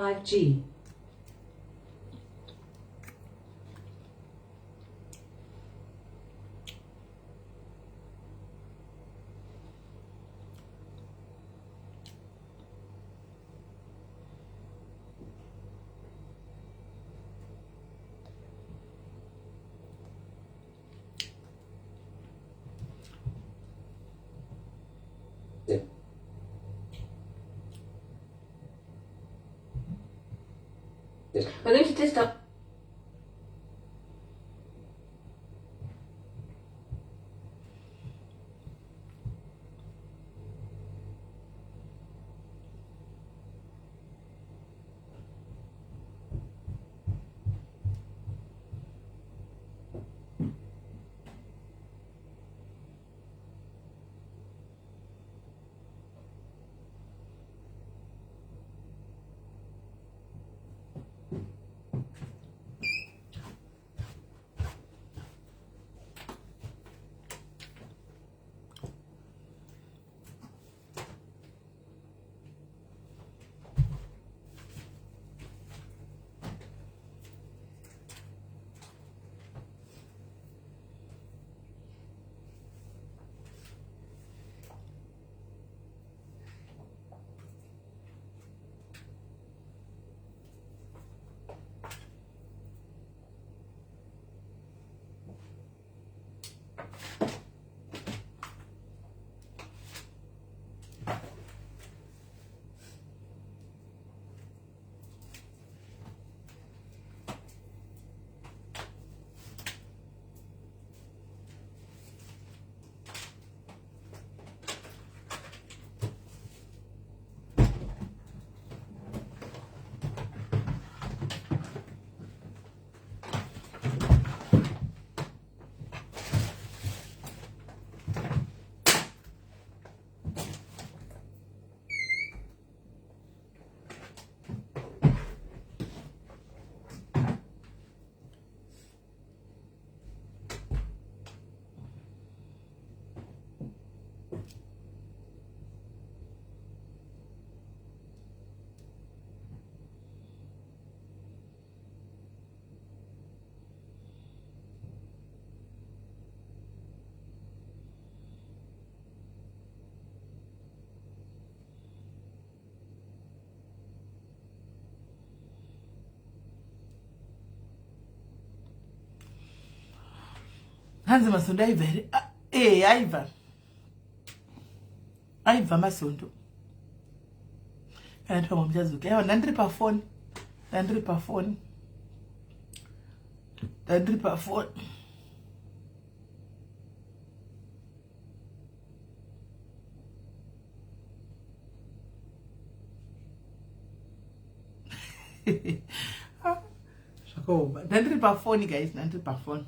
5G. I'm going to test up. Hanzi masondo aiva here. Aiva masondo. Kana twa mchazuka. Yawa ndandiri pa phone. Ndandiri pa phone. Shakova. Ndandiri pa phone guys, ndandiri pa phone.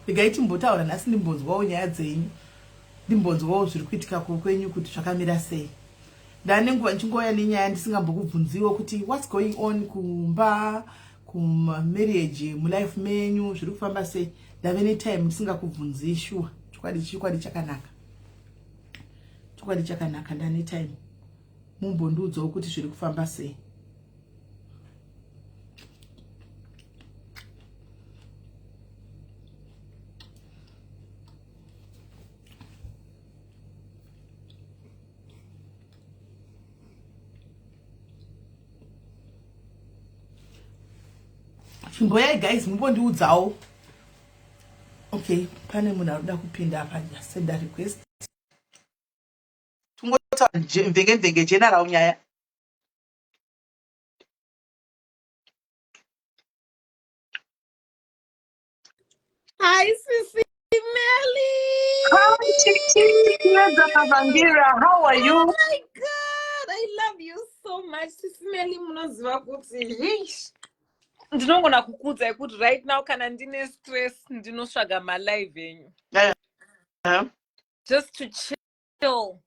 Ndigaiti mbotaura nhasi ndimbonzwawo nyaya dzenyu. Ndimbonzwawo zviri kuitika kwenyu kuti zvakamira sei. Ndane nguva nchingoya nenyaya ndisingambokubvunziwo kuti what's going on kumba, marriage, mulife menyu zviri kufamba sei. Ndave netime ndisingakubvunzi sure. Chokwadi chakanaka. Ndane time. Mumbondiudzawo kuti zviri kufamba sei. Chimboyai guys, mumbondiudzawo. Okay, pane munhu anoda kupinda apa send a request. Tungota mvenge general nyaya. Hi, Sissy Melly. Hi, Vangira. How are you? Oh my God, I love you so much, Sissy Melly. Munoziva kuti ndinongona kukudzai kuti right now kana ndine stress ndinosvaga malive enyu. Just to chill.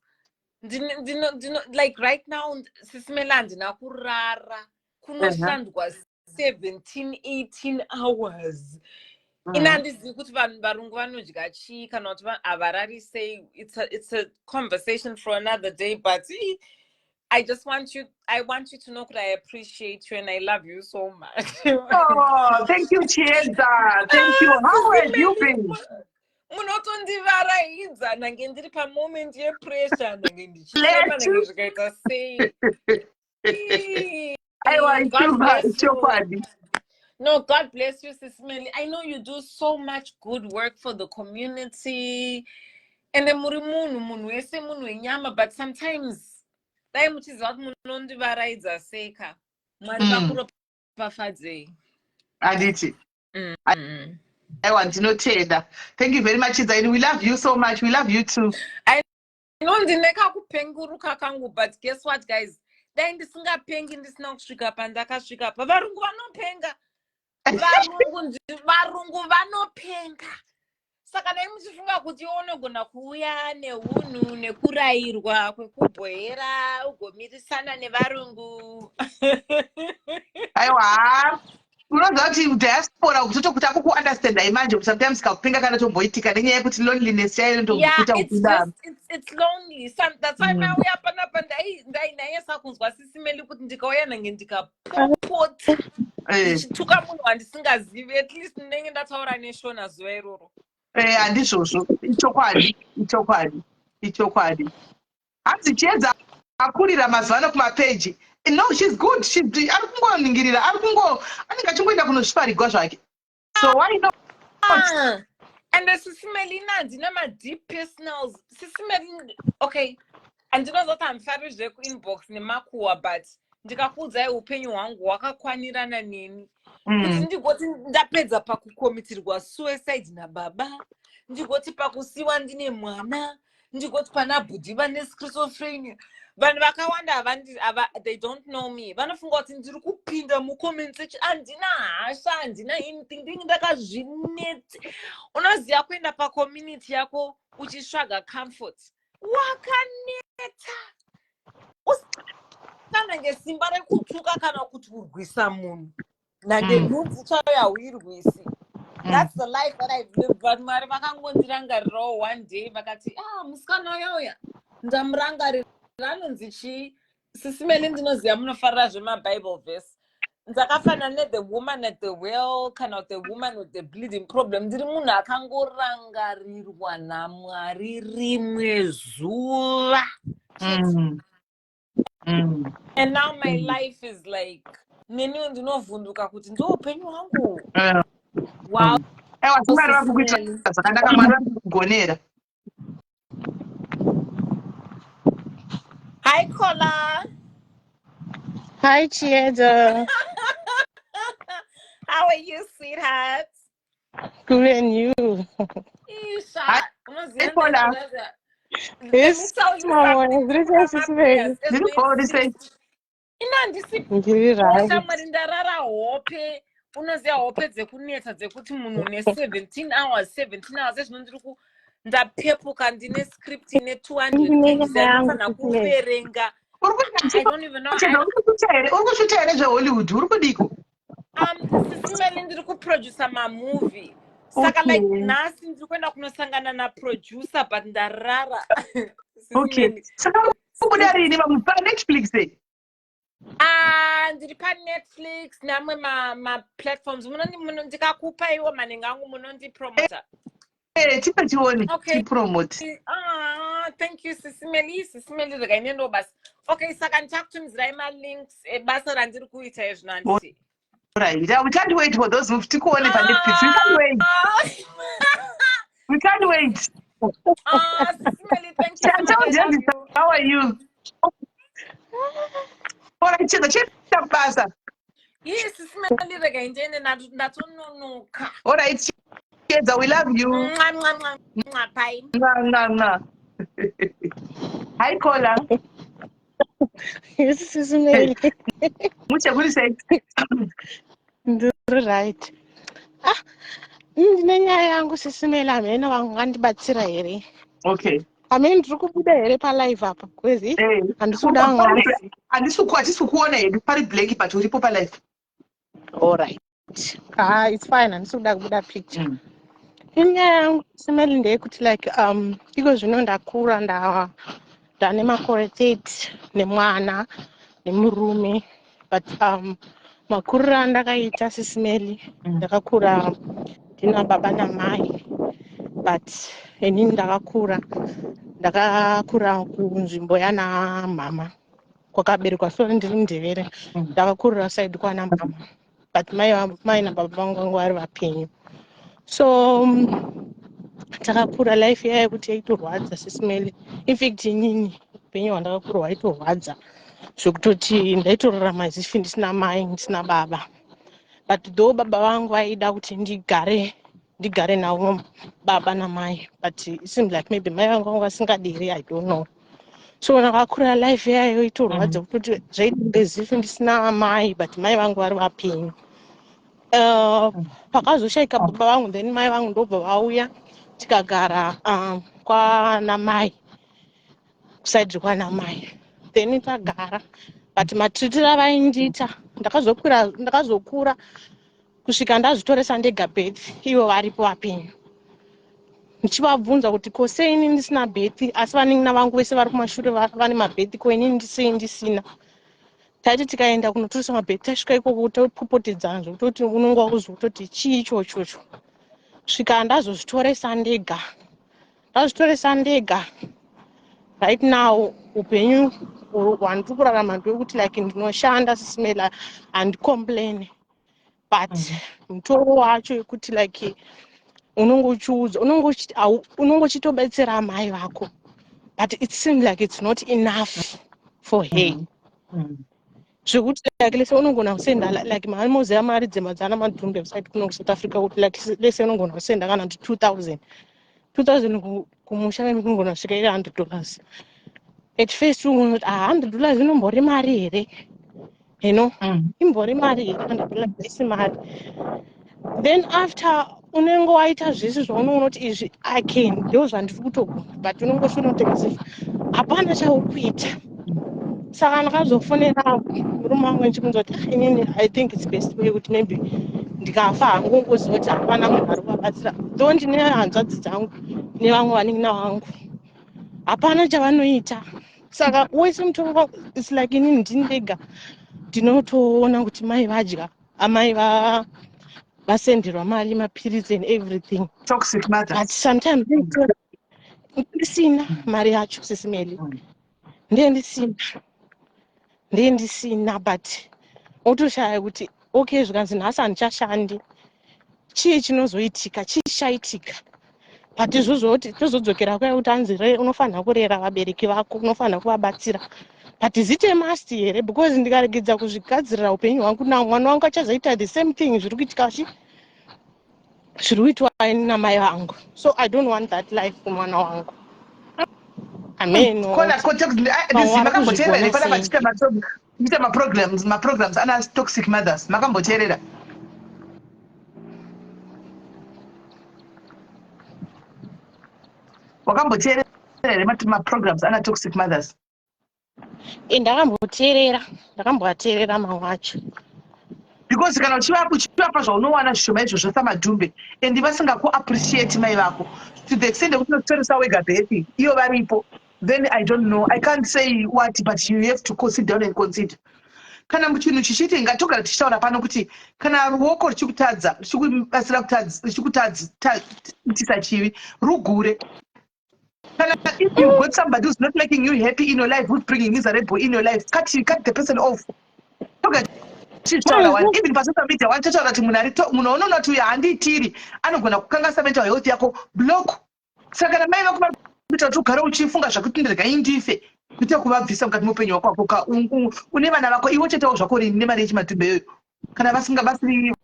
Like right now, Sissy Melly handina kurara. Kunoshandwa 17-18 hours. Inandizivi kuti vanhu varungu vanodya chii kana kuti havarari sei. It's a conversation for another day, but I want you to know that I appreciate you and I love you so much. Oh, thank you, Chieza. Thank you. How have you been? Munotondivaraidza nange ndiri pamoment yepressure nange ndichifema Let's nange zvikaita sei. God bless you. No, God bless you, Sis Melly. I know you do so much good work for the community. And then muri munhu wese munhu wenyama, but sometimes dai muchiziva kuti munondivaraidza seka. Mwari vakuropafadzei. Aditi. I want to know Teda. Thank you very much, Chieza. We love you so much. We love you too. I know ndineka kupenguruka kangu, but guess what, guys? Dai ndisingapengi ndisina kusvika pandakasvika pa. Varungu vanopenga. Varungu vanopenga. Saka dai muchifunga kuti unogona kuuya neunhu nekurayirwa kwekubhoera ugomirisana nevarungu. Aiwa. Unoziva kuti diaspora kutotokuta kukuunderstanda imanje kuti sometimes kakupenga kana tomboitika nenyaya yekuti loneliness yayo ndokuita kudaro. It's lonely. That's why mauya panapa ndainayesa kunzwa Sisi Melly kuti ndikauya nange ndikapopota. Ndichituka munhu wandisingazivi, at least ndinenge ndataura neshona zuva iroro. Handizvozvo. Ichokwadi. Hanzi Chieza akurira mazuva ano kumapeji. No, she's good. Ari kungoningirira, anenge achingoenda kunozviparigwa zvake. So why not? And the Sisi Melly ndina ma-deep personals. Sisi Melly, okay, andinozoti hamfari zvekuinbox nemakuhwa, but ndikakuudzai upenyu hwangu hwakakwanirana neni. Kuti ndigoti ndapedza pakukomitirwa suicide nababa, ndigoti pakusiwa ndine mwana, ndigoti pana bhudhi vane schizophrenia. Vanhu vakawanda they don't know me. Vanofunga kuti ndiri kupinda mucomment section. Handina hasha, handina anything. Ndinge ndakazvineti. Unoziva kuenda pacommunity yako uchisvaga comfort. Wakaneta. Kana ngesimba rekutuka kana kuti urwisa munhu. Nange nhunzi chayo hauirwisi. That's the life that I've lived. But Mwari vakangondirangarirawo one day vakati, musikana uya ndamurangarira. Ranonzi chi Sisi Melly ndinoziva munofarira zvemaBible verse. Ndakafanana the woman at the well kana the woman with the bleeding problem. Ndiri munhu akangorangarirwa naMwari rimwe zuva. And now my life is like neniwo ndinovhunduka kuti ndoupenyu hwangu. Wow. Mwari vakukuita zvakanaka, Mwari vakukugonera. Hi, Kola. Hi, Chieza. How are you, sweetheart? Good, and you? Isha. Hi, Kola. Yes, Mama. Ndiri ndarara hope. Unoziva hope dzekunetsa dzekuti munhu une 17 hours ezvino ndiri ndapepuka ndine script ine 200 pages yandinofanira kuverenga. I don't even know. Urikushuta here zveHollywood? Uri kudiko? Sisi Melly ndiri kuproducer mamovie. Saka like nhasi ndiri kuenda kunosangana naproducer but ndarara. Okay. Saka kubuda rini paNetflix? Ndiri paNetflix namwe ma-platforms. Ndikakupa iwo manenge angu munondipromota. Tipe tione. Okay. Promote. Thank you, Sisi Melly. Sisi Melly rekainendo basi. Okay, saka ndichakutumidzirai ima-links ebasa randiri kuita ezvino handiti. Right. We can't wait for those movies. Tikuone paNetflix. We can't wait. We can't wait. Sisi Melly, thank you so much. How are you? All right, Chieza basa. Yes, Sisi Melly rekainjene ndatononoka. All right, Chieza, we love you. Bye. Hi, Kola. Yes, Sisi Melly. Mucha good say. Right. Ndine nyaya yangu Sisi Melly, amene wangandibatsira here. Okay. Amene ndiri kubuda here palive apa kwezi. Handisuda ngasi. Handisi kuona hedu pari blank but uripo palive. All right. It's fine. Handisuda kubuda picture. Inyaya yangu Sisi Melly ndeyekuti like iko zvino ndakura ndane makore 30 nemwana nemurume, but makuriro andakaita sisimeli ndakakura ndina baba namai, but inini ndakakura kunzvimbo yana mama kwakaberekwa sore ndiri mundevere. Ndakakurira side kwana mama, but mai nababa vangu vanga vari vapenyu. So takakura life yayo kuti yaitorwadza sisimeli. In fact inini upenyu hwandakakura hwaitorwadza zvekutoti ndaitorarama as if ndisina mai ndisina baba, but though baba vangu vaida kuti ndigare navo baba namai, but it seemed like maybe mai vangu vanga vasingadiri, I don't know. So ndakakura life yayo itorwadza kutoti zvaita as if ndisina mai, but mai vangu vari vapenyu. Pakazoshaika baba vangu, then mai vangu ndobva vauya tikagara kwana mai, kusaidhi kwana mai, then tagara, but matritiro avaindiita ndakazokura kusvika ndazvitoresa ndega bhethi, ivo varipo vapenyu. Ndichivabvunza kuti ko sei inini ndisina bhethi asi vanin'ina vangu vese vari kumashure vane mabhethi, ko inini ndisei ndisina? Taiti tikaenda kunotoresa mabhethi tasvika ikoko topopotedzana zvekutoti unonga uzwa kutoti chii ichocho. Svika ndazozvitoresa ndega. Right now upenyu hwandiri kurarama ndewekuti like ndinoshanda sisimela handicomplain, but mutoro wacho wekuti like unongo uchitobetsera mai vako, but it seems like it's not enough for her. Zvekuti like lese unongona kusenda like mamoziva mari dzemadzana madhumbe kusati kuno kuSouth Africa, kuti like lese unongona kusenda kana ndi 2000 kumusha unongona kusvika iri $100. At first unoti $100 inombori mari here, you know, imbori mari here $100 isi mari. Then after unenge waita zvese zvaunoona kuti izvi okay ndo zvandiri kutogona, but unongosvika unotekezesa hapana chauri kuita. Saka ndakazofonera murume wangu ndichibvunza kuti inini I think it's best way kuti maybe ndikafa hangu ngoziva kuti hapana munhu ari kuvabatsira, though ndine hanzvadzi dzangu nevamwe vanin'ina vangu, hapana chavanoita. Saka wese mutoro it's like inini ndini ndega ndinotoona kuti mai vadya, amai vasenderwa mari, mapirizi and everything. Toxic mothers. But sometimes ndisina mari yacho sisimeli, ndendisina, but otoshaya kuti okay zvikanzi nhasi handichashandi chii chinozoitika, chii chichaitika. But izvozvo kuti tozodzokera kuya kuti anzi unofanira kurera vabereki vako, unofanira kuvabatsira, but is it a must here? Because ndikaregedza kuzvigadzirira upenyu hwangu na mwana wangu achazoita the same thing zviri kuitika zviri kuitwa namai vangu. So I don't want that life kumwana wangu. Amen. Makamboteerera here pana vachiita maprograms ana toxic mothers, makamboteerera? Wakamboteerera here maprograms ana toxic mothers? Ndakamboateerera mamwe acho. Because kana uchivapa zvaunowana zvishoma izvozvo samadhumbe and vasingakuappreciate mai vako to the extent yekuti unotoresa wega bhethi iyo varipo, then I don't know, I can't say what, but you have to sit down and consider. Kana chinhu chichiti ngatogara tichitaura pano kuti kana ruoko ruchikutadza ruchikubatsira kuitisa chivi rugure. Kana if you got somebody who's not making you happy in your life, who's bringing miserable in your life, cut the person off. Even pasocial media watotaura kuti munhu unoona kuti uyu handiitiri anogona kukangasa mental health yako, block. Saka kana mai vako varikuita kuti ugare uchifunga zvakuti ndirega indife, kuita kuvabvisa mukati meupenyu wako wako une vana vako iwo chetawo zvako rini nemari yechimatumbe iyoyo, kana zvinhu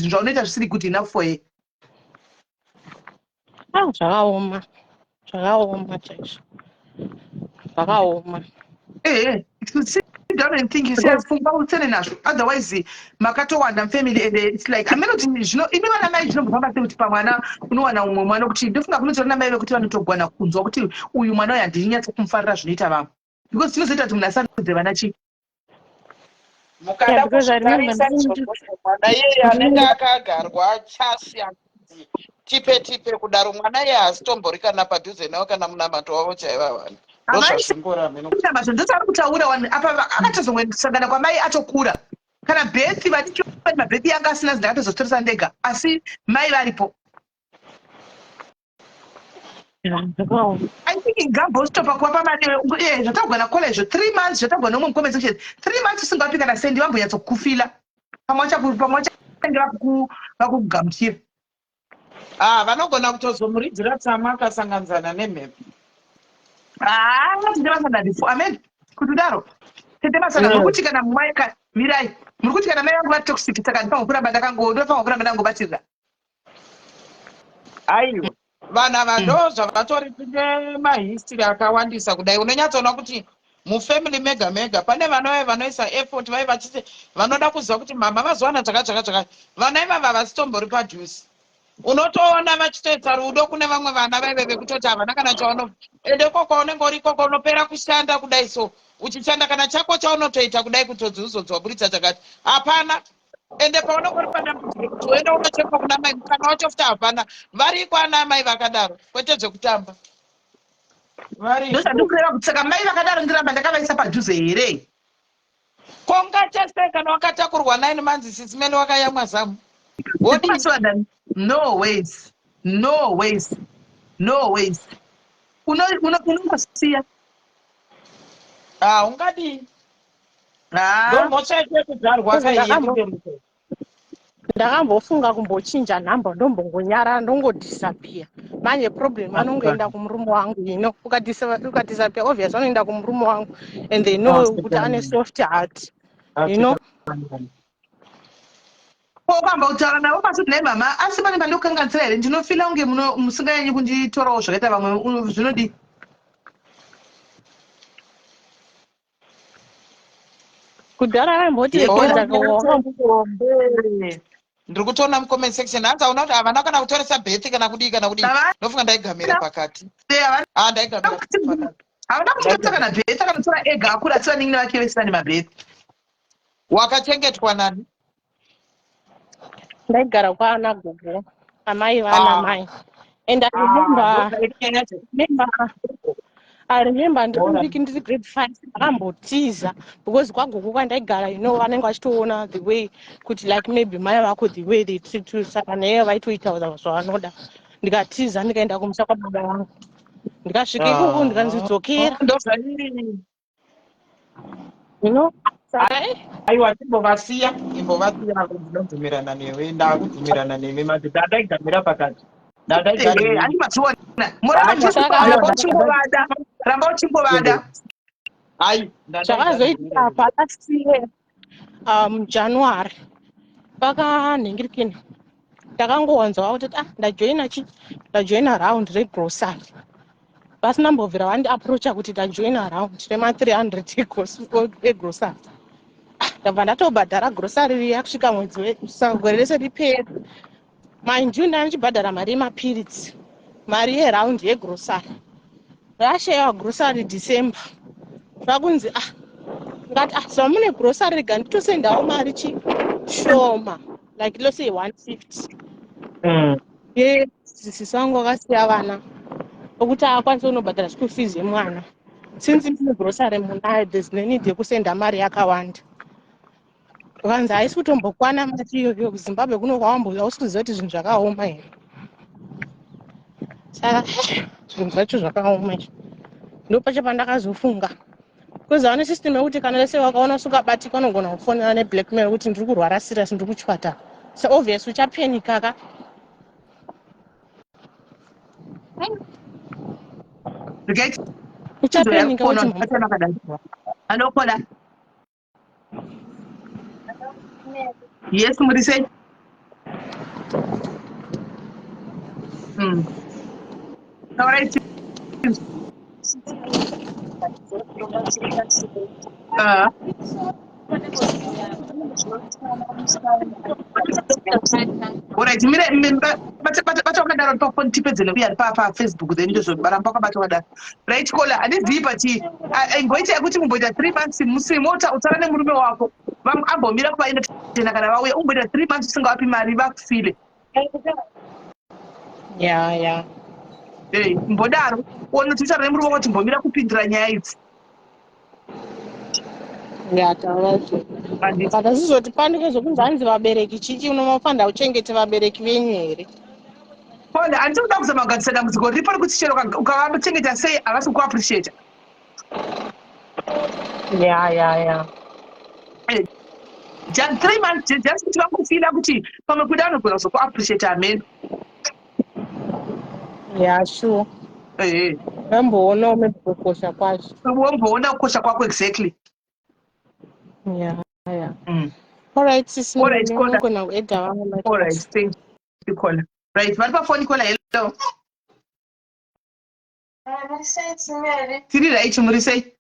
zvaunoita zvisiri good enough for her. Zvakaoma chaizvo, zvakaoma. Sit down and think, you say funga utsene nazvo, otherwise makatowanda family and it's like amene kuti imi vana mai zvinobva kuti pamwana unowana umwe mwana kuti ndofunga kunotora namai vekuti vanotogwana kunzwa kuti uyu mwana uyu handinyatswa kumufarira zvinoita vamwe, because zvinozoita kuti munhu asandudze vana chii. Mukada kuzvitarisa mwana iyeye anenge akagarwa achasiya tipe kudaro mwana iye haasitombori kana padhuze nawo kana munamato wavo chaiva vana. ndozvazvingora meno Mazvo ndosari kutaura apa akatozongosangana kwamai atokura kana bhethi vadiki mabhethi yanga asina ndakatozotoresa ndega asi mai varipo. I think ingambostopa kuwapa mari zvatagona kolezvo 3 months zvatagona nomwe mucomment section 3 months usingapi kana sendi vamboyatsokufila pamwe vachange vakugamuchira. vanogona kutozomuridhira tsama akasanganisana nemhepo. Tine masana ndifo amen kuti udaro tete masana nokuti kana mumai mirai muri kuti kana mai vangu vatoxic saka ndinofanirwa kuramba ndangobatirira. Aiwa vana vado zvavatori tine mahistory akawandisa kudai unonyatsoona kuti mufamily mega mega pane vana vanoisa effort vai vachiti vanoda kuziva kuti mama vazowana zvakadzvakadzvaka vana ivava vasitombori padhuze unotoona vachitoita rudo kune vamwe vana vaive vekutoti havana kana chaono ende koko unenge uri koko unopera kushanda kudai so uchishanda kana chako chaunotoita kudai kutodzi uzodziwaburitsa chakati hapana ende paunenge uri padambudziko kuti uenda unochekwa kuna mai mukana wacho futi hapana variko ana mai vakadaro kwete zvekutamba ndozvandikureva kuti saka mai vakadaro ndiramba ndakavaisa padhuze here kongatese kana wakatakurwa 9 months sisimene wakayamwa zamu no ways unongosiya ungadii ndomhosva yekuzvarwa ndakambofunga kumbochinja nhamba ndombongonyara ndongodisappear manje problem anongoenda kumurume wangu ukadisappear obvious anoenda kumurume wangu and they know kuti ane soft heart kwamba kutaura navo pasuti nai mama asi pane pandikukanganisira here ndinofila unge musinganyanyi kunditorawo zvakaita vamwe zvinodi kudhara vaimboti ndiri kutoona mucomment section hanzi auna kuti havana kana kutoresa bhethi kana kudii kana kudii ndofunga ndaigamira pakati havana kutoresa kana bhethi akanotora ega akura asi vaningine vake vesina nemabhethi. Wakachengetwa nani? Ndaigara kwaana gogo amai vana mai and I remember ndiri grade 5 ndakambotiza because kwagogo kwandaigara vanenge vachitoona the way kuti like maybe mai vako the way they treat you saka naiye vaitoita zvavanoda ndikatiza ndikaenda kumusa kwababa vangu ndikasvika ikoko ndikanzidzokera aiwa imbovasiya ndinobvumirana newe ndakubvumirana newe madhudha andaigamira pakati ramba uchingovada zvakazoita palast year January pakanhingirikini ndakangowanzawa kuti ndajoina round regrocery pasina mbobvira vandiaproacha kuti ndajoina round rema300 egrocery ndabva ndatobhadhara grocery riya kusvika mwedzi gore rese ripera mind you ndanichibhadhara mari yemapiritsi mari yeraundi yegrocery rasheya grocery December zvakunzi ngati sava mune grocery rega nditosendawo mari chishoma like let's say 150 yedzidzisi wangu akasiya vana okuti akwanise kunobhadhara school fees yemwana since mune grocery munayo there's no need yekusenda mari yakawanda vanzi haisi kutombokwana mari iyoyo kuZimbabwe kuno kwawambouya usikuziva kuti zvinhu zvakaoma here saka zvinhu zvacho zvakaoma izvo ndopacho pandakazofunga kuzi vane system yekuti kana lese wakaona usingabatika unogona kufonera neblackmail kuti ndiri kurwara serious ndiri kuchipatara so obvious uchapenikaka uchapenika anokola yes muri sei alright alright mire bachakadaro tipedzele uya pafacebook then ndozvaramba kwabata wadaro right kola handizivi pati imboita yekuti mumboita 3 months musimota utsara nemurume wako ambomira kuvaenda tena kana vauya umboita 3 months usingawapi mari vakufile ya Mbodaro onotisa remu ruoko kuti mbomira kupindira nyaya idzi. Yatavacho. Saka sizoti pandike zvokunzi hanzi vabereki chichi unofanira kuchengeta vabereki venyu here. Kona handisi kuda kuzama kugadzisa dambudziko riripo rekuti chero ukavachengeta sei havasi kuappreciata. Ya. Just 3 months just kuti vangofila kuti pamwe kuda anogona kuzokuappreciata ameno. Yeah, sure. Vamboona umekukosha kwacho. Womboona kukosha kwako exactly. Yeah. All right, sis. All right, Kona. All right, thank you, Kona. Right, vari pafoni Kona, hello. Tiri right, muri sei?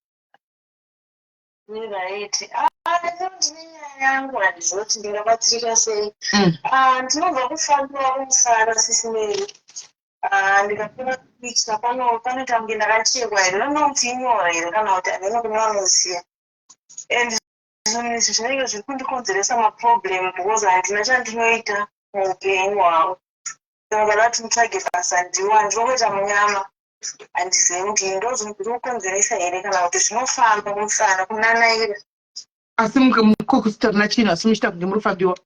Ni right. Ndine nyaya yangu handizoti ndingabatsirika sei. Ndinobva kufambira kumusana sisimeri. Ndikapera kupicha panoita kunge ndakachekwa here. Ndinoona kuti inyora here kana kuti handina kune vanoziya. And zvinhu izvi zvinenge zviri kundikonzeresa maproblem because handina chandinoita muupenyu hwangu. Ndinogara kuti nditsvage basa handiwani ndinokuita munyama. Handizivi kuti ndozviri kukonzeresa here kana kuti zvinofamba kumusana kunanaira. Asi mukokusitarina chinhu asi muchita kunge muri kufambiwa.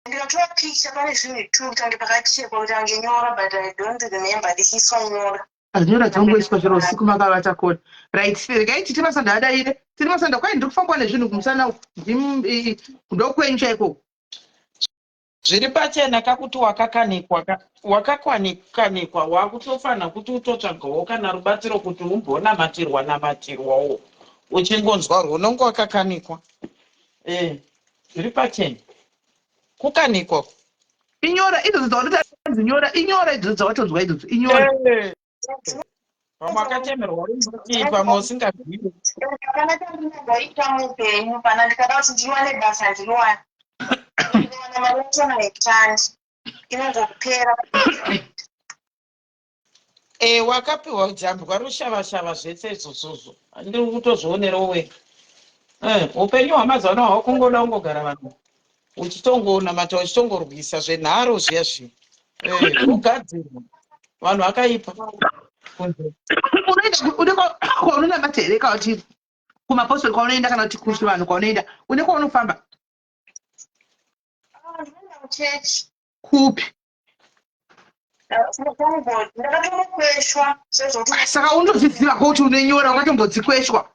Ndikatora picha pane zvinhu 2 kutange pakachekwa kuti angenyora but I don't remember ndichiiswa nyora. Nyora dzangoiswa chero usiku makavata Kona. Right, regai titi masanda adaire. Tiri masanda kwai ndiri kufambwa nezvinhu kumusana ndokwenyu chaiko. Zviri pachena kakuti wakakanikwa wakutofanira kuti utotsvagawo kana rubatsiro kuti umbonamatirwawo uchingonzwa unonge wakakanikwa. Zviri pachena kukanikwa inyora idzodzo dzawatanzi nyora inyora idzodzo dzawatonzwa idzodzo inyora. Pamwe akatemerwa pamwe usingabviri. Kana ndingaita muupenyu pana ndikada kuti ndiwane basa ndinowana. Ndinowana mari yachona haitandi. Inongopera. Wakapiwa jambwa rushava zvese izvozvo. Ndiri kutozvionerawo wega. Upenyu hwamazuva ano hwakungoda kungogara vanhu uchitongonamata uchitongorwisa zvenharo zviya zviya. Kugadzirwa vanhu vakaipa. Kwaunonamata here kana kuti kumapostori kwaunoenda kana kuti kuti vanhu kwaunoenda une kwaunofamba? Ndinoenda kuchechi. Kupi? Ndakatombokweshwa sezvokuti Saka unozviziva kuti unenyora wakatombodzikweshwa.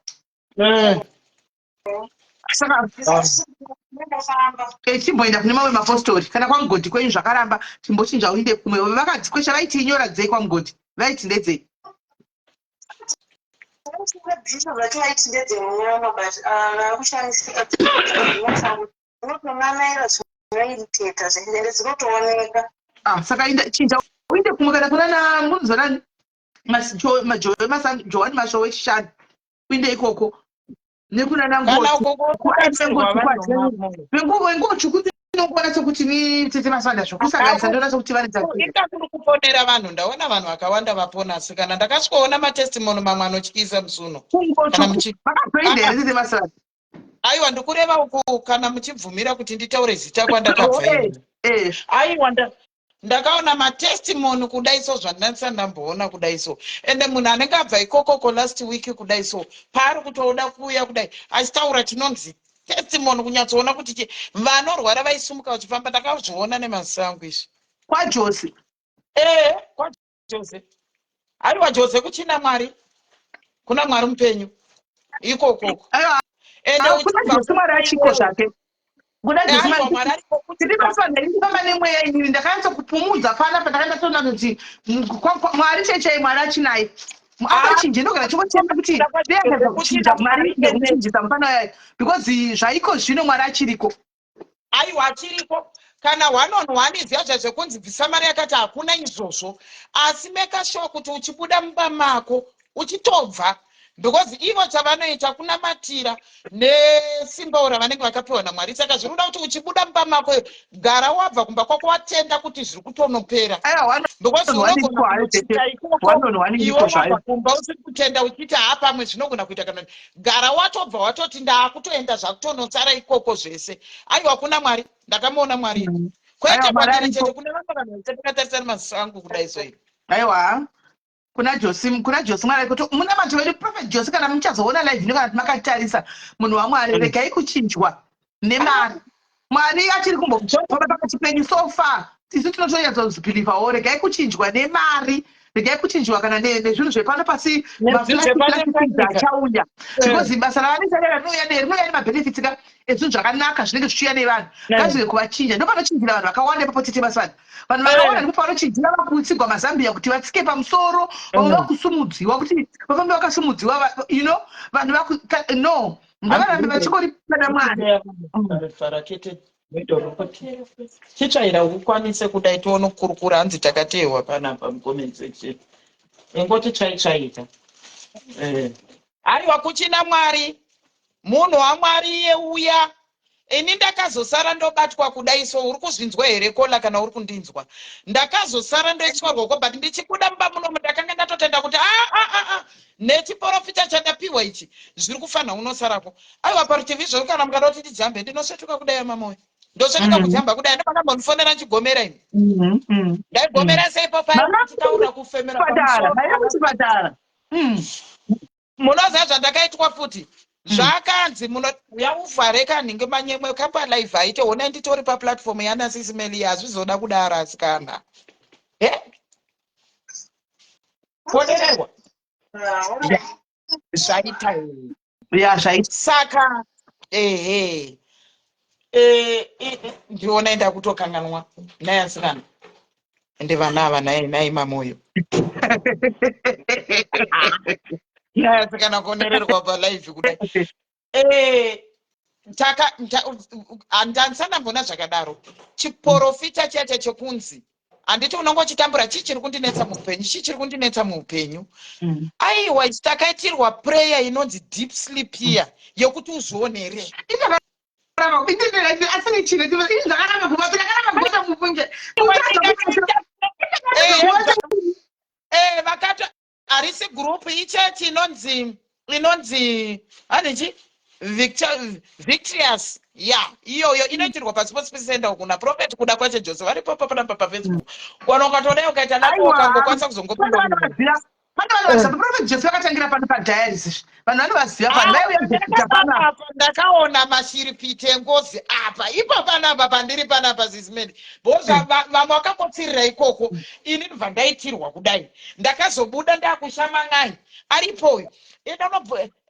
Saka chimboenda kune mamwe mapostori kana kwamugodi kwenyu zvakaramba chimbochinja uinde kumwe. Vakadzikwesha vaiti nyora dzei kwamugodi vaiti ndedzei? zvicho zvacho vaiti ndedzemunyama but vakushandisika unotonanaira zvinoiriteta zvende dzinotooneka. Saka chinja uinde kumwe kana kunana munzonani Johani Mashowe Chishani uinde ikoko nekunana nguo chukuti inokwanisa kuti ni tete masanda zvokusanganisa ndoona sokuti vari ita kuri kuponera vanhu ndaona vanhu vakawanda vapona asi kana ndakasvikaona matestimony mamwe anotyisa musuno vakazoenda here tete masanda. Aiwa ndikureva uku kana muchibvumira kuti nditaure zita kwandakabva ini. Aiwa ndakaona matestimony kudaiso zvandandisa ndamboona kudaiso ende munhu anenge abva ikokoko last week kudaiso paari kutoda kuuya kudai achitaura chinonzi testimony kunyatsoona kuti vanorwara vaisumuka vachifamba ndakazviona nemaziso angu izvi. KwaJose? KwaJose. Aiwa Jose kuchina Mwari. Kuna Mwari mupenyu. Ikokoko. Ende uchibva Mwari achiko zvake. Ndikafamba nemweya inini ndakanatsa kupumudza pana pandakaenda toona kuti Mwari chechei Mwari achinaye. Akachinja ndogara chingotenda kuti ndeyakaza kuchinja Mwari nekuchinjisa mufana wayo because zvaiko zvino Mwari achiriko. Aiwa achiriko. Kana 1-on-1 izviya zvezvekunzi bvisa mari yakati hakuna izvozvo asi make sure kuti uchibuda mumba mako uchitobva because ivo chavanoita kunamatira nesimba ravanenge vakapiwa naMwari. Saka zvinoda kuti uchibuda mumba mako gara wabva kumba kwako watenda kuti zviri kutonopera because unogona kuchita ikoko kumba usiri kutenda uchiti pamwe zvinogona kuita kana gara watobva watoti ndakutoenda zvakutonosara ikoko zvese. Aiwa kuna Mwari ndakamuona Mwari kwete pandiri chete kune vamwe vanhu vatakatarisana maziso angu kudai so. aiwa kuna Josi Mwari kuti muna vantu vedu Prophet Josi kana muchazoona live ino kana makatarisa munhu waMwari regai kuchinjwa nemari. Mwari achiri kumbopfamba pakati penyu so far. Isu tinotonyatsodzipilivawo regai kuchinjwa nemari. Regai kuchinjwa kana nezvinhu zvepano pasi maflasiplasipidza achauya. Because basa ravanoita rinouya nemabenefits ezvinhu zvakanaka zvinenge zvichiuya nevanhu. Ngazvive kuvachinja. Ndopanochinjira vanhu vakawanda ipapo tete basa vanhu. Vanhu vakawanda ndipo panochinjira vakutsigwa mazambia kuti vatsike pamusoro, vamwe vakusumudziwa kuti vafambe vakasumudziwa, you know, vanhu no. Ndavarambe vachingori pana Mwari. Chichaira ukwanise kudai tione kurukura hanzi takatewa panapa mucomment section. Ingoti chaichaita. Haiwa kuchina Mwari. Munhu waMwari iye uya. Ini ndakazosara ndobatwa kudai so uri kuzvinzwa here kola kana uri kundinzwa. Ndakazosara ndoitwa rwoko but ndichikuda mba munomu ndakanga ndatotenda kuti nechiprofita chandapiwa ichi zviri kufanha unosarapo. Aiwa parutivi zviri kana mukadoti ndijambe ndinosvetuka kudai mamoyo. Ndosvetuka kujamba kudai ndakambondifonera nchigomera ini. Ndaigomera seipo paitaura kufemera kuchipatara. Munoziva zvandakaitwa futi. Zvakanzi munouya uvhareka nhinge manyemwe kapa live aite ona nditori paplatform yaNasismeli hazvizoda kudaro asikana. Kuonererwa. Zvaita saka ndiona enda kutokanganwa naye asikana. Ende vana ava naye mamoyo. Asikana kuonererwa palive kudai. Handisandambona zvakadaro. Chiprofita chete chekunzi handiti unongochitambura chichiri kundinetsa muupenyu, chichiri kundinetsa muupenyu. Aiwa takaitirwa prayer inonzi deep sleep here yokuti uzvionere. Vakati harisi group ichechi inonzi handichi Victorious iyoyo inoitirwa paSports Center kuna Prophet kuda kwacho Joseph varipo panapa paFacebook. Kana ukatoda ukaita napo ukangokwanisa kuzongopinda. Prophet Joseph akatangira pano padialysis. Vanhu vanovaziva pano vaiuya pana. Ndakaona mashiripiti ngozi apa ipo panapa pandiri panapa Sismeli. Boza vamwe vakambotsirira ikoko. Ini ndibva ndaitirwa kudai. Ndakazobuda ndakushamangai. Aripoyo.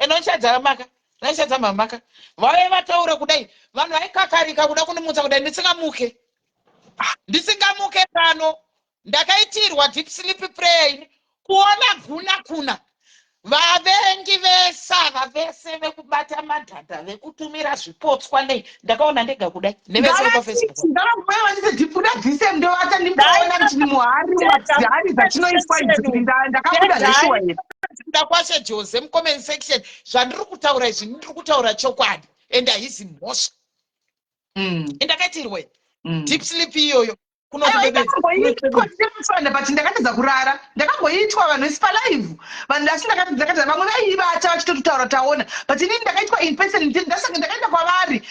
Inochadza maka. Naishadza mamaka. Vave vataura kudai. Vanhu vaikakarika kuda kundimutsa kudai ndisingamuke. Ndisingamuke pano. Ndakaitirwa deep sleep prayer. Kuona kuna. Vavengi vesava vese vekubata madhadha vekutumira zvipotswa nei. Ndakaona ndega kudai. Nevese paFacebook. Ndakakuva nditi dhipuda dhise ndovata ndimboona kuti muhari wadzihari dzatinoiswa idzi ndakabuda zveshuwa here. Ndakwashe Jose mucomment section zvandiri kutaura izvi ndiri kutaura chokwadi and haizi mhosva. Ndakaitirwa deep sleep iyoyo but ndakatadza kurara ndakangoitwa vanhu vesi palive vanhu asi ndakatadza vamwe vaivata vachitotaura taona but inini ndakaitwa in person ndasanga ndakaenda kwavari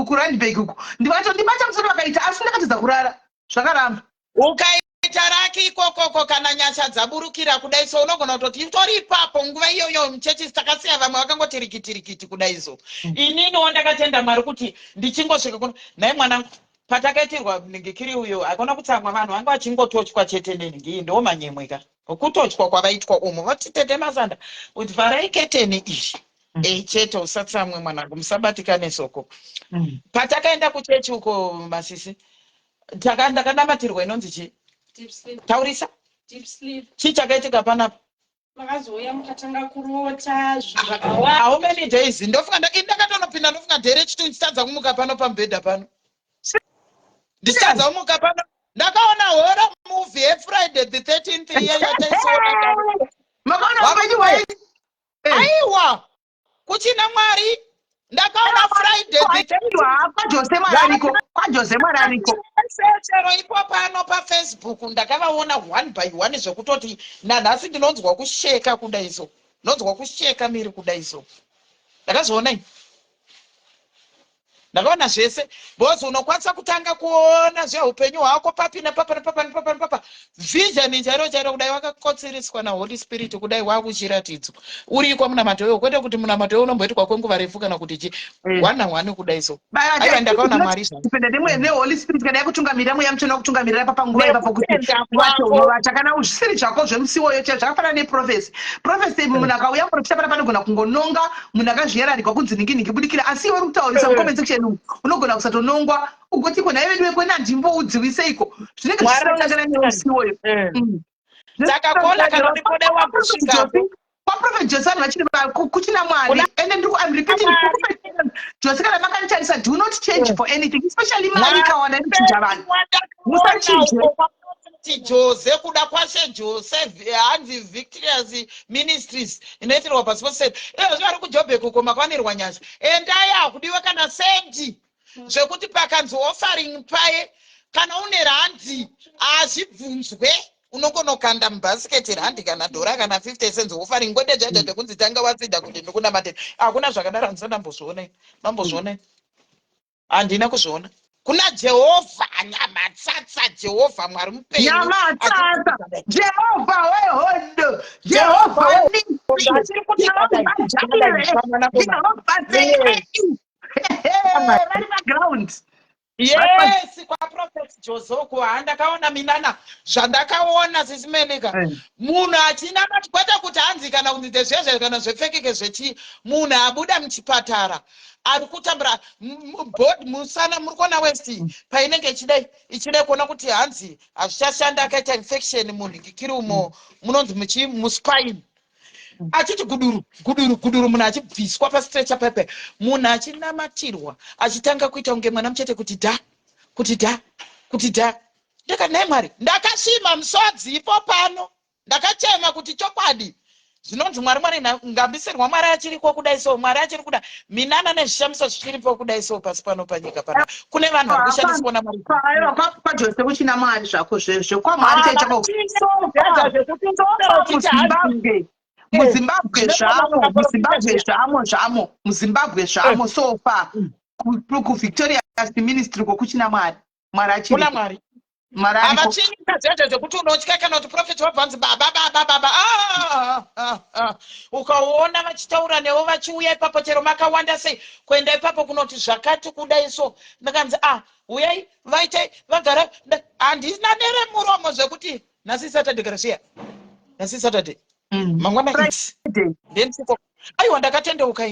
kuRandburg uku ndibata musoro vakaita asi ndakatadza kurara zvakaramba. Ukaita raki ikokoko kana nyasha dzaburukira kudai so unogona kutoti itori ipapo nguva iyoyo muchechi takasiya vamwe vakangoti rikiti kudai so. Ininiwo ndakatenda Mwari kuti ndichingosvika kuno naye mwanangu patakaitirwa ningikiri uyo akona kutsamwa vanhu vanga vachingotochwa chete nenhingi ndo manyemweka kutochwa kwavaitwa umo vati tete masanda kuti vharai keteni izvi chete usatsamwe mwanangu musabatikane soko. Patakaenda kuchechi uko Masisi ndakandamatirwa inonzi chi taurisa chii chakaitika panapa. Makazoya mukatanga kurota zvakawanda. How many days ndofunga ndakatonopinda ndofunga dhere chitu ndichitadza kumuka pano pamubhedha pano. Ndichitadza kumuka pano ndakaona horror movie yeFriday the 13th iya yataisoona. Aiwa kuchina Mwari ndakaona Friday the 13th kwaJose Mwari ariko. Chero ipo pano paFacebook ndakavaona one by one zvekutoti nanhasi ndinonzwa kusheka kudai so. Ndinonzwa kusheka miri kudai so. Ndakazoona ini. ndakaona zvese bhozi unokwanisa kutanga kuona zveupenyu hwako papi nepapa nepapa nepapa nepapa vision chairo chairo kudai wakakotsereswa naHoly Spirit kudai wakuchiratidzwa uriko munamato wewo kwete kuti munamato wewo unomboitwa kwenguva refu kana kuti chi 1 kudai so aiwa ndakaona Mwari zvakadai neHoly Spirit kadai kutungamirira mweya mutsvene kutungamirira papanguva ipapo kuti watovata kana zvisiri zvako zvemusiwoyo chaizvo zvakafanana neprofesi munhu akauya muprofita pana panogona kungononga munhu akazviyararikwa kunzi ningi budikira asi iwe uri kutaurisa mucomment section unogona kusatonongwa ugoti kona iwe ndiwe kwena ndimboudziwiseiko zvinenge zvisakangana neusiwoyo saka kola kana ndipode wakusvikapo Prophet Joseph vachiri kuchina Mwari and I'm repeating Joseph kana makanitarisa do not change for anything especially Mwari kawana kuchinja vanhu musachinje Jose kuda kwashe Joseph hanzi Victorious Ministries inoitirwa pasipoti zvari kuJoburg uko makwanirwa nyasha endaya kudiwa kana sendi zvekuti pakanzi offering paye kana une randi azvibvunzwe unongonokanda mubhasiketi randi kana dhora kana 50 cents offering ngode jaja kunzi tanga watsida kuti ndikuna mate hakuna zvakadaro ndambozviona handina kuzviona kuna Jehovha nyamatsatsa Jehovha Mwari mupenyu nyamatsatsa Jehovha wehondo Jehovha background yes kwaProphet Josoko handakaona minana zvandakaona sisimeleka munhu achina matkweta kuti hanzi kana kunzi zvezve kana zvepfekeke zvechi munhu abuda muchipatara ari kutambura musana muri kuona west painenge ichidai kuona kuti hanzi hazvichashanda akaita infection munhu kiri umo munonzi muspine achiti guduru munhu achibviswa pastretcher pepe munhu achinamatirwa achitanga kuita kunge mwana muchete kuti dha ndikati Mwari ndakashima musodzi ipo pano ndakachema kuti chokwadi zvinonzi Mwari ngambisirwa Mwari achiriko kudai so Mwari achiri kuda minana nezvishamiso zvichiripo kudai so pasi pano panyika pana kune vanhu vari kushandiswa naMwari kwaJoseph uchina Mwari zvako zvezvo kwaMwari chaichako muZimbabwe zvamo sofa kuVictorious Ministry kokuchina Mwari achiri kuna Mwari avachinyika zvezvo zvekuti unotya kana kuti profeti wabvanzi baba ukaona vachitaura nevo vachiuya ipapo chero makawanda sei kuenda ipapo kunoti zvakati kudai so ndakanzi uyai vaitai vagara handina nere muromo zvekuti nhasi Saturday garasiya nhasi Saturday mangwana ndensiko aiwa ndakatendeuka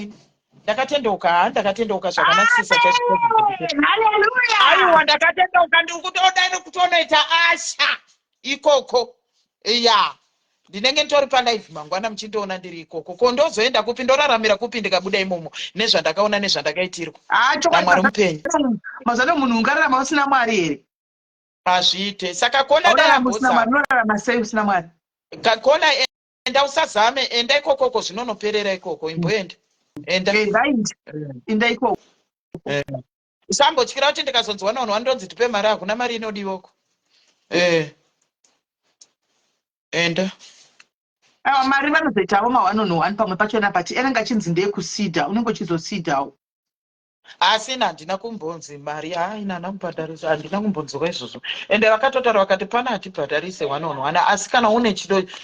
zvakanakisisa aiwa ndakatendeuka ndiri kutoda nekutonoita asha ikoko ya ndinenge nditori palive mangwana muchindoona ndiri ikoko ko ndozoenda kupi ndoraramira kupi ndikabuda imomo nezvandakaona nezvandakaitirwa naMwari mupenyu mazano munhu ungararama usina Mwari here hazviite saka kona dararama sei usina Mwari kona enda usazame enda ikokoko zvinonoperera ikoko imboenda enda ikoko usambotyira kuti ndikazonzwa vanhu vandonzi tipe mari hakuna mari inodiwoko enda aiwa mari vanozoitavo ma1 pamwe pachona pati anenge achinzi ndeyekusidha unenge uchizosidhawo asina handina kumbonzi mari inana mubhadharisa handina kumbonzwa izvozvo ende vakatotaura vakati pana hatibhadharise 1 asi kana une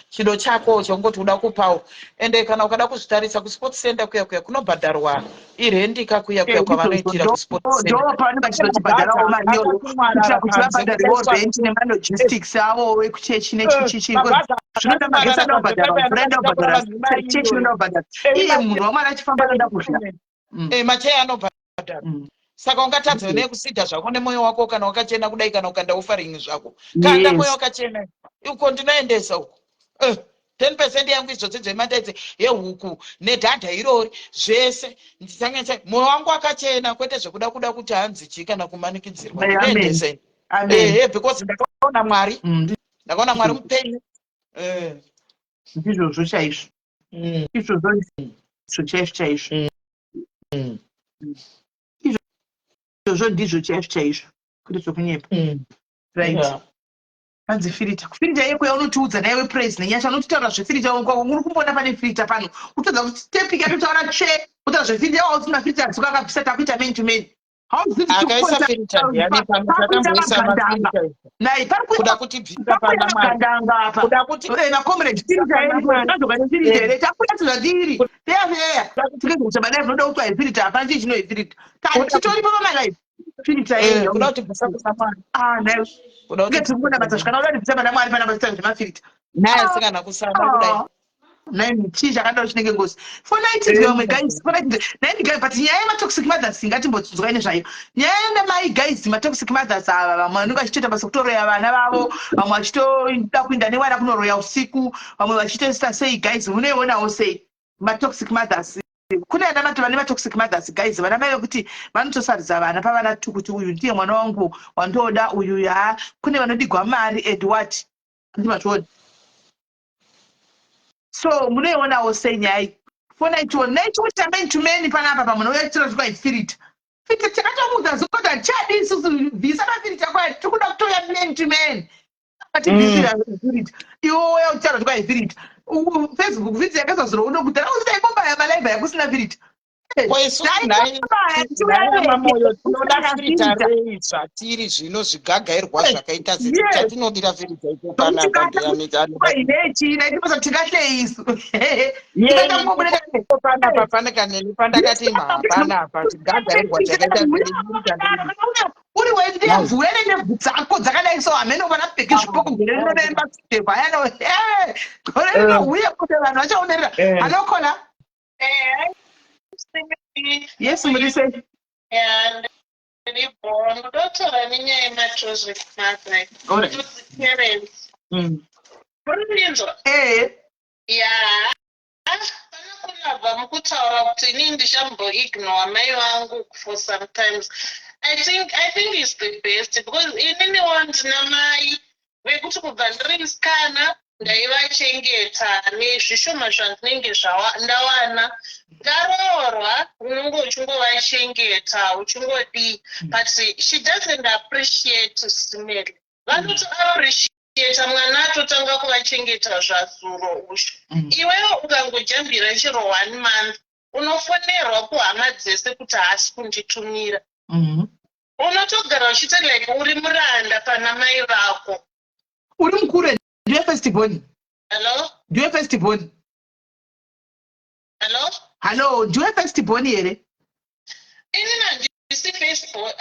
chido chako chongoti uda kupawo ende kana ukada kuzvitarisa kusports center kuya kunobhadharwa irendika kuya kwavanoitira kusports center ndopavanenge vachizotibhadharawo mari iyoyo kuitira kuti vabhadhariwo rent nemalogistics avo ekuchechi nechichichi zvinoda magesi anobhadharwa mvura inobhadharwa chechi inobhadharwa iye munhu waMwari achifamba anoda kudya machei anobhadharwa saka ungatadza nekusidha zvako nemoyo wako kana wakachena kudai kana ukaenda offering zvako kanda moyo wakachena uko ndinoendesa uko 10% yangu izvozvo imandaidze yehuku nedhadha irori zvese nditanga moyo wangu wakachena kwete zvekuda kuti hanzi chi kana kumanikidzirwa ndinoendeseni because ndakaona Mwari ndakaona Mwari mupenyu ndizvozvo chaizvo izvozvo chaizvo izvozvo ndizvo chaizvo kuti zvokunyepa right hanzi filita yekuya unotiudza naiwe praise nenyasha unotitaura zvefilita uri kumbona pane filita pano utodza kuti stepik yatotaura tsve utaura zvefilita usina filita dzokanga kusati akuita man to man akaisa filter ndiani pano takamboisa mafilter nai kuda kutibvisa pana Mwari makandanga apa kuda kuti comrade filter yedu tazoga nefilter here takuda tuzvatiri feya tikuti madai vanoda kuti aifilter hapana chii chinoifilter titoripo pamadai filter yedu kuda kutibvisa kuna Mwari nai kuda tikuna basa zvakanaka kuti bvisa pana Mwari pana basa zvemafilter naye asikana kusama kudai nai chii chakadaro chinenge ngozi fonaitidwe vamwe guys naini guys but nyaya yematoxic mothers ngatimbodzwa ine zvayo nyaya yemai guys matoxic mothers ava vamwe vanenge vachitoita basa kutoroya vana vavo vamwe vachitoda kuinda nevana kunoroya usiku vamwe vachitoita sei guys munoionawo sei matoxic mothers kune vane matoxic mothers guys vana mai vekuti vanotosaridza vana pavana tu kuti uyu ndiye mwana wangu wandoda uyu ya kune vanodigwa mari edward ndimatoona so munoionawo sei nyaya fona ichikuita men to men panapa pamunouya chitiro chikwaifirita fita takatomudza zokota chadi isusu bvisa mafirita kwayo tikuda kutoya men to men atibvisirafirita iwo uya uchitaro chikwaifirita Facebook video yakazazuro unokudhara usina ikombaya malaiva yakusina firita mamoyo tinoda filter rei zvatiri zvino zvigagairwa zvakaita setinodira filter iko panapa ndiyamitanaiposa tikahleisu panapa panekaneni pandakati panapa zvigagairwa zvakaita uri wendebvu ene nebvu dzako dzakadai so hameno vana pfeke zvipoko gore rinonembatsipfekwa yano gore rinouye kuti vanhu vachaonerera anokola yes murise ndotaura nenyaya yematoxic mothers parents urinzwa ya panokunabva mukutaura kuti inini ndichamboignore mai vangu for sometimes I think it's the best because ininiwo ndina mai vekuti kubva ndiri musikana ndaivachengeta nezvishoma zvandinenge ndawana ndaroorwa unenge uchingovachengeta uchingodii but she doesn't appreciate smell vanotoappreciata mwana atotanga kuvachengeta zvazuro usho iwewo ukangojambira chiro 1 month unofonerwa kuhama dzese kuti haasi kunditumira unotogara uchiti like uri muranda pana mai vako uri mukuru ndiwe festival hello ndiwe festival hello ndiwe festival here inini handisi festival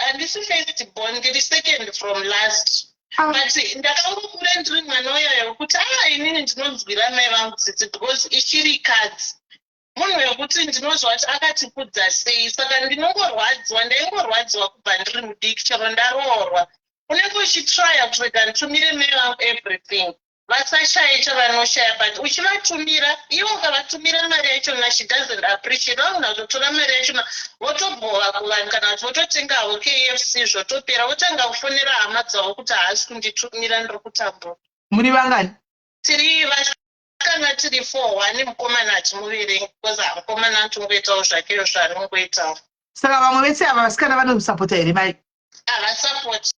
ndiri second from last but ndakangokura ndiri mwana uyoyo kuti inini ndinonzwira mai vangu tsitsi because ichiri kadzi munhu wekuti ndinozva kuti akatikudza sei saka ndaingorwadziwa kubva ndiri mudiki chero ndaroorwa unenge uchitrya kuti rega nditumire mai vangu everything vasashaya chavanoshaya but uchivatumira ivo ukavatumira mari yachona she doesn't appreciate vagona kutotora mari yachona votobhova kuvanhu kana kuti vototengawo KFC zvotopera votanga kufonera hama dzavo kuti haasi kunditumira ndiri kutambura muri vangani tiri vakanga tiri 4 mukomana hatimuverengi because mukomana atongoitawo zvakeyo zvaanongoitawo saka vamwe vese ava vasikana vanomusapota here mai havasapoti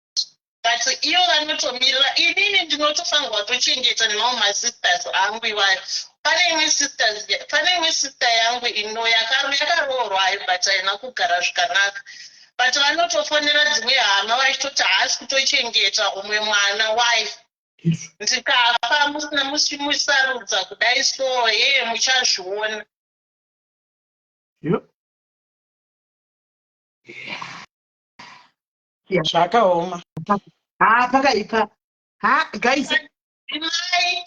but iyo vanotomirira inini ndinotofanirwa tochengeta nemamwe masisters angu ivayo pane imwe sister yangu ino yakaroorwa but haina kugara zvakanaka but vanotofonera dzimwe hama vachitoti haasi kutochengeta umwe mwana wife ndikafa musina musimusarudza kudai so muchazviona zvakaoma pakaipa guys mai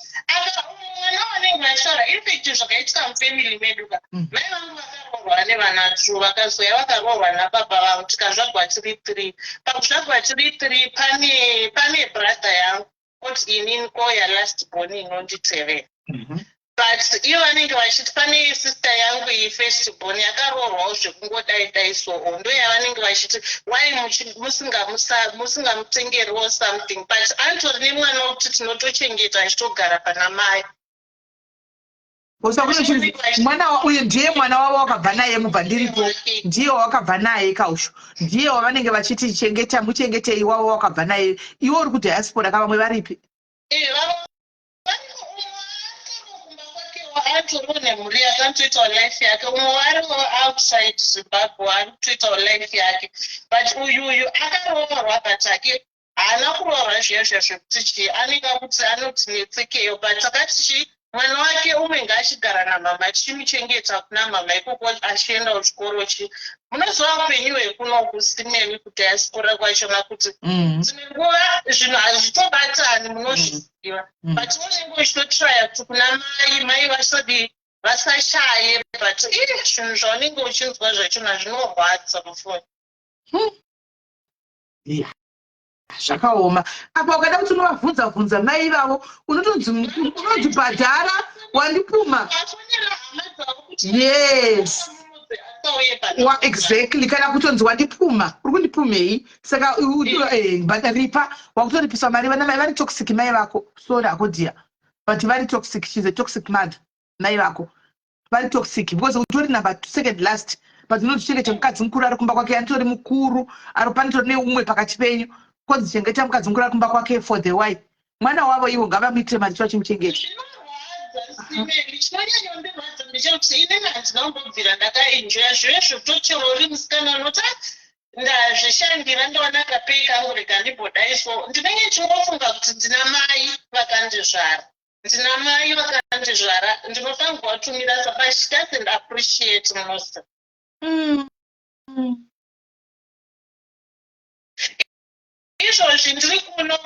mwana wanenge vachitaura infect zvakaitika mufamily medu ka mai vangu vakaroorwa nevanatu vakazoya vakaroorwa nababa vangu tikazvagwa tiri 3 pakuzvagwa tiri 3 pane brother yangu kuti inini koya last born inonditevera but iyo vanenge vachiti pane sister yangu iyi first born yakaroorwawo zvekungodai so ndo yavanenge vachiti why musingamutengeriwo something but antori nemwana wekuti tinotochengeta achitogara pana mai mwana uyu ndiye mwana wavo wakabva naye mubva ndiripo ndiye wawakabva naye kausho ndiye wavanenge vachiti chengeta muchengetei wavo wakabva naye iwo uri kudiaspora ka vamwe varipi atoriwo nemhuri yakatoitawo life yake, umwe wariwo outside Zimbabwe ari kutoitawo life yake, but uyuyu akaroorwa but ake haana kuroorwa zviyezvo zvekuti chii, anenge kuti anoti netsekeyo, but akati chii mwana wake umwe ngaachigara namama achimuchengeta kuna mama ikoko achienda kuchikoro chi. Munoziva upenyu hwekuno kusimeni kudiaspora kwachona kuti dzimwe nguva zvinhu hazvitobatani munozviziva, but unenge uchitotraya kuti kuna mai vasodi vasashaye, but zvinhu zvaunenge uchinzwa zvachona zvinorwadza mufoni. Zvakaoma. Apa ukada kuti unovabvunza mai vavo unodzibhadhara wandipuma. Yes. Exactly. Kana kutonzi wandipuma. Uri kundipumei. Saka bhadharipa wakutoripisa mari. Vana mai vari toxic mai vako. Sorry akodia. But very toxic. She's a toxic mother. Mai vako. Very toxic. Because utori number second last. But unotichengeta mukadzi mukuru ari kumba kwake antori mukuru. Aropanitori neumwe pakati penyu. Kodzichengeta mukadzi mukuru ari kumba kwake for the wife. Mwana wavo ivo ngavamuitire mari chimuchengeta. Inini handinambobvira ndakaenjoya zvezvo tochero uri musikana nota ndazvishandira ndaona akapei kangu rega ndibhodai. So ndinenge chingofunga kuti ndina mai vakandizvara, ndinofanirwa kuvatumira but she doesn't appreciate most. Izvozvi ndiri kuona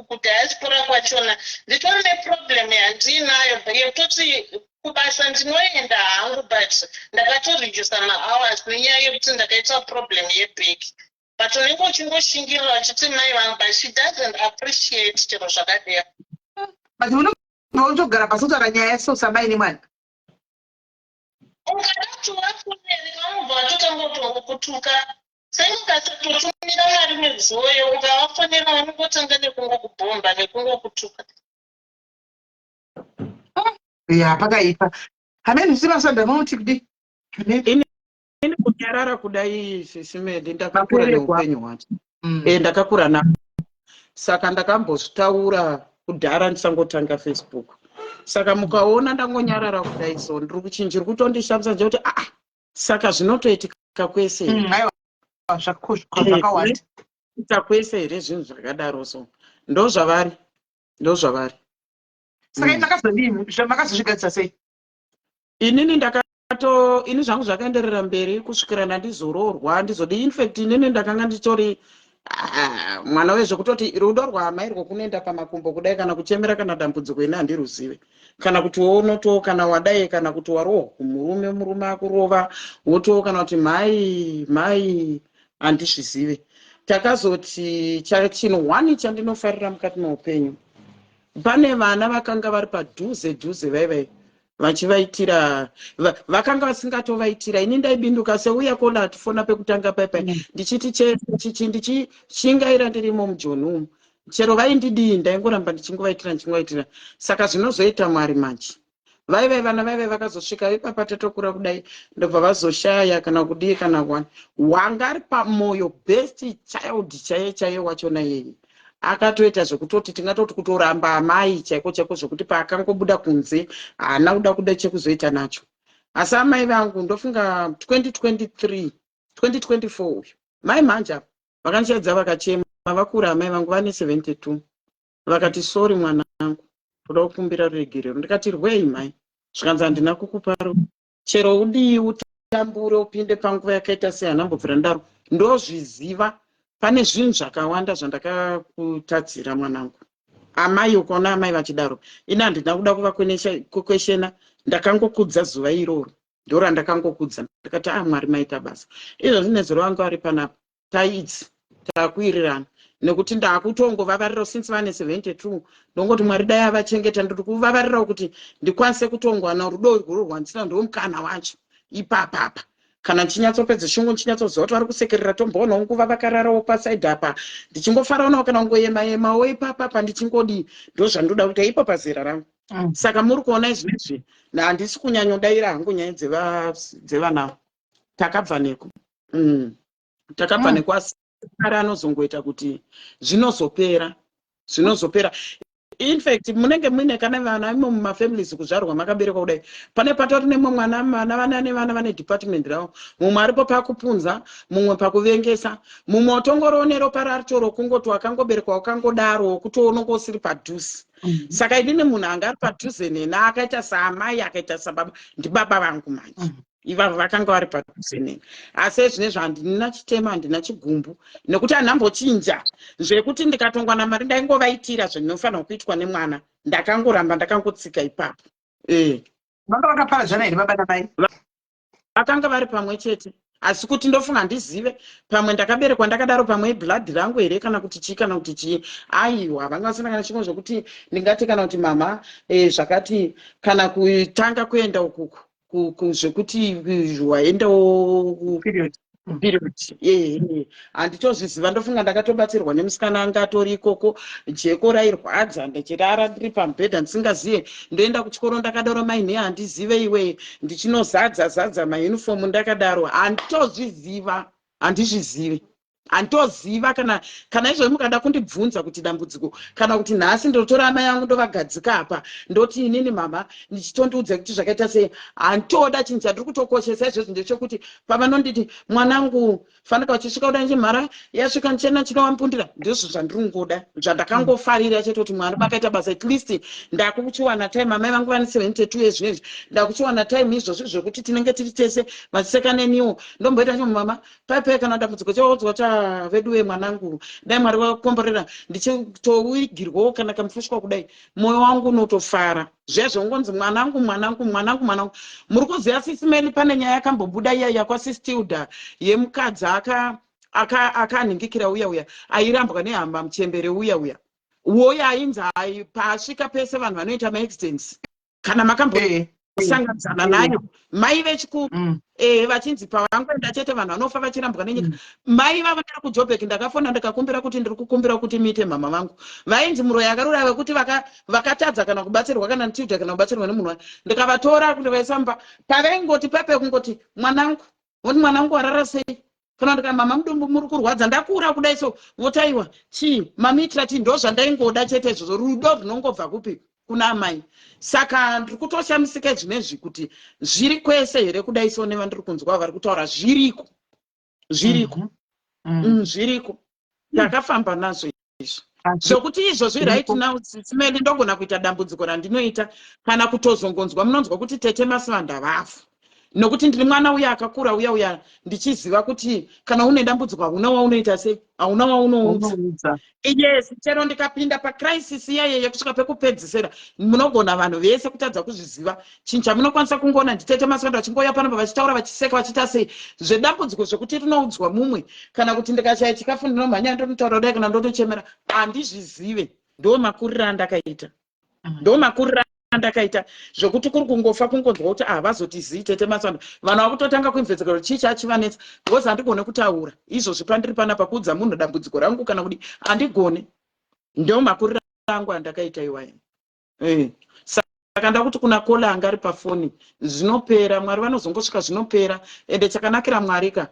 kudiaspora kwachona nditori neproblem yandinayo yekutoti kubasa ndinoenda hangu but ndakatoredusa mahours nenyaya yekuti ndakaita problem yebheki, but unenge uchingoshingirira uchiti mai vangu but she doesn't appreciate chero zvakadero. But unogara pasi kutaura nyaya yasosa mai nemwana. Ukadati wafunere kamubva watotanga kutuka seukasatotumira mari nezoyo ukavafonera vanongotanga nekungokubhomba nekungokutuka. Pakaipa. Hamene zvimasanda munoti kudi. Ini kunyarara kudai Sisimedi ndakakura neupenyu hwacho. Ndakakura na. Saka ndakambozvitaura kudhara ndisangotanga Facebook. Saka mukaona ndangonyarara kudai so ndiri kuchinjira kutondishamisa nje kuti saka zvinotoitika kwese. Aiwa zvakawanda. Kwese here zvinhu zvakadaro so. Ndo zvavari. Saka ndakazodini zvamakazozvigadza sei? Inini ini zvangu zvakaenderera mberi kusvikira ndandizoroorwa ndizodi infact inini ndakanga nditori mwana wezvekutoti rudo rwamai rwokunoenda pamakumbo kudai kana kuchemera kana dambudziko ine handiruzive kana kuti wounoto kana wadai kana kuti warohwa murume akurova woto kana kuti mai handizvizive. Takazoti chinhu 1 chandinofarira mukati meupenyu, pane vana vakanga vari padhuze vaivai vachivaitira vakanga vasingatovaitira. Ini ndaibinduka seuya kona atifona pekutanga paipai ndichiti chese ndichishingaira ndirimo mujoni umu chero vaindidii ndaingoramba ndichingovaitira. Saka zvinozoita Mwari manje vaivai vana vaivai vakazosvika ipapa tatokura kudai ndobva vazoshaya kana kudii kana wani wanga ari pamoyo best child chaiye wachona yeye akatoita zvekutoti tingatoti kutoramba amai chaiko zvekuti paakangobuda kunze haana kuda chekuzoita nacho. Asi amai vangu ndofunga 2024 uyu mai manje vakandichaidza vakachema vakura amai vangu vane 72 vakati sorry mwana wangu toda kukumbira ruregerero. Ndikati rwei mai zvikanzi handina kukuparo chero udii utambure upinde panguva yakaita sei hanambobvira ndaro ndozviziva. Pane zvinhu zvakawanda zvandakakutadzira mwanangu. Amai ukaona amai vachidaro ini handina kuda kuvakweshena, ndakangokudza zuva iroro ndoro ndakangokudza ndikati Mwari maita basa. Izvozvi nezuro vangu vari panapa taidzi takwirirana nekuti ndakutongovavarira since vane 72 ndongoti Mwari dai avachengeta ndiri kuvavarira kuti ndikwanise kutongwana rudo urwu rwandisina ndomukana wacho ipapapa kana chinyatsopedza shungu chinyatsoziva kuti vari kusekerera tomboonawo nguva vakararawo pasaidhi apa ndichingofarawo kana kungoyema ipapapa ndichingodi ndozvandoda kuti ipo pazera rangu. Saka muri kuona izvizvi handisi kunyanyodayira hangu nyaya dzevana takabva neko asi ari anozongoita kuti zvinozopera. in fact munenge muine kana vana imo mumafamilies kuzvarwa makaberekwa kudai pane patori nemwe mwana vane department ravo, mumwe aripo pakupunza, mumwe pakuvengesa, mumwe utongoroone ropa ratoro kungoti wakangoberekwa wakangodaro kutoononga usiri padhuze. Saka inini munhu anga ari padhuze nena akaita saamai akaita sababa ndibaba vangu manje. Ivavo vakanga vari padhuze neni. Asi zvinezvi handina chitema handina chigumbu nekuti handambochinja zvekuti ndikatongwa namari ndaingovaitira zvinofanira kuitwa nemwana, ndakangoramba ndakangotsika ipapo. Vanga vakaparadzana here baba namai? Vakanga vari pamwe chete, asi kuti ndofunga ndizive pamwe ndakaberekwa ndakadaro pamwe blood rangu here kana kuti chii kana kuti chii. Aiwa vanga vasina kana chimwe zvokuti ndingati kana kuti mama zvakati kana kutanga kuenda ukuku zvekuti waendawo period. Handitozviziva, ndofunga ndakatobatsirwa nemusikana anga atori ikoko, jeko rairwadza ndichirara ndiri pamubhedha ndisingazive, ndoenda kuchikoro ndakadaro maine handizive iwe ndichinozadza mayunifomu ndakadaro, handitozviziva, handizvizive. Handitoziva kana izvo mukada kundibvunza kuti dambudziko kana kuti nhasi ndotora amai angu ndovagadzika apa ndoti inini mama ndichitondiudza kuti zvakaita sei, handitoda chinhu chandiri kutokoshesa izvozvo ndechekuti pavanonditi mwanangu fanika uchisvika kudai chimhara yasvika chena chinowampundira, ndizvo zvandiri kungoda zvandakangofarira chete kuti mwari bakaita basa, at least ndakuchiwana time. Amai vangu vane 72 years zvinezvi, ndakuchiwana time izvozvo zvekuti tinenge tiri tese vachisekaneniwo. Ndomboita chimwe mama paipai kana dambudziko chaodzwa veduwe mwanangu dai mwari wakomborera ndichitowigirwawo kana kamufushwa kudai, mwoyo wangu unotofara zvezvo ngonzi mwanangu. Muri kuziva sisimeli pane nyaya yakambobuda iya yakwasistilda yemukadzi akanhingikira uya airambwa nehamba muchembere uya uwoyo ainzi pasvika pese vanhu vanoita maaccidents kana makambosanganisana nayo mai vechikuru vachinzi pavangoenda chete vanhu vanofa vachirambwa nenyika. Mai vavo ndiri kuJoburg ndakafona ndikakumbira kuti ndiri kukumbira kuti muite mama vangu, vainzi muroyi akarura wekuti vakatadza kana kubatsirwa kana ndichidha kana kubatsirwa nemunhu wacho, ndikavatora kuti vaisamba pavaingoti pepe kungoti mwanangu, voti mwanangu warara sei, kana ndika mama mudumbu muri kurwadza ndakura kudai so, votaiwa chii mamiitira chii, ndo zvandaingoda chete izvozvo, rudo runongobva kupi kuna amai. Saka ndiri kutoshamisika zvinezvi kuti zviri kwese here kudai so nevandiri kunzwa vari kutaura zviriko takafamba nazvo izvo zvokuti izvozvi right now simeli ndogona kuita dambudziko randinoita kana kutozongonzwa munonzwa kuti tete masivanda vafu, nokuti ndiri mwana uya akakura uya ndichiziva kuti kana une dambudziko hauna waunoita sei, hauna waunoudza. Yes, chero ndikapinda pacrisis iyaye yekusvika pekupedzisira munogona vanhu vese kutadza kuzviziva chinhu chamunokwanisa kungoona nditete masivanda vachingoya panapa vachitaura vachiseka vachita sei zvedambudziko zvekuti rinoudzwa mumwe kana kuti ndikashaya chikafu ndinomhanya ndonotaura dai kana ndotochemera, handizvizive. Ndo makuriro andakaita, zvokuti kuri kungofa kungonzwa kuti havazotizii tete masivanda vanhu vakutotanga kuimvedzeka kuti chii chachivanetsa, because handigone kutaura izvozvi pandiri panapa kuudza munhu dambudziko rangu kana kuti handigone. Ndo makuriro angu andakaita iwayo. Saka ndakuti kuna kola anga ari pafoni zvinopera, mwari vanozongosvika zvinopera, ende chakanakira mwarika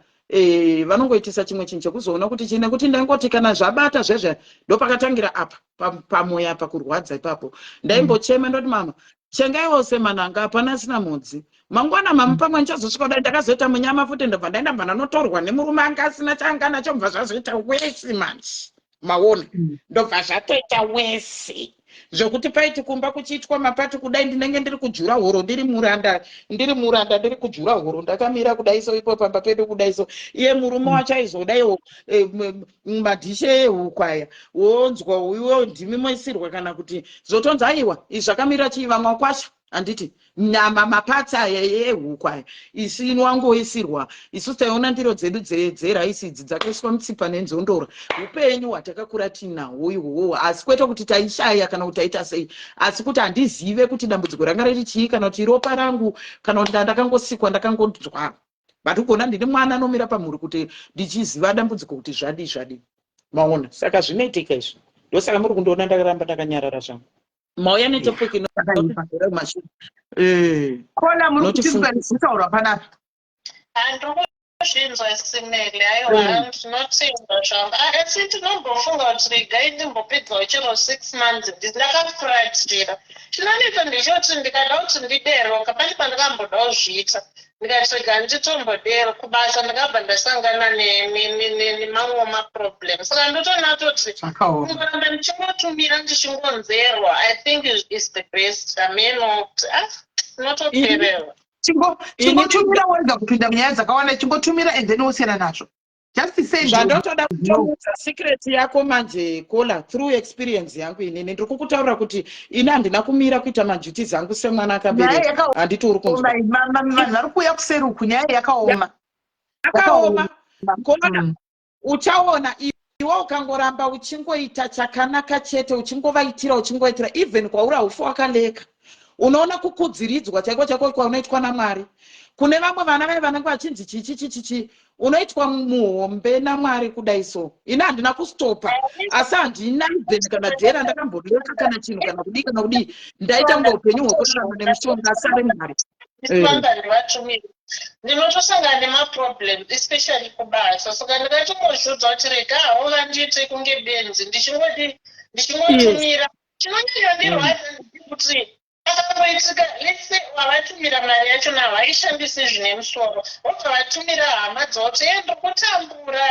vanongoitisa chimwe chinhu chekuzoona kuti chine kuti ndaingoti kana zvabata zvezve ndopakatangira apa pamoyo apa kurwadza ipapo. Ndaimbochema ndoti mama chengaiwo semananga hapana sina mudzi mangwana mama pamwe ndichazosvika kudai ndakazoita munyama futi ndobva ndaenda ndanotorwa nemurume anga asina chaanga nacho, mbva zvazoita wesi manje maona, ndobva zvatoita wesi zvokuti paiti kumba kuchiitwa mapati kudai ndinenge ndiri kujura horo ndiri muranda ndiri kujura horo ndakamira kudai so ipo pamba pedu kudai so iye murume wacho aizodaiwo madhishe ehukwaya wonzwa uyo ndimi moisirwa kana kuti zotonzi aiwa izvi zvakamira chii vamwe kwacho handiti nyama mapatsa ehukwaya isi inwangoisirwa isusu taiona ndiro dzedu dzeraisi idzi dzakaiswa mutsipa nenzondora, upenyu hwatakakura tinahwo ihwohwo, asi kwete kuti taishaya kana kuti taita sei, asi kuti handizive kuti dambudziko ranga riri chii kana kuti ropa rangu kana kuti ndakangosikwa ndakangonzwa. Vatigona ndini mwana anomira pamhuri kuti ndichiziva dambudziko kuti zvadi maona. Saka zvinoitika izvi, ndosaka muri kundoona ndakaramba ndakanyarara zvangu. Mauya netopic inotira mashini. Kola muri kuti kutaura panapa. kuzvinzwa simele aiwa ndinotenda zvangu asi tinombofunga kuti regai ndimbopedzawo chero 6 months ndakafuratira chinonetsa ndichoti ndikada kuti ndideroka pane pandakambodawo zviita ndikasvika nditombodero kubasa ndakabva ndasangana nemamwe maproblem saka ndotoona toti kungoramba ndichingotumira ndichingonzerwa I think is the best amenokuti notopererwa chingotumira wega kupinda munyaya dzakawanda chingotumira and then wosiyana nazvo just say zvandotoda kutomudza secret yako manje Kola through experience yangu inini ndiri kukutaurira kuti ini handina kumira kuita maduties angu semwana akabereka handiti uri kunzwa vanhu vari kuuya kuseri uku nyaya yakaoma Kola uchaona iwe ukangoramba uchingoita chakanaka chete uchingovaitira even kwauri haufi wakaleka unoona kukudziridzwa chako kwaunoitwa naMwari. Kune vamwe vana vai vanenge vachinzi chichi unoitwa muhombe naMwari kudai so. Ina handina kustopa asi handina even kana jera ndakambodeka kana chinhu kana kudii ndaita ngoupenyu hwekurarama nemushonga asi ari Mwari. Ndinotosangana nemaproblem especially kubasa saka ndikatongozviudza kuti rega havo vandiite kunge benzi ndichingotumira chinonyanya ndirwadza kuti akamboitika let's say wavatumira mari yacho navaishandisi zvine musoro vobva vatumira hama dzavo kuti ndiri kutambura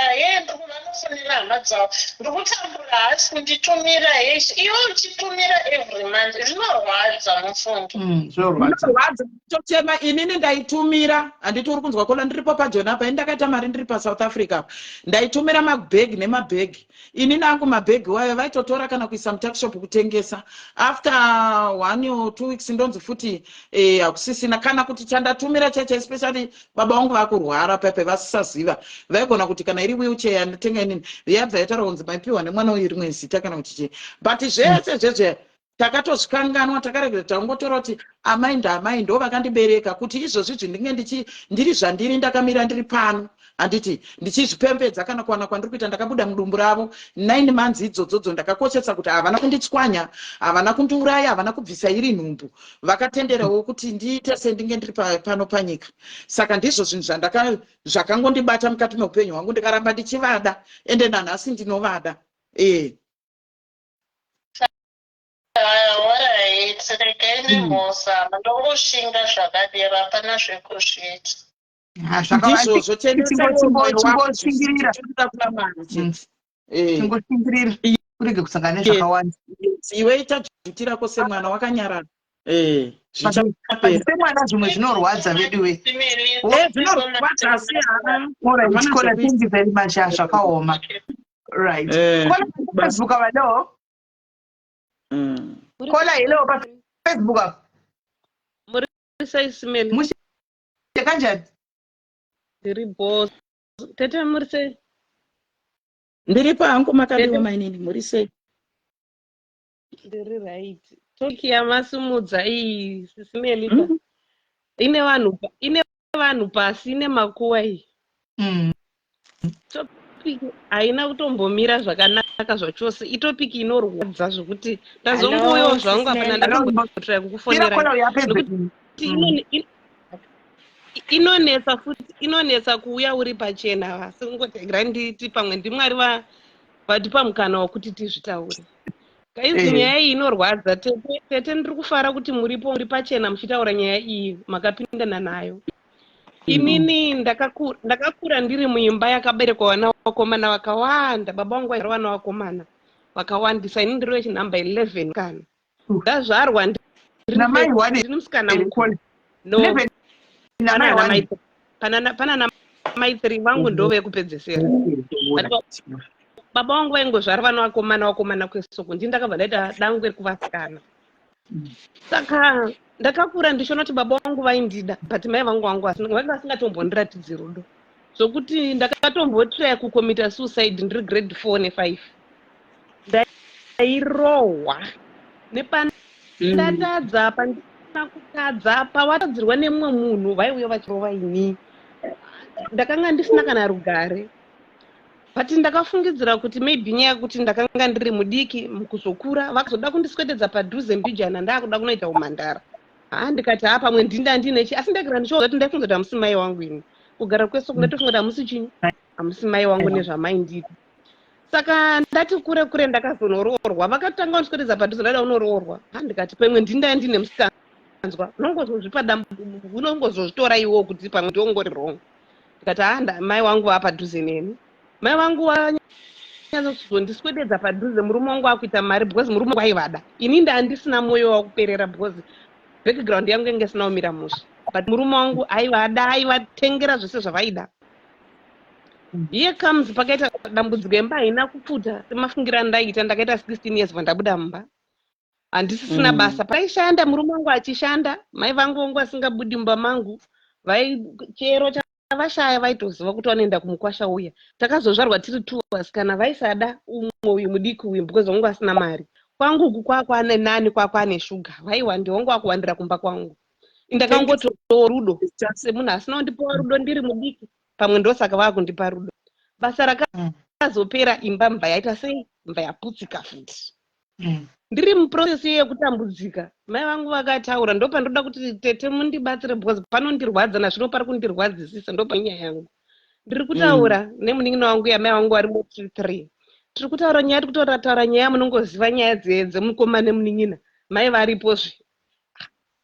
vanofonera hama dzavo ndiri kutambura hasi kunditumira heshe iwe uchitumira every month zvinorwadza mufundi zvinorwadza tochema inini ndaitumira handiti uri kunzwa Kola ndiripo pajonapa indakaita mari ndiri paSouth Africa ndaitumira mabhegi nemabhegi inini angu mabhegi wayo vaitotora kana kuisa mutakishop kutengesa after 1 or 2 weeks ndonzi futi hakusisina kana kuti chandatumira chacho especially baba vangu vakurwara pepe vasisaziva vaigona kuti kana iri wheelchair yandatenga inini yabva yataura kunzi maipiwa nemwana uyu rimwe zita kana kuti chii but zvese takatozvikanganwa takaregera tangotora kuti amai ndo vakandibereka kuti izvozvi zvindinge ndiri zvandiri ndakamira ndiri pano handiti ndichizvipembedza kana kuwana kwandiri kuita ndakabuda mudumbu ravo 9 months idzodzo ndakakoshesa kuti havana kunditswanya havana kundiuraya havana kubvisa iri nhumbu vakatenderawo kuti ndiite sendinge ndiri pano panyika saka ndizvo zvinhu zvakangondibata mukati meupenyu hwangu ndikaramba ndichivada ende nanhasi ndinovada regai mhosa ndongoshinga zvakadera pana zvekuzviita ndizvozvo chingoshingirira kurege kusangana nezvakawanda iwe ita duty rako semwana wakanyarara semwana zvimwe zvinorwadza veduwe zvinorwadza asi Kola thank you very much zvakaoma right Facebook avadawo Kola hello pa Facebook apo muri saisimeli kanjani ndiri boss tete muri sei ndiri pangu makadioma inini muri sei ndiri right toki yamasumudza iyi sisimeli ine vanhu pasi ine makuwa iyi topiki haina kutombomira zvakanaka zvachose itopiki inorwadza zvokuti ndazongoyo zvangu apana ndakambotrai kukufonera inonetsa futi inonetsa kuuya uri pachena vasingotegira nditi pamwe ndimwari vatipa mukana wokuti tizvitaure kaizi nyaya iyi inorwadza tete ndiri kufara kuti muripo muri pachena muchitaura nyaya iyi makapindana nayo inini ndakakura ndiri muimba yakaberekwa vana vakomana vakawanda baba vangu vaira vana vakomana vakawandisa ini ndiri wechinhamba 11 kana ndazvarwa ndiri musikana pana namai 3 vangu ndo vekupedzesera baba vangu vaingozvara vana vakomana kwesoko ndini ndakabva ndaita dangwe rekuvasikana saka ndakakura ndichiona kuti baba vangu vaindida but mai vangu vanga vasingatombondiratidzi rudo zvokuti ndakatombotrai kukomita suicide ndiri grade 4 ne5 ndairohwa nepandatadza pandina kutadza pawatadzirwa nemumwe munhu vaiuya vachirova ini ndakanga ndisina kana rugare but ndakafungidzira kuti maybe nyaya yekuti ndakanga ndiri mudiki mukuzokura vakazoda kundiswededza padhuze mbijana ndakuda kunoita umhandara ndikati pamwe ndinda ndinechi asi ndakira ndichiona kuti ndaifunza kuti hamusi mai wangu ini kugara kwese kunatofunga hamusi chinyi hamusi mai wangu nezvamaindita. Saka ndati kure kure ndakazonoroorwa, vakatanga kundiswededza padhuze ndada unoroorwa. Ndikati pamwe ndinda ndine musikanzwa unongozozvitora iwo kuti pamwe ndiongori wrong. Ndikati mai wangu apadhuze neni. Mai wangu wanyazozondiswededza padhuze, murume wangu akuita mari because murume wangu aivada. Ini ndandisina mwoyo wakuperera because background yangu yange isina kumira mushe. But murume wangu aivada, aivatengera zvose zvavaida. Here comes pakaita dambudziko imba haina kupfuta semafungira ndaita, ndakaita 16 years pandabuda mumba. Handisisina basa. Paishanda murume wangu achishanda, mai vangu vangu vasingabudi mumba mangu, chero chavashaya vaitoziva kuti vanoenda kumukwasha uya. Takazozvarwa tiri 2 vasikana vaisada umwe uyu mudiki uyu because vangu vasina mari. Kwangu uku kwakwane nani kwakwane shuga. Vaiwa ndiwangu wakuwandira kumba kwangu. Ndakangotoa rudo semunhu asina kundipa rudo ndiri mudiki. Pamwe ndosaka vakundipa rudo. Basa rakazopera imba mba yaita sei? Mba yaputsika futi. Ndiri muprocess yekutambudzika. Mai vangu vakataura ndopandoda kuti tete mundibatsire because panondirwadza nazvino pari kundirwadzisisa ndopanyaya yangu. Ndiri kutaura nemunin'ina wangu yamai vangu vari mu3. Tiri kutaura nyaya, tiri kutotaura nyaya munongoziva nyaya dzemukoma nemunin'ina. Mai varipozve.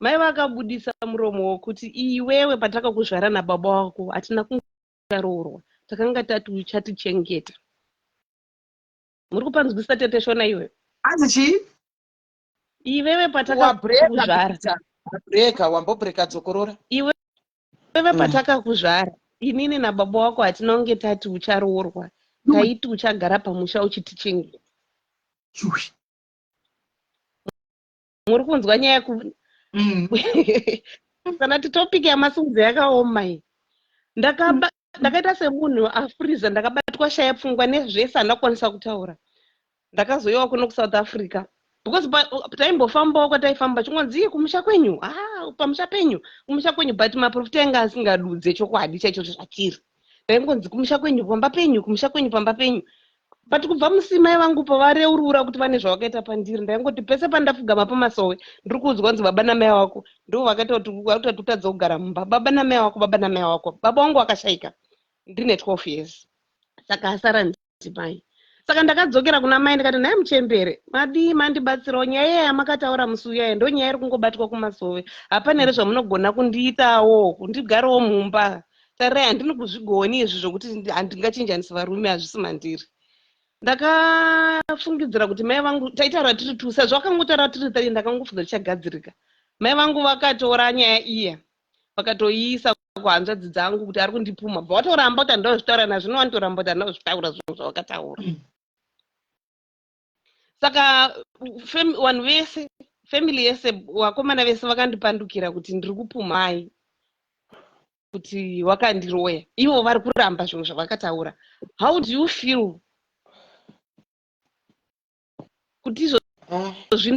Mai vakabudisa muromo wokuti iwewe patakakuzvara nababa wako hatina kungaroorwa, takanga tati uchatichengeta. Muri kupanzwisa tete shona iwe? Hanzi iwewe patakakuzvara breka wambobreka dzokorora. Iwewe patakakuzvara inini nababa wako hatina kunge tati ucharoorwa, taiti uchagara pamusha uchitichengeta. Muri kunzwa nyaya kana titopic yamasunzi yakaoma iyi. Ndakaita semunhu afriza, ndakabatwa shaya pfungwa nezvese andakwanisa kutaura. Ndakazoiwa kuno kuSouth Africa because taimbofambawo kwataifamba chingonzi kumusha kwenyu, pamusha penyu, kumusha kwenyu, but maprofita anga asingadudze chokwadi chaichocho zvachiri. Ndaingonzi kumusha kwenyu pamba penyu, kumusha kwenyu pamba penyu. But kubva musimai vangu pavareurura kuti vane zvavakaita pandiri, ndaingoti pese pandapfugama pamasowe ndiri kuudzwa kunzi baba namai wako ndo vakaita kuti utadza kugara mumba. Baba namai wako, baba namai wako. Baba wangu akashaika ndine 12 years. Saka asara ndimai. Saka ndakadzokera kuna mai ndikati naye muchembere, mandibatsirawo nyaya yamakataura musi uya ndo nyaya iri kungobatwa kumasowe. Hapana here zvamunogona kundiitawo, kundigarawo mumba. Tarirai handini kuzvigoni izvi zvokuti handingachinjanisi varume, hazvisi mandiri. Ndakafungidzira kuti mai vangu taitaura tiri 2 sezvo vakangotaura tiri 3 ndakangofunga zvichagadzirika. Mai vangu vakatora nyaya iya vakatoiisa kuhanzvadzi dzangu kuti ari kundipuma. Vatoramba kuti handozvitaura nazvino, vanotoramba kuti handozvitaura zvinhu zvavakataura. Saka vanhu vese, family yese, vakomana vese vakandipandukira kuti ndiri kupumai, kuti wakandiroya. Ivo vari kuramba zvinhu zvavakataura. How do you feel? Kuti izvozvi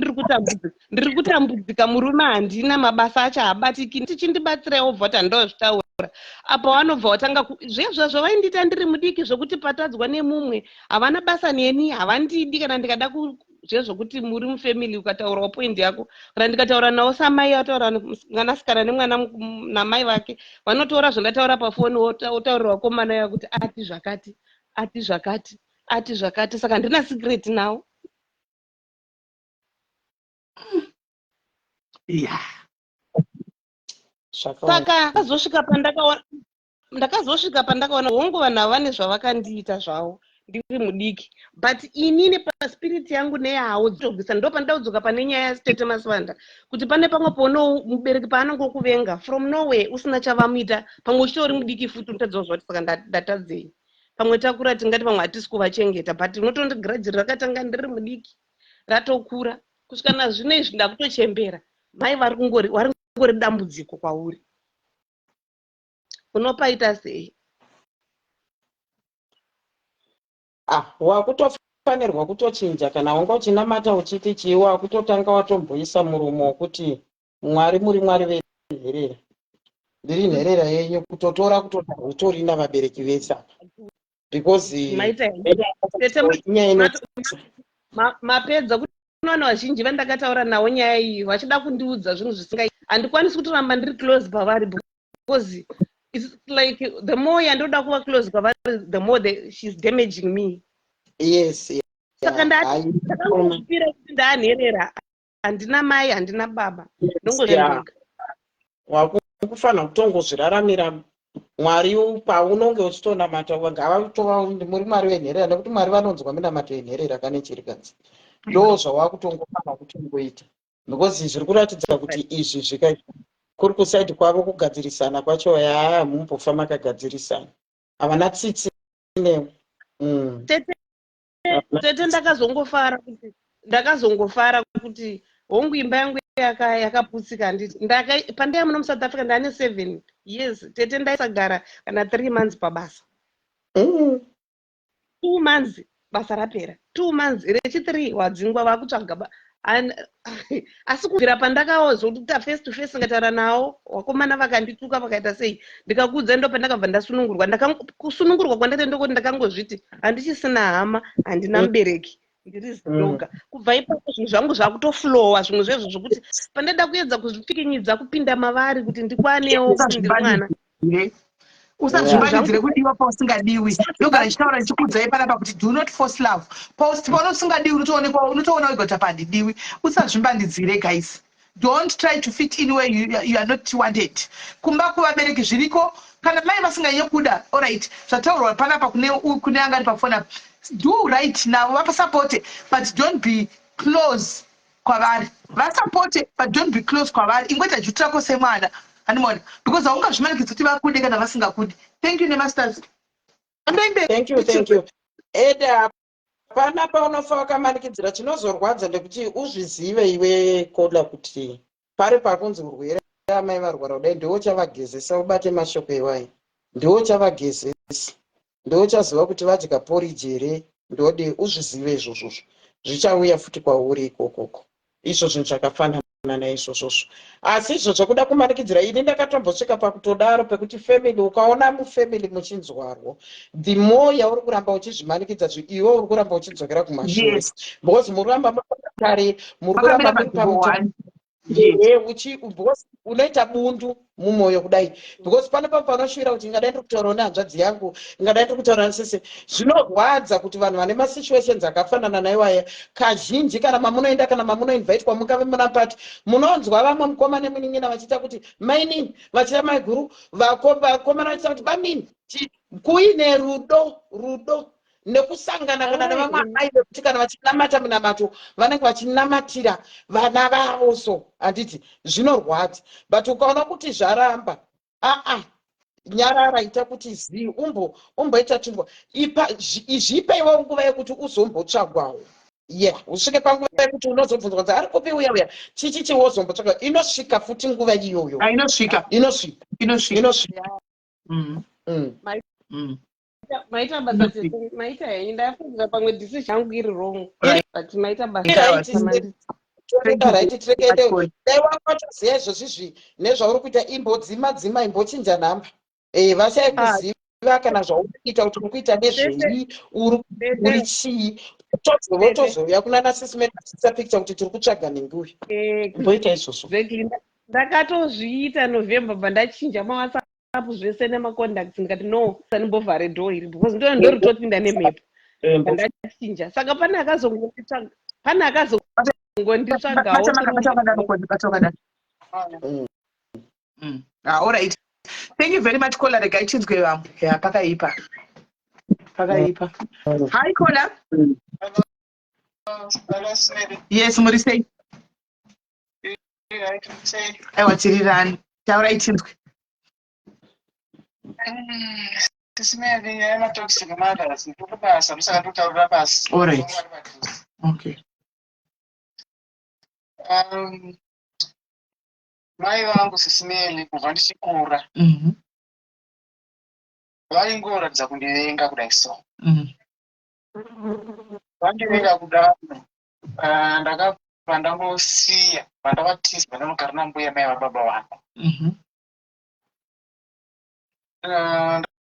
ndiri kutambudzika, murume handina, mabasa acho haabatiki, tichindibatsira obva kuti handozvitaura. Apa vanobva vatanga zvezvo zvavaindita ndiri mudiki zvokuti patadzwa nemumwe havana basa neni, havandidi kana ndikada zvezvokuti muri mufamily ukataurawo point yako. Kana ndikataura nawo samai wataura mwanasikana nemwana namai vake, vanotora zvandataura pafoni wotaurira vakomana yavo kuti ati zvakati, ati zvakati, ati zvakati. Saka handina secret nawo. Saka ndakazosvika pandakaona hongu vanhu ava vane zvavakandiita zvavo ndiri mudiki, but inini paspirit yangu neyawo dzitobvisa. Ndo pandakudzoka pane nyaya yasitete masivanda kuti pane pamwe pono mubereki paanongokuvenga from nowhere usina chavamuita, pamwe uchitori mudiki futi unotadzawo zvati saka ndatadzei. Pamwe takura tingati pamwe hatisi kuvachengeta, but unotondigiradziri rakatanga ndiri mudiki ratokura kusvika nazvino izvi ndakutochembera. Mai vari kungori dambudziko kwauri, unopaita sei? Wakutofanirwa kutochinja kana wanga uchinamata uchiti chii, wakutotanga watomboisa muromo wokuti Mwari muri Mwari venherera, ndiri nherera yenyu, kutotora kutori navabereki vese because mapedza kuti vanhu vazhinji vandakataura nawo nyaya iyi vachida kundiudza zvinhu zvisingai, handikwanisi kutoramba ndiri close pavari because it's like the more yandoda kuva close kwavari, the more she's damaging me. Yes, Saka yeah. ndakangozvipira kuti ndanherera, handina mai handina baba, ndongozvega. Wakufanira kutongozviraramira Mwari paunonge uchitonamata ngava kutova muri Mwari wenherera, nekuti Mwari vanonzwa minamato yenherera kane chirikadzi. Ndo zvawakutongofana kutongoita. Because zviri kuratidza kuti izvi zvikaita kuri kusaidi kwavo kugadzirisana kwacho mumbofa makagadzirisana. Havana tsitsi newe. Tete ndakazongofara kuti hongu imba yangu yakaputsika handiti. Pandaya muno muSouth Africa ndane 7 years. Tete ndaisagara kana 3 months pabasa. 2 months basa rapera. 2 months rechi3 wadzingwa vakutsvaga. Asi kubvira pandakaozoti face to face ngataura nawo wakomana vakandituka vakaita sei, ndikakudza ndo pandakabva ndasunungurwa. Kusunungurwa kwandate ndokoti ndakangozviti handichisina hama, handina mubereki, ndiri zidoga. Kubva ipapo zvinhu zvangu zvakutoflowa zvimwe zvezvo zvokuti pandada kuedza kuzvipikinyidza kupinda mavari kuti ndikwanewo kuti ndiri mwana. Usazvimanidzire kudiwa pausingadiwi. Ndogara ndichitaura ndichikudzai panapa kuti do not force love. Pausingadiwi unotoona wega kuti apa handidiwi. Usazvimanidzire guys. Don't try to fit in where you are not wanted. Kumba kuvabereki zviriko kana mai vasinganyanye kuda, all right, zvataurwa panapa kune anga ari pafona, do right navo vapasapote, but don't be close kwavari. Vasapote but don't be close kwavari. Ingoita jutrako semwana. Because I won't manage to take good and a good. Thank you, Masters. Thank you. Eda, pana paunofa manikidzira chinozorwadza ndekuti uzvizive iwe koda kuti pari pakunzi urwere amai varwara kudai ndiwo chavagezesa, ubate mashoko ewai ndiwo chavagezesa, ndiwo chaziva kuti vadya porridge here, ndode uzvizive izvozvo zvichauya futi kwauri ikokoko. Izvo zvinhu zvakafanana naizvozvo. Asi izvo zvokuda kumanikidzira, ini ndakatombosvika pakutodaro pekuti family, ukaona mufamily muchinzwarwo, the more yauri kuramba uchizvimanikidza iwe uri kuramba uchidzokera kumashure. Because muri kuramba kare, muri kuramba muri pamutambo. Unoita bundu mumwoyo kudai. Because panapa panosvira kuti ngadai ndiri kutaura nehanzvadzi yangu, ngadai ndiri kutaura nesese, zvinorwadza kuti vanhu vane masituations akafanana naiwaya kazhinji kana mamunoenda kana mamunoinvite kwamukave muna pati, munonzwa vamwe mukoma nemunin'ina vachiita kuti mainini, vachita maiguru, vakomana vachiita kuti bamini, kuine rudo nekusangana kana nevamwe amai vekuti kana vachinamata minamato vanenge vachinamatira vana vavo. So handiti zvinorwadza, but ukaona kuti zvaramba, nyarara ita kuti zi umboita chingwa izvipe iwe nguva yekuti uzombotsvagwawo. Usvike panguva yekuti unozobvunzwa kuti ari kupi uya chichi wozombotsvagwa. Inosvika futi nguva iyoyo. Inosvika. Maita basa maita henyu ndafunga pamwe decision yangu iri wrong, but maita basa dai wakatoziva izvozvizvi nezvauri kuita, imbodzima imbochinja nhamba vasai kuziva kana zvaurikuita kuti uri kuita nezvei, uri chii, tozouya kunana sisi metasisa picture kuti tiri kutsvaga nenguvi. Imboita izvozvo. Ndakatozviita November pandachinja mawhatsapp zvese nemacontacts ndikati no sanimbovhare dho iri because ndoritopinda nemhepo pandachinja. Saka pane akazongonditsvagawo. All right. Thank you very much, Kola. The guy chinzwe vamwe. Yeah, pakaipa. Hi, Kola. Yes, Morisei. Aiwa tirirani. Taura ichinzwe. All right. Okay. Mai vangu Sisimeli kubva ndichikura vaingoratidza kundivenga kudai so. Vandivenga kudaro ndakabva ndangosiya pandakatizwa ndinogara nambuya mai vababa vangu.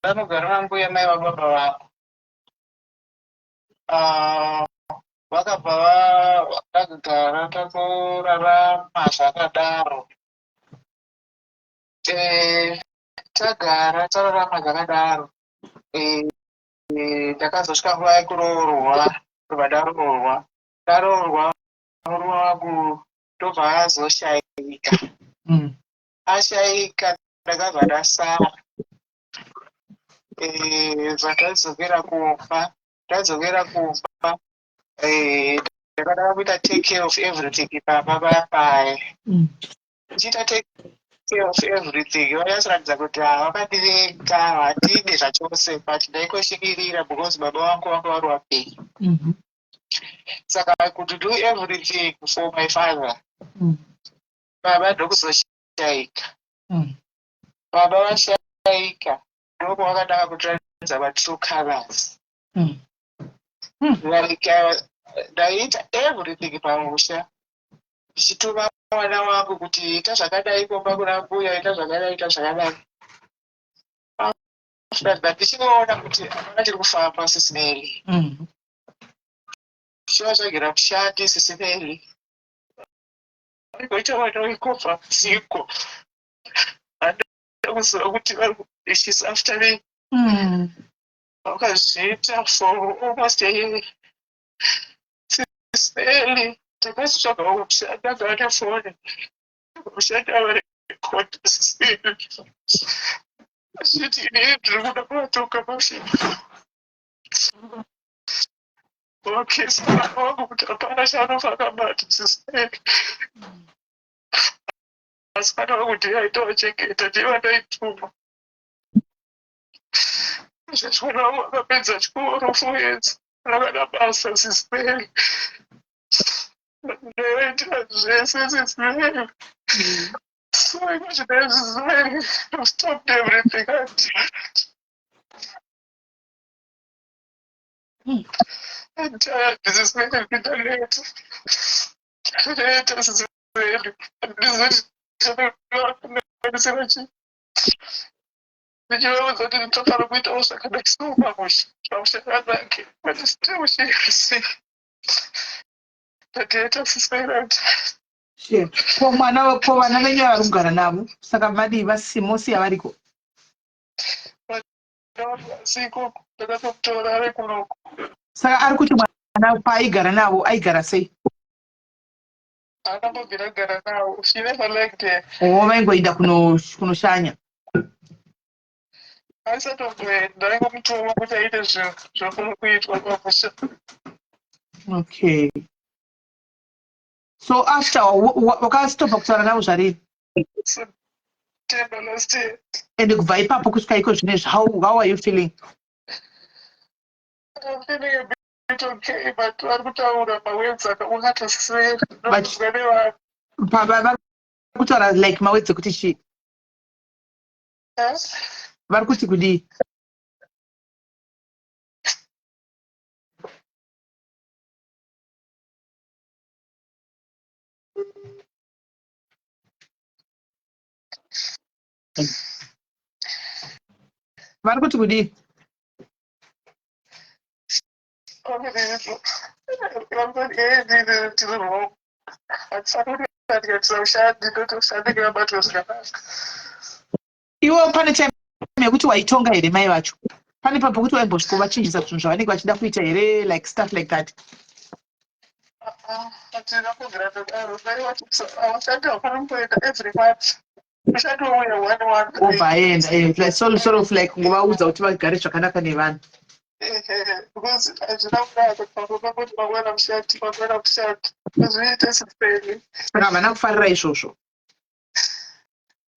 Ndanogara nambuya mai vababa vangu vakabva vakagara takurarama zvakadaro. tagara tararama zvakadaro. Ndakazosvika nguva yekuroorwa, robva ndaroorwa. Ndaroorwa murume wangu ndobva azoshayika. Ashaika ndakabva ndasara. Zvandadzokera kumba, ndadzokera kumba, ndakada kuita take care of everything pamba paya. Ndichiita take care of everything, vanyatsoratidza kuti vakadireka, hatide zvachose, but ndaikoshingirira because baba vangu vanga vari wapei. Saka kuti do everything for my father. Baba ndokuzoshaika. Baba vashaika. Ndoko wakadaka kutiradza va-true colors. Like ndaita everything pamusha. Ndichituma mwana wangu kuti ita zvakadai komba kuna mbuya, ita zvakadai, ita zvakadai. Ndichinoona kuti hapana chiri kufamba Sisineri. Ndichivatsvagira mushandi Sisineri. Ngoita mwana wekobva dziko. Handida kuziva kuti she's after me. Vakazviita for almost a year. Sisineri. Ndakazvitsvaga mushandi agara foni. Mushandi avarekodi Sisineri. Achiti ini ndiri kuda kuvatoka pashinda. Okay, saka wangu kuti hapana chaanofa akabata Sisineri. Asi pana wangu ndiye aitowachengeta, ndiye vandaituma. Mwana wangu akapedza chikoro fuedza, akada basa Sisineri. Ndaitira zvese Sisineri. So I imagine Sisineri have stopped everything I did. I'm tired. Sisineri kuita late. Late Sisineri. Ndichivaudza kuti ndinofanira kuitawo zvakanaka somamusha pamushakanake, but still she has ndatiita Sisineri. Ko mwana wako vana venyu vari kugara navo, saka vadii vasimosiya variko. Siko ndakatomutora ari kunoko. Saka ari kuti mwana paaigara navo aigara sei? Akambogara navo. She never liked her. Vaingoenda kunoshanya. Aisatomboenda, ndaingomutuma kuti aite zvinhu zvinofana kuitwa pamusha. Okay. So after wakastoppa kutaura navo zvarini? September last year. Ende kubva ipapo kusvika iko zvinezvi, how are you feeling? I'm feeling a bit okay, but vari kutaura mawedzi akawanda Sisineri. Vari kutaura like mawedzi ekuti chii? Vari kuti kudii? Vari kuti kudii? Iwo pane time yekuti waitonga here mai vacho? Pane papo kuti waimbosvika vachinjisa zvinhu zvavanenge vachida kuita here, like stuff like that? Hatina kugara kudaro, vashandi hapana kumboenda every month. Mushandi wauya 1 Obva aenda, sort of like kungovaudza kuti vagare zvakanaka nevanhu. Because hazvina kunaka pangoti mangwana mushandi, mangwana mushandi. Hazviite Sisineri. Saka havana kufarira izvozvo.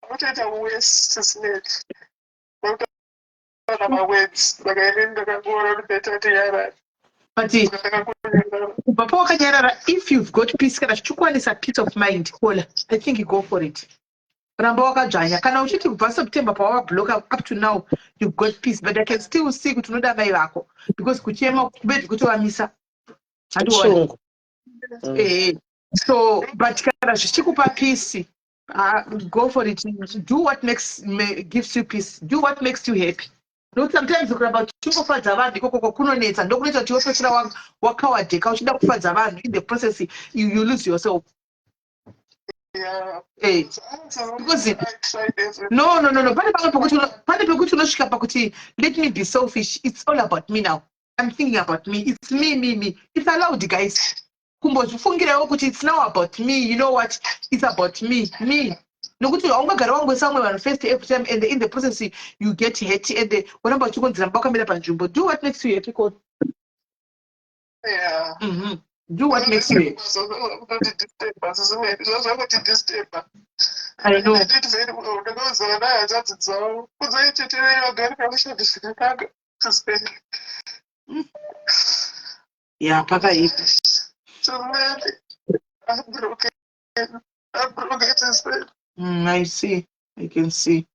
Vanotoita Sisineri. Vanotaura mawedzi, saka inini ndakangoona kuti better tiyarare. But kubva pawakanyarara, if you've got peace, kana zvichikwanisa peace of mind, Kola, I think you go for it. Ramba wakadzvanya. Kana uchiti kubva September pawavabloka up to now, you've got peace, but I can still see kuti unoda mai vako. Because kuchema kubedi kutovamisa. Handiona. So, but kana zvichikupa peace, go for it. Do what gives you peace. Do what makes you happy. Nokuti sometimes ukuramba uchingofadza vanhu ikoko kunonetsa, ndokunoita kuti wopedzisira wakawadheka uchida kufadza vanhu. In the process, you lose yourself. Yeah. Because no. Pane pekuti unosvika pakuti let me be selfish. It's all about me now. I'm thinking about me. It's me. It's allowed, guys. Kumbozvifungirewo kuti it's now about me. You know what? It's about me. Nokuti haungagara wangu somewhere manifest every time and in the process you get hurt and uramba uchikonzera mbakamira panzvimbo. Do what makes you happy, cause Yeah. do what makes you happy. I know. Yeah, pakaipa. I see. I can see.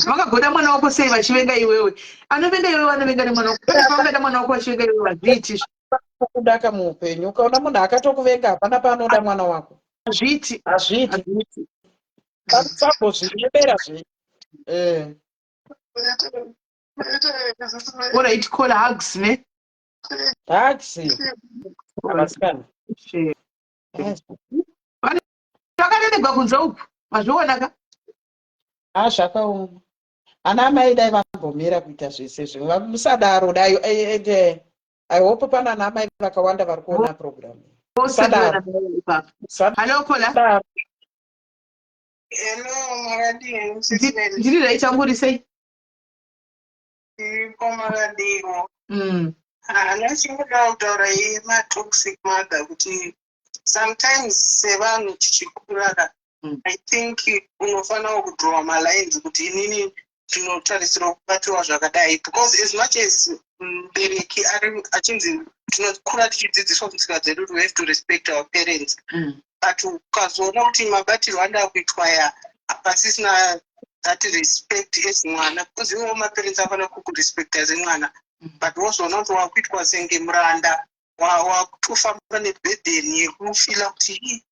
Vakagoda mwana wako sei vachivenga iwewe? Anovenga iwewe anovenga nemwana wako. Pavangada mwana wako vachivenga iwewe hazviiti. Kudaka muupenyu ukaona munhu akatokuvenga hapana paanoda mwana wako. Hazviiti. Pambozvirebera zve. What I call hugs, ne? Hugs. Abasikana. Vakareregwa kunze uku. Mazvionaka? Zvakaoma. Ana mai dai vambomira kuita zvese izvo. Musadaro dai I hope pana ana mai vakawanda vari kuona program. Hello, Kola. Hello, Maradini. Ndiri raichanguri sei? Maradini. Anachingoda kutaura toxic mother kuti sometimes sevanhu tichikura I think unofanira kudrowa malines kuti inini ndinotarisira kubatiwa zvakadai because as much as mubereki achinzi tinokura tichidzidziswa kutsika dzedu we have to respect our parents but ukazoona kuti mabatirwo anda kuitwa pasisina that respect as mwana because iwewo maparents afanira kukurespecta as mwana but wozoona kuti wakuitwa senge muranda wakutofamba nebhedheni yekufila kuti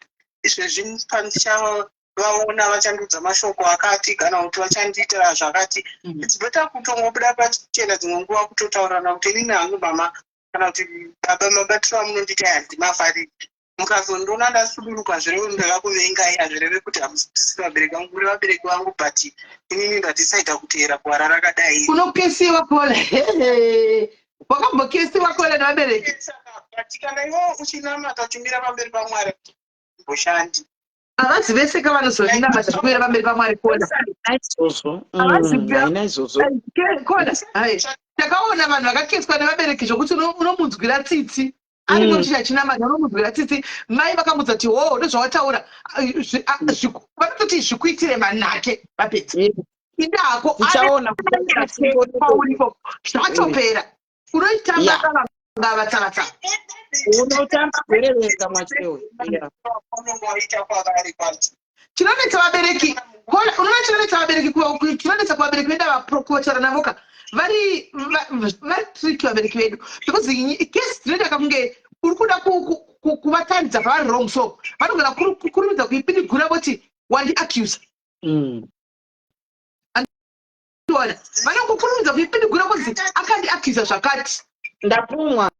izvezvi pandichavaona vachandudza mashoko akati kana kuti vachandiitira zvakati it's better kutongobuda pachena dzimwe nguva kutotaurana kuti inini hangu mama kana kuti baba mabatiro amunondiita handimafariri mukazondiona ndasuduruka zvirevo ndakakuvengai hazvireve kuti hamusitisi vabereki vangu muri vabereki vangu but inini ndatisaita kuteera gwara rakadai. Unokesiwa Kola. Wakambokesiwa Kola nevabereki? Kana iwewo uchinamata uchimira pamberi paMwari mboshandi. Avazi vese kavanozonamata kumira pamberi paMwari Kola. Haina izvozvo. Kola. Takaona vanhu vakakeswa nevabereki zvokuti unomunzwira tsitsi. Ari kuti achinamata unomunzwira tsitsi. Mai vakamudza kuti ho ndozvawataura. Vanototi zvikuitire manhake vapedzi. Indako uchaona zvatopera. Unoitamba ngavatsavatsava. Unotamba kuereveka machewe. Chinonetsa vabereki. Unoona chinonetsa vabereki chinonetsa kuvabereki venda vakotora navoka. Vari tricky vabereki vedu. Because kesi dzinoita kunge uri kuda kuvatandidza pavari wrong so vanogona kurumidza kuipindigura voti wandiaccuse. Vanokurumidza kuipindigura kuti akandiaccuse zvakati. Ndapumwa.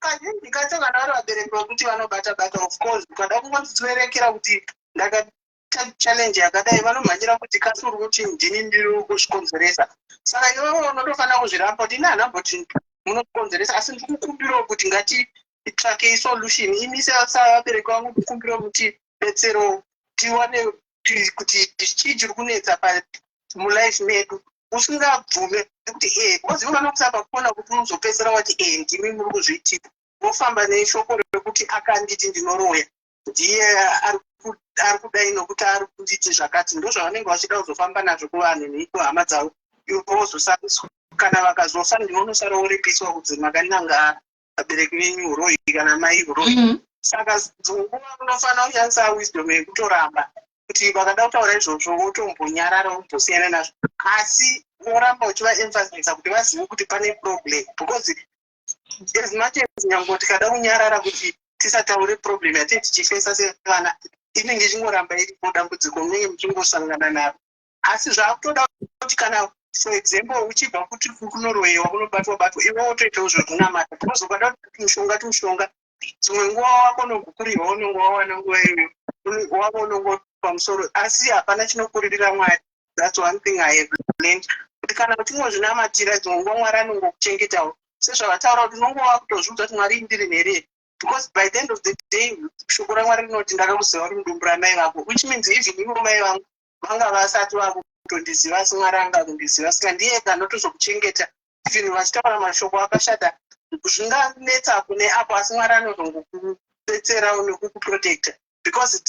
Kazhinji kacho kana vari vabereki vokuti vanobata of course ukada kungotiwerekera kuti ndakachallenge yakadai vanomhanyira kuti kasuri kuti ndini ndiri kuzvikonzeresa saka iwewo unotofanira kuzviramba kuti ini hanamboti munokonzeresa asi ndikukumbirawo kuti ngatitsvake isolution imi sevabereki vangu ndikukumbirawo kuti betsero tiwane kuti chii chiri kunetsa mulife medu usingabvume kuti kozi unofanira kusaba kuona kuti unozopedzera wati ndimi muri kuzviitika wofamba neshoko rekuti akanditi ndinoroya ndiye ari kudai nokuti ari kunditi zvakati ndozvavanenge vachida kuzofamba nazvo kuvanhu neikuhama dzavo ivo vozosamiswa kana vakazofa ndinonosara uripiswa kunzi makananga vabereki venyu uroyi kana mai uroyi saka dzunguva unofanira kushandisa wisdom yekutoramba kuti vakada kutaura izvozvo wotombonyarara wombosiyana nazvo asi woramba uchivaemphasiza kuti vazive kuti pane problem because as much as nyange tikada kunyarara kuti tisataure problem yatinenge tichifesa sevana inenge ichingoramba iripo dambudziko munenge muchingosangana naro. Asi zvakutoda kuti kana for example uchibva kuti kunorohwewa kunobatwa iwe wotoitawo zvekunamata unozobata kuti mushonga dzimwe nguva wakonogukurirwa unenge wawana nguva iyoyo wava unongo pamusoro asi hapana chinokuririra Mwari. That's one thing I have learned. Kuti kana uchingozvinamatira dzimwe nguva Mwari anongokuchengetawo sezvavataura kuti unongova kutozviudza kuti Mwari ndiri nherei, because by the end of the day shoko raMwari rinoti ndakakuziva uri mudumbu ramai vako, which means even ivo mai vangu vanga vasati vakutondiziva asi Mwari anga kundiziva, saka ndiye anotozokuchengeta even vachitaura mashoko akashata zvinganetsa kune apo asi Mwari anozongokubetsera nekukuprotecta, because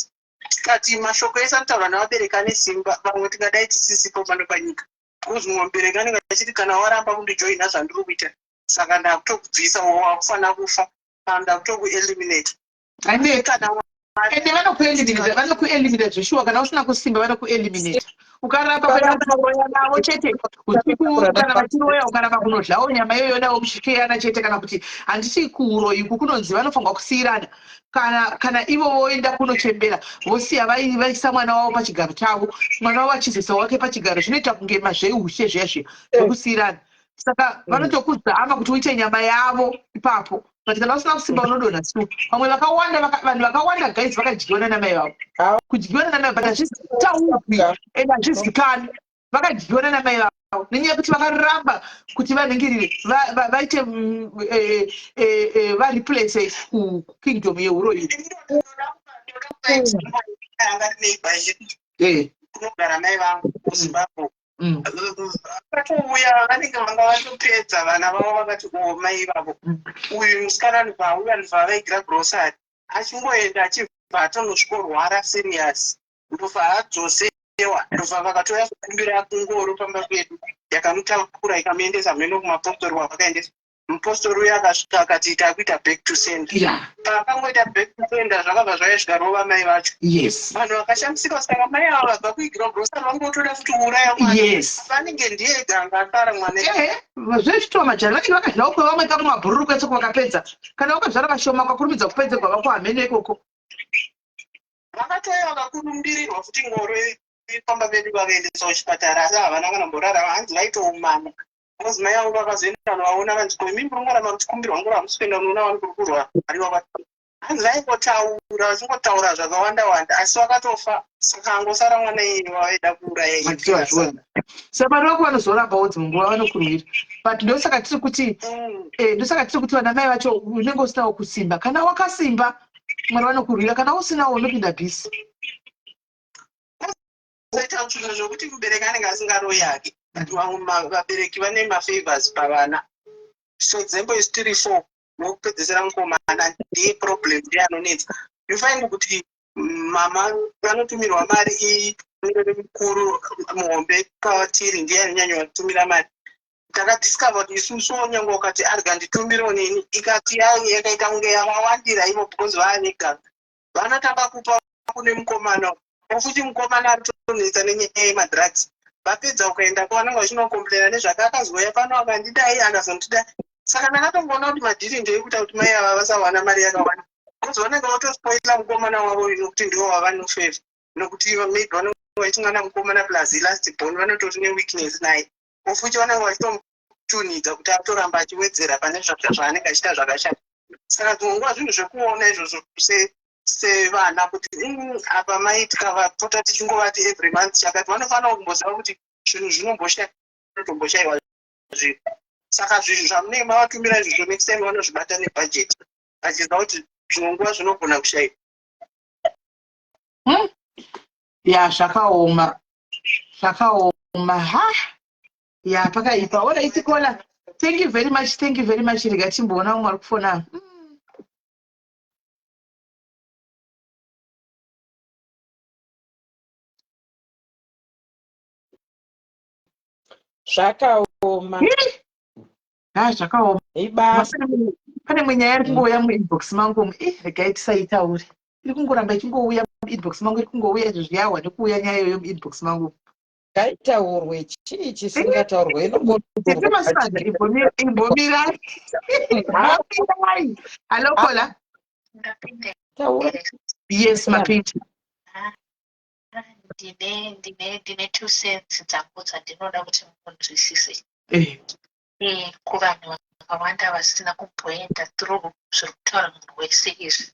tikati mashoko ese anotaurwa navabereki ane simba, vamwe tingadai tisisipo pano panyika, because mumwe mubereki anenge achiti kana waramba kundijoina zvandiri kuita saka ndakutokubvisa wakufanira kufa kana ndakutokueliminate. ande vanokueliminate zveshuwa kana usina kusimba vanokueliminate. Ukaramba kuroya navo chete usiku kana vachiroya ukaramba kunodlawo nyama yoyonawo muchikeyana chete kana kuti handisi kuuroyiku kunonzi vanofanirwa kusiyirana. Kana ivo voenda kunochembera vosiya vaisa mwana wavo pachigaro chavo, mwana wavo achizoisa wake pachigaro, zvinoita kunge mazveushe zvezve zvekusiyirana. Saka vanotokuzama kuti uite nyama yavo ipapo, but kana usina kusimba unodonha su. Vamwe vanhu vakawanda guys vakadyiwana namai vavo, kudyiwana namai but hazvitaurwi ende hazvizikanwi, vakadyiwana namai vavo nenyaya yekuti vakaramba kuti vanhingirire vaite vareplace kukingdom yeuroyi. Kunogara mai vangu kuZimbabwe vakatouya vanenge vanga vatopedza vana vavo vakati mai vavo uyu musikana anobva vaigira grosari achingoenda achibva atonosvikorwara serious ndobva adzosewa ndobva vakatoya kukumbira kungoro pamba pedu yakamutakura ikamuendesa mheno kumapostori wavakaendesa. Mupostori uyo akasvika akati takuita back to sender. Pakangoita back to sender zvakabva zvayasvika rova mai vacho. Vanhu vakashamisika saka mai avo vabva kuigira grosari vangotoda kuti uraya mwana. Vanenge ndiye ganga asara mwana. Zvezvitova majari vanenge vakadlawo kwevamwe kamumabhururu kwese kwakapedza. Kana ukazvara vashoma kwakurumidza kupedza kwava kuhameno ikoko. Vakatoya vakakurumbirirwa futi ngoro pamba pedu vakaendeswa kuchipatara asi havana kana mborara hanzi vaitoumana. Because mai vangu vakazoenda vaona vanzi mimba mungoramba muchikumbirwa ngoro hamusikuenda unoona vanikurukurwa ariwa hanzi vaingotaura vachingotaura zvakawanda asi vakatofa saka angosara mwana iye wavaida kuuraya. Saka vanhu vako vanozorambawo dzimwe nguva vanokurwira, but ndosaka tiri kuti vana mai vacho unenge usinawo kusimba. Kana wakasimba Mwari vanokurwira, kana usinawo unopinda bhisi. Zoita zvinhu zvokuti mubereki anenge asingaroyi hake. Vamwe vabereki vane mafavors pavana. So example is 3-4 nokupedzesera mukomana ndiye problem ndiye anonetsa. You find kuti mama vanotumirwa mari mukuru muhombe kwatiri ndiye anonyanya kutumira mari. Takadiscover kuti isusu onyange ukati arga nditumiro nini ikati yakaita kunge yavawandira ivo because vaaneganga vanotanga kupa kune mukomana ofuti mukomana aritonetsa nenyaya yemadrugs. Vapedza ukaenda kwavanenge vachinokomplena nezvakakazoya pano akandidai akazondida. Saka ndakatomboona kuti madhiri ndeekuita kuti mai ava vasawana mari yakawanda because vanenge votospoila mukomana wavo nokuti ndiwo vavanofeva nokuti maybe vanenge vachingana mukomana plus last born vanototi neweakness naye ofuti vanenge vachitomutunidza kuti atoramba achiwedzera pane zvaanenge achiita zvakashata. Saka dzimwe nguva zvinhu zvekuona izvozvo sevana kuti apa mai tikavapota tichingovati every month chakati vanofanira kumboziva kuti zvinhu zvinotomboshayiwa zvinhu. Saka zvinhu zvamunenge mavatumira izvozvo next time vanozvibata nebudget achiziva kuti zvimwe nguva zvinogona kushayiwa. Ya zvakaoma ya pakaipa. Ora itikola. Thank you very much. Rega timboona umwe ari kufona. Zvakaoma. Zvakaoma. Pane mwe nyaya iri kungouya muinbox mangu regai tisaitaure. Iri kungoramba ichingouya muinbox mangu, iri kungouya izvo zviyawa nekuuya nyaya iyoyo muinbox mangu. Ngaitaurwe chii chisingataurwe imbomirai. Hello Kola. Yes, Mapinti. ndine 2 cents dzangu dzandinoda kuti munzwisise. Eh. Kuvanhu vakawanda vasina kumboenda through zviri kutaura munhu wese izvi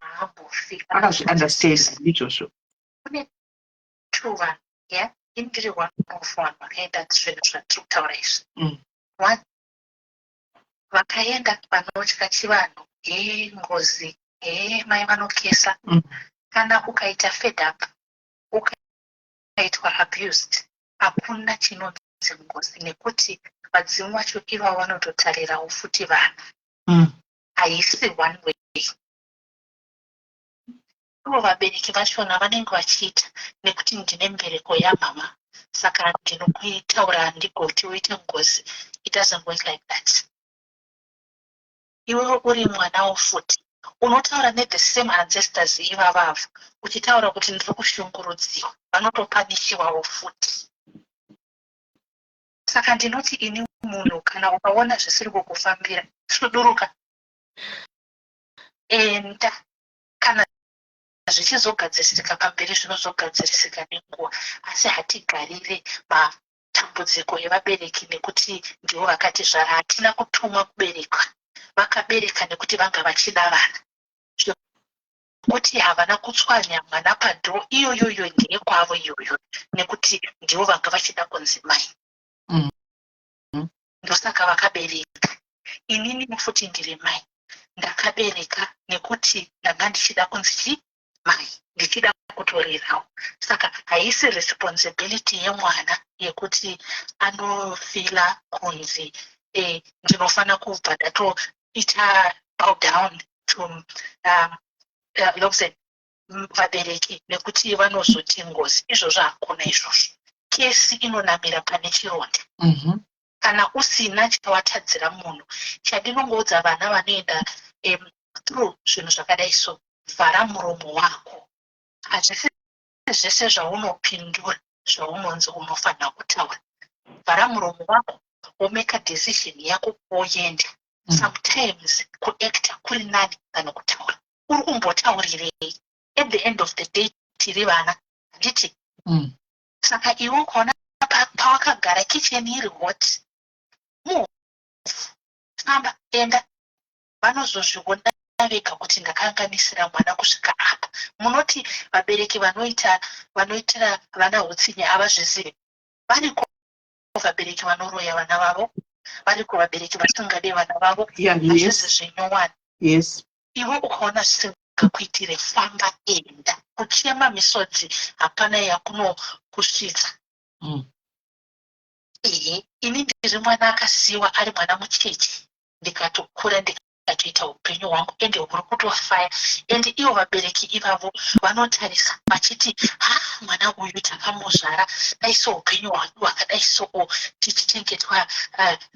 haambofika Akazvi-understand izvozvo. kune 2 vanhu indiri one of vanhu vakaenda zvinhu zvatiri kutaura izvi. One, vakaenda vanotya chivanhu, ngozi, mai vanokesa. Kana ukaita fed up, ukaitwa abused, hakuna chinonzi ngozi nekuti vadzimu vacho ivavo vanototarirawo futi vana. Haisi one way. Ivo vabereki vachona vanenge vachiita nekuti ndine mbereko yamama, saka ndinokuitaura handigoti uite ngozi. It doesn't work like that. Iwe uri mwanawo futi unotaura the same ancestors ivavavo uchitaura kuti ndiri kushungurudziwa, vanotopanishiwawo futi. Saka ndinoti ini munhu kana ukaona zvisiri kukufambira suduruka, enda. Kana zvichizogadzirisika pamberi zvinozogadzirisika nenguva, asi hatigarire matambudziko evabereki nekuti ndivo vakati zvara. Hatina kutumwa kubereka, vakabereka nekuti vanga vachida vana, kuti havana kutswanya mwana padho iyoyoyo ndeye kwavo iyoyo nekuti ndivo vanga vachida kunzi mai. Ndosaka vakabereka. Inini futi ndiri mai, ndakabereka nekuti ndanga ndichida kunzi mai, ndichida kutorerawo. Saka haisi responsibility yemwana yekuti anofila kunzi ndinofana kubva ndatoita bow down to vabereki nekuti vanozoti ngozi. Izvozvo hakuna izvozvo. Kesi inonamira pane chironda. Kana usina chawatadzira munhu, chandinongoudza vana vanoenda through zvinhu zvakadai so, vhara muromo wako. Hazvisi zvese zvaunopindura zvaunonzi unofanira kutaura. Vhara muromo wako, womake a decision yako woenda. Sometimes kuacta kuri nani than kutaura. Uri kumbotaurirei? At the end of the day tiri vana, handiti? Saka iwe ukaona pawakagara kicheni iri hot, famba, enda. Vanozozviona vega kuti ndakanganisira mwana kusvika apa. Munoti vabereki vanoitira vana hutsinya havazvizivi. Variko vabereki vanoroya vana vavo, variko vabereki vasingade vana vavo, hazvizi zvenyowani. Iwe ukaona zvisingakuitire, famba, enda. Kuchema misodzi hapana yakunokusvitsa. Ini ndiri mwana akasiyiwa ari mwana mucheche, ndikatokura ndikatoita upenyu hwangu ende huri kutofaya. Ende ivo vabereki ivavo vanotarisa vachiti mwana uyu takamuzvara dai so upenyu hwakadai so tichichengetwa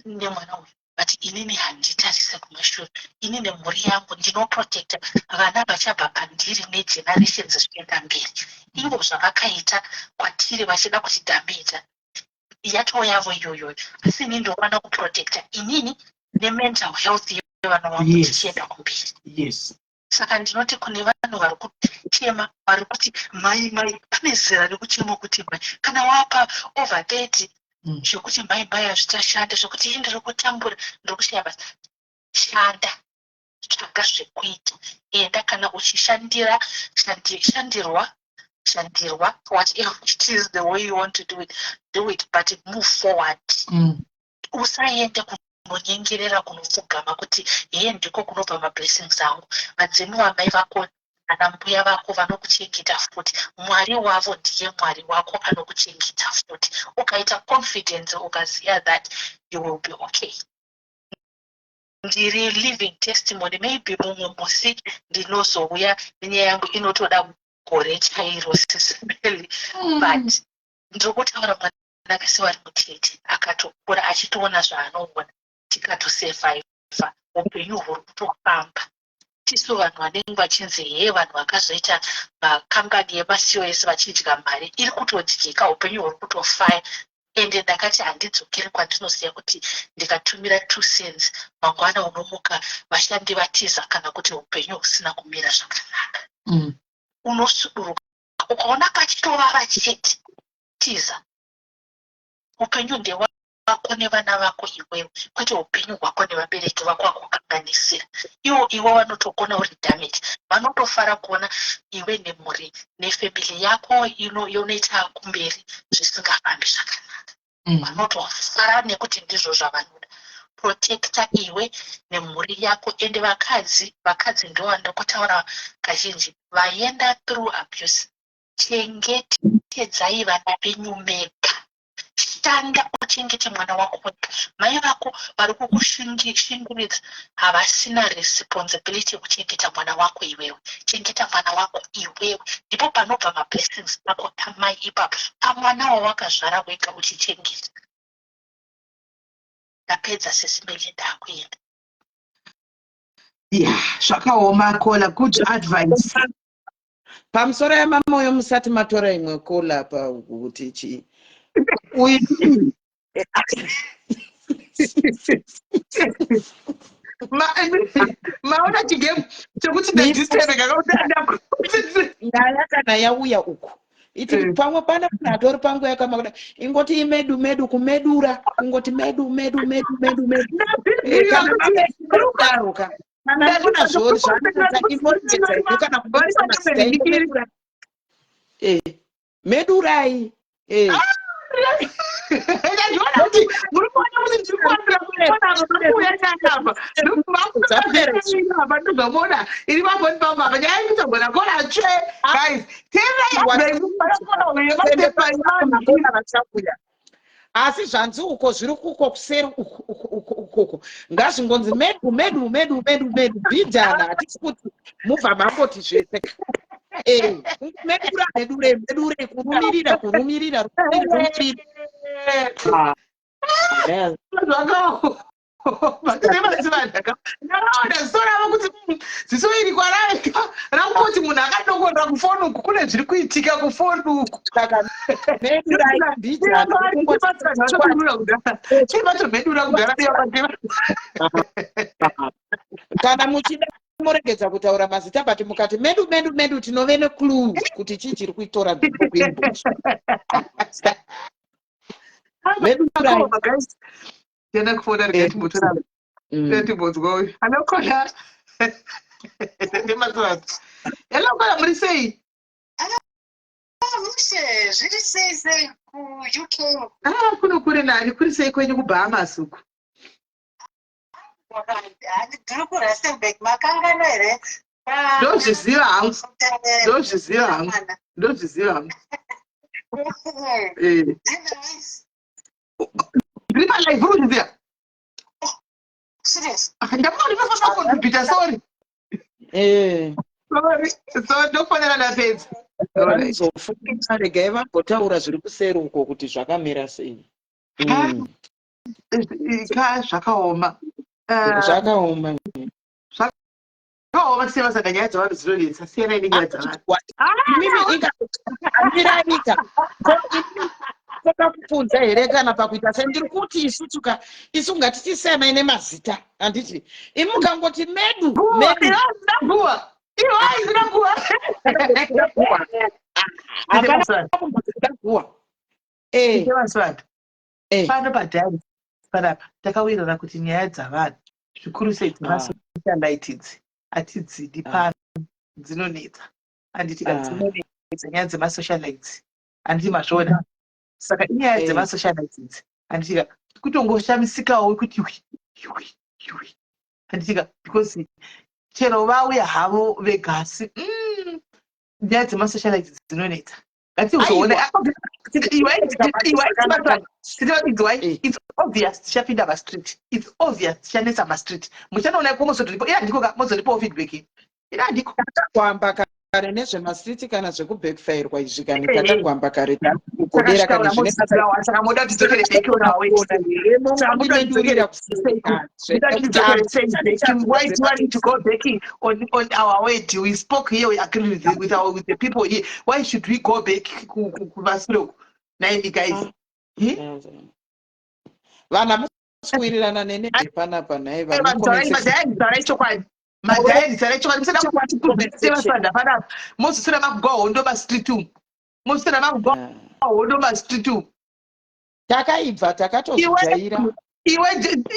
nemwana uyu. But inini handitarise kumashure. Inini mhuri yangu ndinoprotecta vana vachabva pandiri negenerations zvichienda mberi. Ivo zvavakaita kwatiri vachida kutidhamidza yacho yavo iyoyo, asi ini ndovana kuprotecta inini nemental health yevana vangu tichienda kumberi. Saka ndinoti kune vanhu vari kuchema, vari kuti mai pane zera rekuchema kuti mai, kana wapa over 30 zvokuti mai hazvichashanda, zvokuti ndiri kutambura, ndiri kushaya basa. Shanda, tsvaga zvekuita, enda. Kana uchishandirwa, whatever it is the way you want to do it, but move forward. Usaende kunonyengerera kunopfugama kuti ndiko kunobva mablessings angu. Vadzimu vamai vako ana mbuya vako vanokuchengeta futi. Mwari wavo ndiye mwari wako, anokuchengeta futi. Ukaita confidence ukaziya that you will be okay. Ndiri living testimony. Maybe mumwe musi ndinozouya nenyaya yangu inotoda gore chairo sisimeli, but ndiri kutaura mwana akasiwa ari mucheche akatokura achitoona zvaanoona, tikatosurvivha, upenyu huri kutofamba. Tisu vanhu vanenge vachinzi vanhu vakazoita makambani emacos vachidya mari, iri kutodyika, upenyu huri kutofaya. Ende ndakati handidzokeri kwandinoziva kuti ndikatumira 2 cents mangwana unomuka vashandi vatiza kana kuti upenyu husina kumira zvakanaka. Unosuduruka ukaona kachitovava chete tiza upenyu ndewako nevana vako iwewe kwete upenyu hwako nevabereki vako vakukanganisira iwo vanotogona uri damage vanotofara kuona iwe nemhuri nefemili yako yonoita kumberi zvisingafambi zvakanaka vanotofara nekuti ndizvo zvavanoda protecta iwe nemhuri yako ende vakadzi ndovandokutaura kazhinji vaenda through abuse chengetedzai vana venyu mega shanda uchengete mwana wako wega mai vako vari kukushingirira havasina responsibility yekuchengeta mwana wako iwewe chengeta mwana wako iwewe ndipo panobva mablessings ako amai ipapo pamwana wawakazvara wega uchichengeta ndapedza sesimeli ndakuenda zvakaoma kola good advice pamusoro yamamoyo musati matora imwe kola pakuti chii maona chigemu chekuti nyaya kana yauya uku iti pamwe pana munhu atori pangu yakamakuda ingoti imedu kumedura kungoti medu kana mamedaruka ndakona zvori zvanoita imoringedza idu kana kubaisamasidza medurai asi zvanzi uko zviri kuko kuseri ukoko ngazvingonzi medu bhidhana hatisi kuti mubva mamboti zvese medure kurumirira ndakaona kuti ziso iri kwaraveka rakungoti munhu akadokonera kufoni uku kune zviri kuitika kufoni uku chibatomedura kugara kana muchida moregedza kutaura mazita but mukati medu tinove neclue kuti chii chiri kuitora tenda kufona rikatimutora timbonzwa uyu anokona ndemazoati yanokona muri sei mushe zviri sei kuuk kuno kuri nani kuri sei kwenyu kubahamas uku ndiri kurustenburg makangano here ndozviziva hangu ndiri palive uruzviziva ndamunoifafakontribhuta sorry so ndofanira ndapedza regai vambotaura zviri kuseri uko kuti zvakamira sei zvakaoma zvakaoma tiseva saka nyaya dzavanhu dzinonetsa siyanai nenyaya dzavanhuamiraika takakubvunza here kana pakuita sendiri kuti isu ngatichisemai nemazita handiti imukangoti medu pano padhari panapa takawirana kuti nyaya dzavanhu zvikuru sei dzemasocialites hatidzidi pano dzinonetsa handitika dzinonetsa nyaya dzemasocialites handiti mazvoona saka inyaya dzemasocialites handitika kutongoshamisikawo kuti handitika because chero vauya havo vegasi nyaya dzemasocialites dzinonetsa ngatizoona it's obvious tichapinda mastreet it's obvious tichanetsa mastreet muchanoona komozoripo ndiko mozoripo feedback ina ndiko kwamba kare nezvemastreet kana zvekubackfirewa izvi kana takangwamba kare kugodera kana saka moda kuti dzokere beki why do you want to go back on our way? We spoke here, we agree with the people here. Why should we go back kumasiro naini guys? Vana muswirirana nene panapa naye vanokomesa madhairisa rechokwadi musada kukudzisevasanda panapa mozosera makugwa hondo mastreet umu mozosera makugwa hondo mastreet umu takaibva takatozvijaira iwe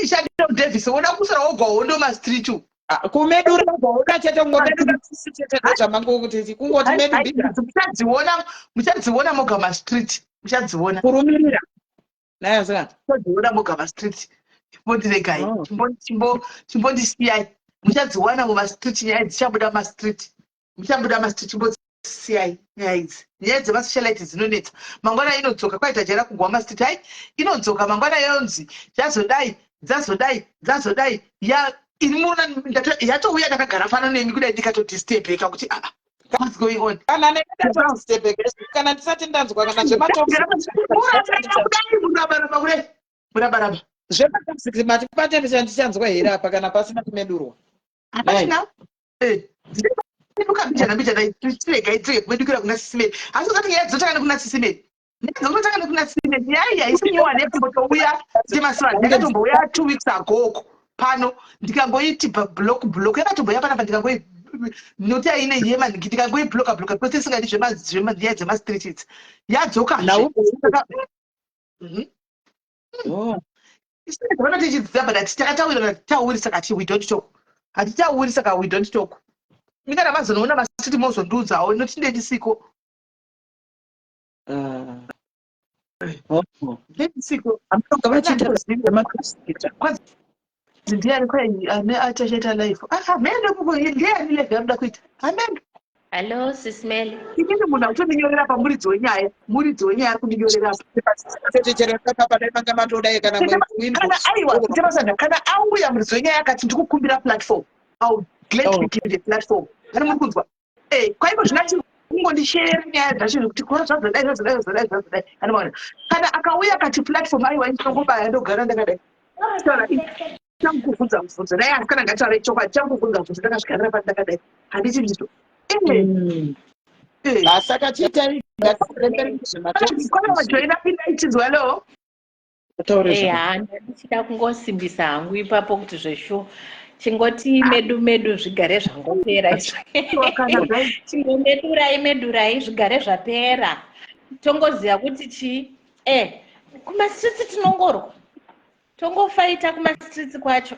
Shadilo Davis unoda kusara wogwa hondo mastreet umu kumedura hondo chete ngomedura sisi chete zvamangu kuti kungoti medudira muchadziona moga mastreet muchadziona kurumirira nayo muchadziona moga mastreet chimbotiregai chimbondisiyai muchadziwana mumastreet nyaya dzichabuda mastreet chimbosiyai nyaya idzi nyaya dzemasocialite dzinonetsa mangwana inodzoka kwaita jara kugwa mastreet hai inodzoka mangwana yonzi dzazodai ini muona yatouya ndakagara fano nemi kudai ndikatodistebheka kuti what's going on kana ndisati ndanzwa kana murabaraba zvematoxicmatipate ndichanzwa here apa kana pasina kumedurwa ndikambijana kumedukira kuna sisimeri asi usati nyaya dzotanga nekuna sisimeri ndozotanga nekuna sisimeri nyaya haisinyiwa nepotouya ndemasiva ndakatombouya 2 weeks agoko pano ndikangoiti block yakatomboya panapa ndikangoi noti aine yema ndikangoi bloka kwese singadi nyaya dzemastreet idzi yadzokazve vanoti chidzidza but takatauri saka we don't talk hatitauri saka we don't talk mikana mazonoona mastreet mozondiudzawo noti ndechisiko ndechisiko ndiani kwai ane achachata life mende ndiani life yamuda kuita amendo Hello, Sismel. ikindi munhu akutoninyorera pamuridzi wenyaya ari kundinyorera kana auya muridzi wenyaya akati ndikukumbira platform I'll gladly give the platform ari muri kunzwa kwaivo zvinati kungondisherera nyaya dzacho zvokuti kora zvazodai kana akauya akati platform aiwa ndinongobaya ndogara ndakadai chamukuvhunza mubvunzo naye asi kana ngataura chokwadi chamukuvhunza mubvunzo ndakasvikarira pati ndakadai handiti ndito saka chitaiaajoina pinda ichinzwa lo ndichida kungosimbisa hangu ipapo kuti zveshuwa chingoti medu zvigare zvangopera chingomedurai zvigare zvapera tongoziva kuti chi kumastreets tinongorwa tongofaita kumastreets kwacho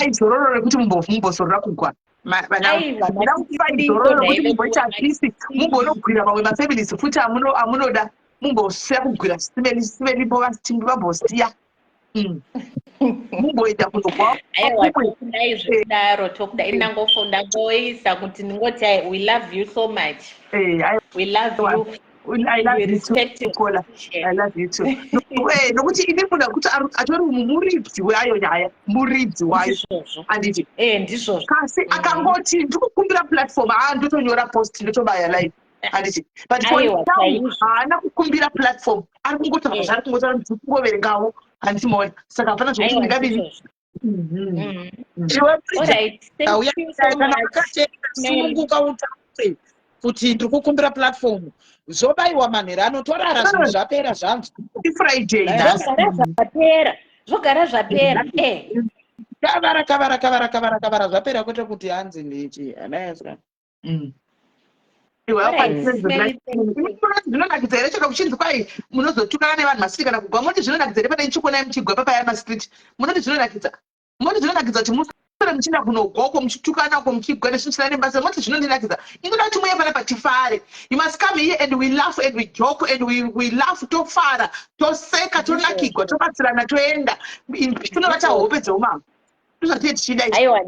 izororo rekuti mumbozorora kugwa izororo rekuti mumboita atisi mumbonogwira mamwe mafamilies futi amunoda mumbosiya kugwira simelipo vambosiya mumboita kunogwa kudai zvedaro tokudai ndangoisa kuti ndingoti we love you so much we love you I love you too. I love you too. Nokuti ini munhu kuti atori muridzi wayo nyaya muridzi wayo anditi ndizvo kasi akangoti ndikukumbira platform ndotonyora post ndotobaya live anditi but haana kukumbira platform ari kungotaura zvaari kungotaura ndikungoverengawo handiti maona saka hapana zvokuti ndingadini sununguka utaure kuti ndiri kukumbira platform zvobayiwa manhero anotorara zvinhu zvapera zvanzi ifriday zvogara zvapera kavara zvapera kwete kuti hanzi ndichi anaeswa zvinonakidza here choka kuchinzi kwai munozotukana nevanhu masiti kana kugwa munoti zvinonakidza here pana ichikonai muchigwa papaya mastreet munoti zvinonakidza kuti musara muchinda kunogwa uko muchitukana uko muchigwa nezvinosiyana nebasa moti zvinondinakidza ingoda kuti muye panapa tifare. You must come here and we laugh and we joke and we laugh tofara toseka tonakigwa tobatsirana toenda tonovata hope dzeumama tozvatiye tichidai aiwa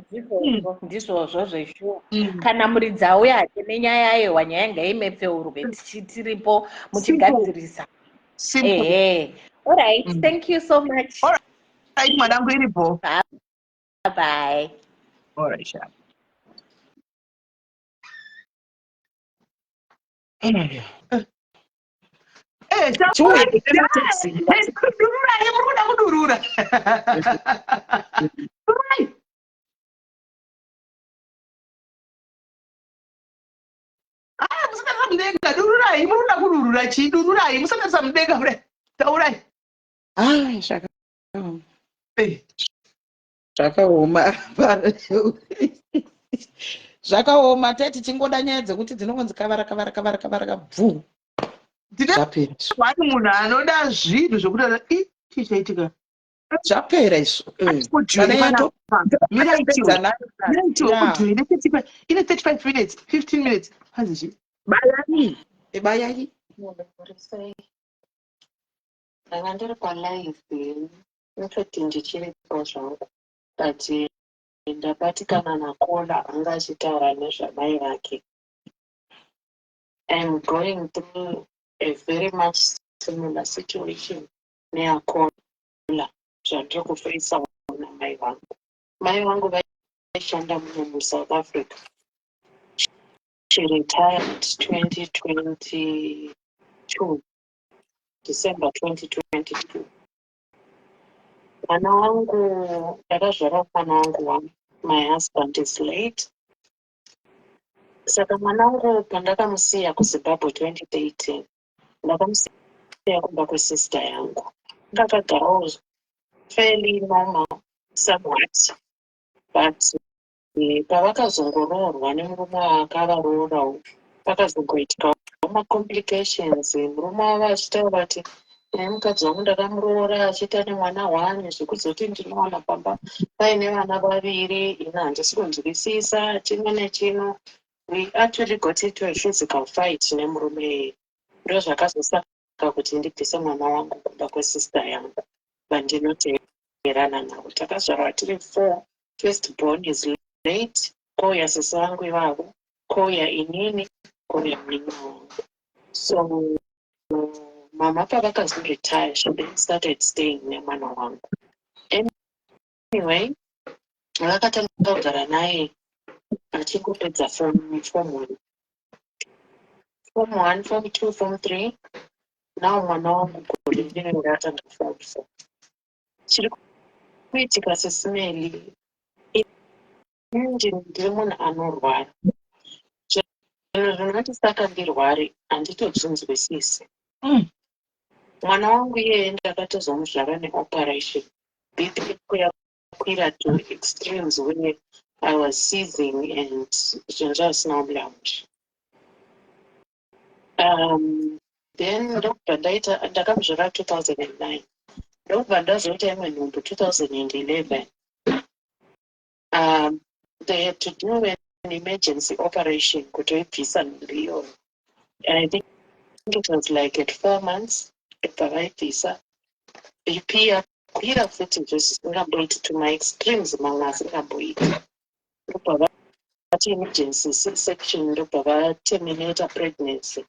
ndizvozvo zveshuwa kana muridzi auya hake nenyaya ayewa nyaya ngaimepfeurwe tiripo muchigadzirisa alright thank you so much alright mwanangu iripo bye alright sharp kudurura musatarisa mudenga dururai munoda kudurura chii dururai musatarisa mudenga kudai taurai zvakaoma zvakaoma teti chingoda nyaya dzekuti dzinongonzi kavara kabvu zvapera Wani munhu anoda zvinhu zvokuti chichaitika zvapera izvo miraitiwe udhuri ine 35 minutes 15 minutes hanzi bayai ndanga ndiri palive nototi ndichiripo zvangu but ndabatikana nakola anga achitaura nezvamai vake. I'm going through a very much similar situation neyakola zvandiri kufeisa namai vangu. Mai vangu vaishanda muno muSouth Africa. She retired 2022, December 2022. Mwana wangu ndakazvara mwana wangu my husband is late. Saka mwana wangu pandakamusiya kuZimbabwe 2018 ndakamusiya kumba kwesister yangu. Ndakagarawo fairly normal somewhat, but pavakazongoroorwa nemurume akavaroorawo pakazongoitikawo macomplications. Murume wavo achitaura kuti mukadzi wangu ndakamuroora achiita nemwana 1 zvekuzoti ndinowana pamba paine vana 2 ina handisi kunzwisisa chimwe nechino. We actually got into a physical fight nemurume. Ndo zvakazosaka kuti ndibvise mwana wangu kumba kwesister yangu vandinoteerana navo. Takazvarwa tiri 4. First born is late. Kouya sisi vangu ivavo, kouya inini, kouya munini wangu. So mama pavakazoretired, she then started staying nemwana wangu. Anyway, vakatanga kugara naye achingopedza form 1, form 2, form 3. Now mwana wangu gore rinenge atanga form 4. Chiri kuitika sesimeli inji ndiri munhu anorwara. Zvinhu zvinoti saka ndirware handitozvinzwisisi. Mwana wangu iyeye ndakatozomuzvara neoperation. BP yakwira to extremes where I was seizing and zvinhu zvisina unyanzvi. Then ndokubva ndakamuzvara 2009. Ndokubva ndazoita imwe nhumbu 2011. They had to do an emergency operation kutoibvisa nhumbu iyoyo. And I think it was like at 4 months ndobva vaibvisa. BP yakwira futi zvisingamboiti to my extremes, mamwe asingamboiti. Ndobva vati emergency C-section, ndobva vaterminate pregnancy.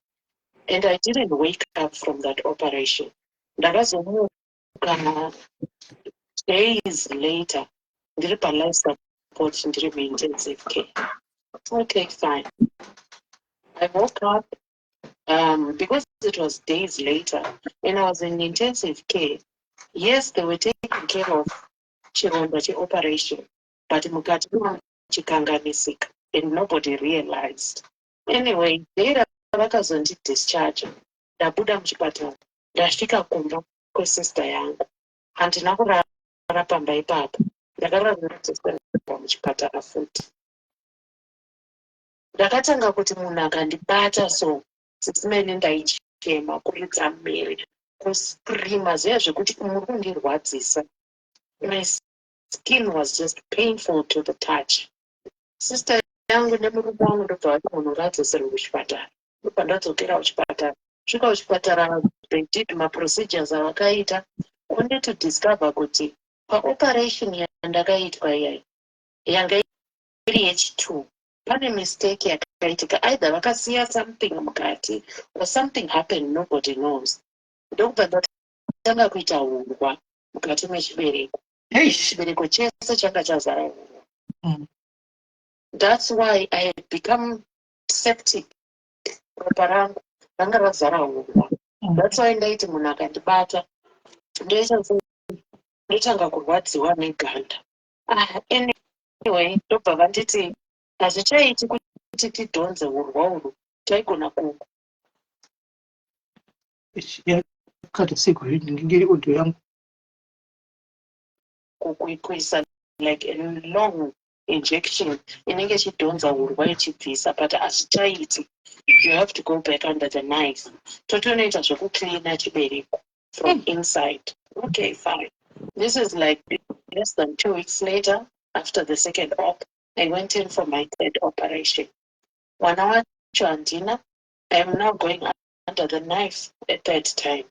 And I didn't wake up from that operation. Ndakazomuka days later ndiri palife support, ndiri muintensive care. Okay, fine. I woke up because it was days later and I was in intensive care. Yes, they were taking care of chironda cheoperation, but mukati chikanganisika and nobody realized. Anyway, later vakazondidischarge. Ndabuda muchipatara, ndasvika kumba kwesister yangu. Handina kurara pamba ipapo. Ndakararira muchipatara futi. Ndakatanga kuti munhu akandibata so sesimene ndaichema, kuridza mhere, kuscreama zviya zvekuti muri kundirwadzisa. My skin was just painful to the touch. Sister yangu nemurume wangu ndobva vati munhu ngaadzoserwe kuchipatara. Ndobva ndadzokera kuchipatara. Svika kuchipatara, they did maprocedures avakaita, only to discover kuti paoperation yandakaitwa iyai yanga iri H2. Pane mistake yakaitika, either vakasiya something mukati or something happened nobody knows. Ndokubva ndatanga kuita urwa mukati mechibereko. Chibereko chese changa chazara urwa. That's why I had become septic. Ropa rangu ranga razara urwa. That's why ndaiti munhu akandibata ndotanga kurwadziwa neganda. Anyway, ndobva vanditi hazvichaiti kuti tidhonze urwa urwu, taigona yakati seiko ndingiri audio yangu kuisa like a long injection inenge ichidhonza urwa ichibvisa, but hazvichaiti. You have to go back under the knife. Totonoita zvekucleana chibereko from inside. Okay, fine. This is like less than 2 weeks later, after the second op, I went in for my third operation. Mwana wacho handina. I am now going under the knife a third time.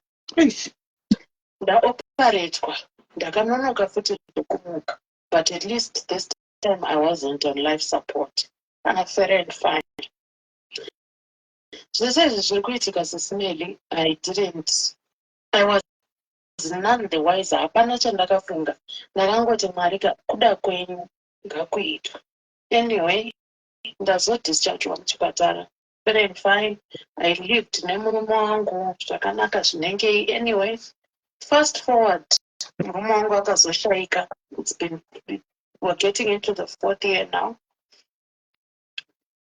Ndaoperatwa, ndakanonoka futi ndokumuka, but at least this time I wasn't on life support. Fair and fine. Zvese izvi zviri kuitika sesimeli, I was none the wiser. Hapana chandakafunga. Ndakangoti Mwari kuda kwenyu ngakuitwe. Anyway, ndazodischargewa muchipatara. Fair and fine. I lived nemurume wangu zvakanaka zvinenge. Anyway, fast forward, murume wangu akazoshaika. We're getting into the 4th year now.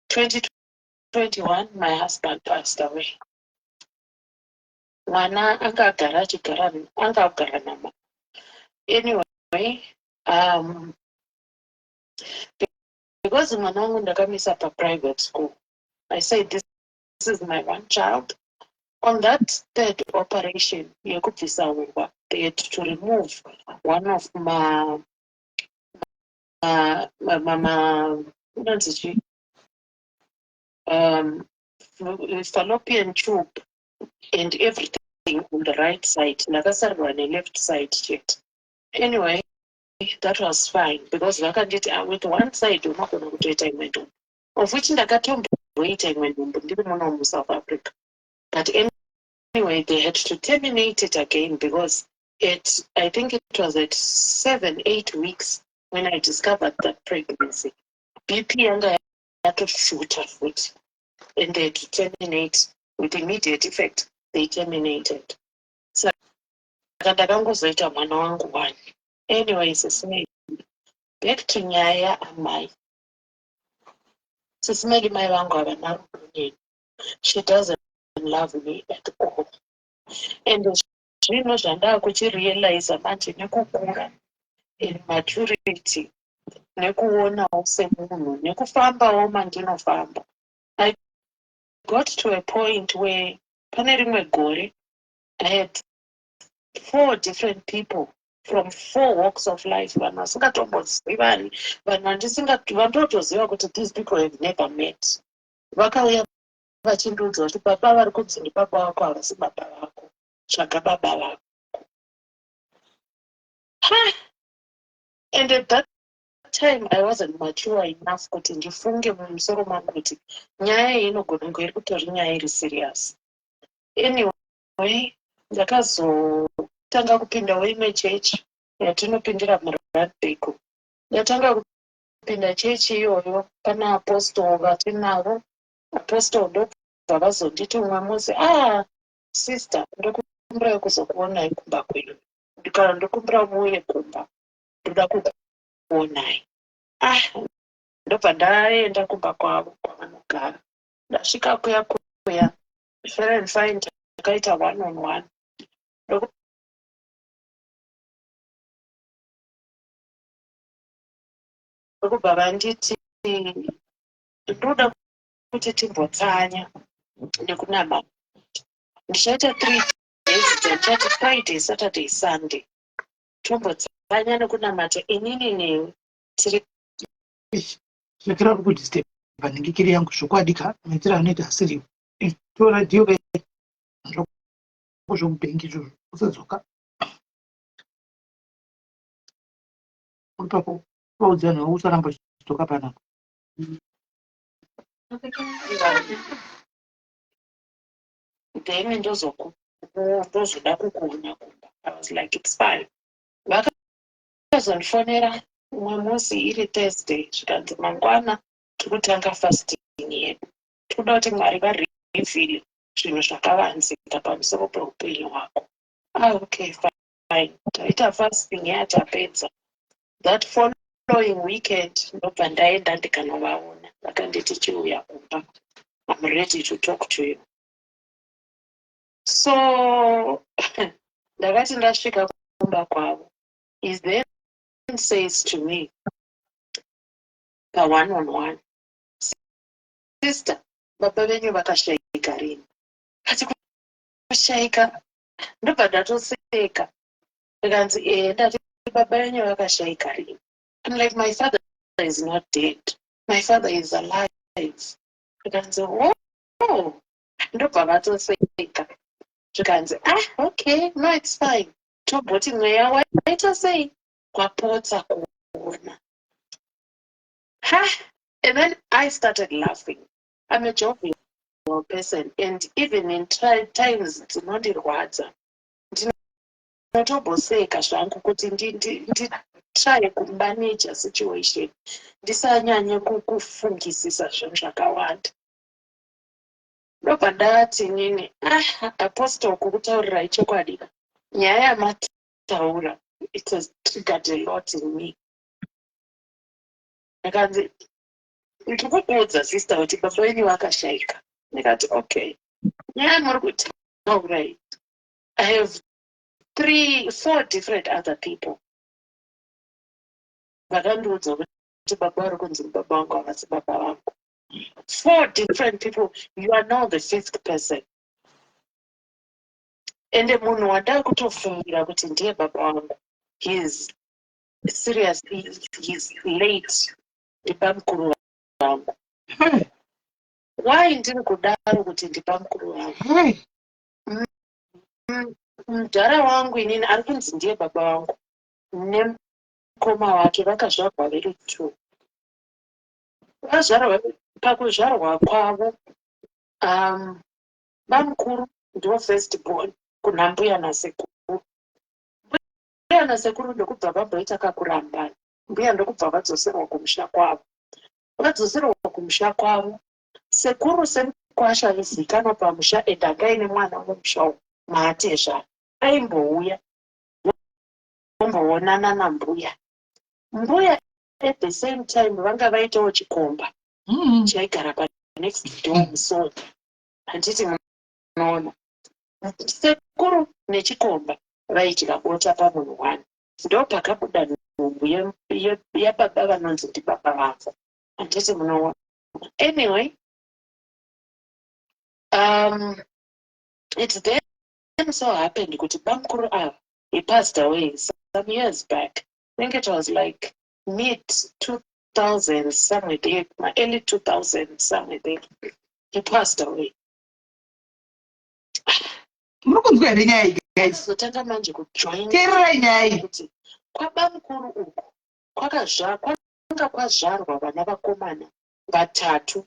2021, my husband passed away. Mwana angagara nama. Anyway, because mwana wangu ndakamisa private school, I said this is my one child. On that third operation, they had to remove one of my fallopian tube and everything on the right side. Ndakasarwa ne left side yet. Anyway, that was fine because with one side unogona kutoita imwe ndombo, of which ndakatomboita imwe ndombo ndiri muno muSouth Africa. But anyway, they had to terminate it again because I think it was at 7-8 weeks when I discovered that pregnancy. BP yanga yatoshuta futi, and they had to terminate with immediate effect. They terminated. So ndakangozoita mwana wangu one. Anyway, Sisimeli, back to nyaya amai. Sisimeli mai vangu havana rudo. She doesn't love me at all. And zvino zvandava kuchirealize manje nekukura in maturity, nekuonawo semunhu, nekufambawo mandinofamba. I got to a point where pane rimwe gore I had 4 different people from 4 walks of life, vanhu vasingatombozivani, vanhu vandotoziva kuti these people have never met. Vakauya vachindiudza kuti baba vari kunzi ndi baba vako havasi baba vako, tsvaga baba vako. And at that time I wasn't mature enough kuti ndifunge mumusoro mangu kuti nyaya iyi inogona kunge iri kutori nyaya iri serious. Anyway, ndakazotanga kupindawo imwe chechi yatinopindira muRadbeco. Ndatanga kupinda chechi iyoyo, pana apostol vatinavo. Apostol ndobva vazonditi umwe musi, sister, ndokumbira kuzokuonai kumba kwenu. Ndikati ndokumbira muuye kumba, ndoda kukuonai. Ndobva ndaenda kumba kwavo kwavanogara. Ndasvika kuya fair and fine, takaita one-on-one. Ndokubva vanditi ndoda kuti timbotsanya nekunamata. Ndichaita 3 days, ndichati Friday, Saturday, Sunday. Tombotsanya nekunamata inini newe tiri Shakira kudisturb paningikiri yangu zvokwadi maitiro anoita asiriwo. Tora dio zvokubengi izvozvo usadzoka. Uripapo paudza nhau usaramba uchidzoka panapa. Then ndozoda kukuona kumba. I was like, it's fine. Vakazondifonera umwe musi iri Thursday, zvikanzi mangwana tikutanga fasting yedu. Toda kuti Mwari varivhile zvinhu zvakavanzika pamusoro peupenyu hwako. Okay, fine. Taita fasting yatapedza. That following weekend ndobva ndaenda ndikanovaona. Vakanditi chiuya kumba. I'm ready to talk to you. So ndakati ndasvika kumba kwavo, is there says to me, a one-on-one, sister, baba venyu vakashaika rini? Kati kushaika, ndobva ndatoseka. Ndikanzi ndati baba venyu vakashaika rini? I'm like, my father is not dead. My father is alive. Ndikanzi, oh, ndobva vatoseka. Ndikanzi, okay, no, it's fine. Tobhoti mweya waita sei? Kwapotsa kuona. And then I started laughing. I'm a jovial person, and even in times dzinondirwadza, ndinotomboseka zvangu kuti nditry kumanage situation, ndisanyanye kufungisisa zvinhu zvakawanda. Ndobva ndati inini apostle kukutaurirai chokwadi, nyaya yamataura, it has triggered a lot in me. Ndakanzi ndikukuudza sister kuti baba venyu vakashaika. Ndikati okay, nyaya muri kutaura iyi, I have 4 different other people vakandiudza kuti baba vari kunzi baba vangu havasi baba vangu. 4 different people. You are now the 5th person. Ende munhu wandava kutofungira kuti ndiye baba vangu, he is serious, he is late. Ndipamukuru vangu. Why ndiri kudaro kuti ndipamukuru vangu? Mudhara wangu inini ari kunzi ndiye baba vangu nemukoma wake vakazvarwa veri 2. Pakuzvarwa kwavo, bamukuru ndiwo first born kuna mbuya nasekuru. Mbuya nasekuru ndokubva vabhoita kakurambana. Mbuya ndokubva vadzoserwa kumusha kwavo. Vadzoserwa kumusha kwavo, sekuru semukwasha aizikanwa pamusha ende akaine mwana mumusha umu, Maatezva, aimbouya vomboonana nambuya. Mbuya at the same time vanga vaitawo chikomba chaigara pa next door musoro. Handiti munoona, sekuru nechikomba vaitira bota pamunhu 1. Ndo pakabuda nhumbu yababa vanonzi ndibaba vavo. Handiti munoona. Anyway, it then so happened kuti bamukuru ava, he passed away some years back. I think it was like mid 2000 somewhere there, my early 2000 somewhere there. He passed away. Muri kunzwa here nyaya iyi guys? Zotanga manje kujoin Teererai nyaya iyi. kuti kwabamukuru uku kwanga kwazvarwa vana vakomana 3,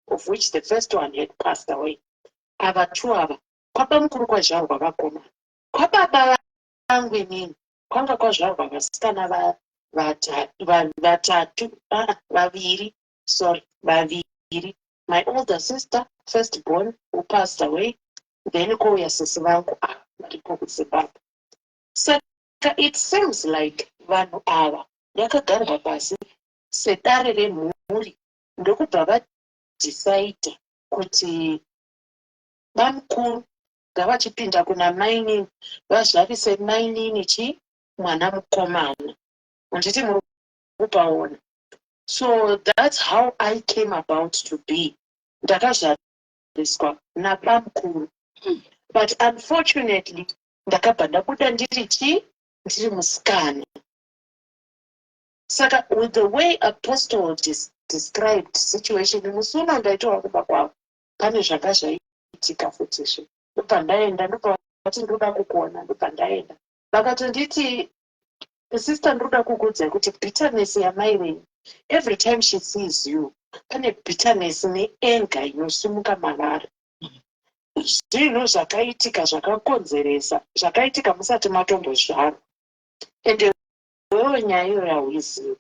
of which the first one had passed away. Ava 2 ava kwabamukuru kwazvarwa vakomana. Kwababa vangu inini kwanga kwazvarwa vasikana vaviri. My older sister, first born, who passed away, then kwauya sisi vangu varipo kuZimbabwe. Saka it seems like vanhu ava yakagarwa pasi sedare remhuri ndokubva vadhisaidha kuti bamukuru ngavachipinda kuna mainini vazvarise mainini mwana mukomana. Handiti muri kupaona. So that's how I came about to be. Ndakazvariswa nabamukuru. But unfortunately, ndakabva ndabuda ndiri musikana. Saka with the way Apostle described situation, musuna ndaitowa kuba kwavo, pane zvanga zvaitika futizve. Ndobva ndaenda, ndobva vati ndoda kukuona, ndobva ndaenda. Vakatonditi, sister, ndoda kukuudzai kuti bitterness yamai venyu, every time she sees you, pane bitterness neanger inosimuka mavari. Zvinhu zvakaitika zvakakonzeresa, zvakaitika musati matombozvarwa. Ende wewe nyaya iyo hauizivi.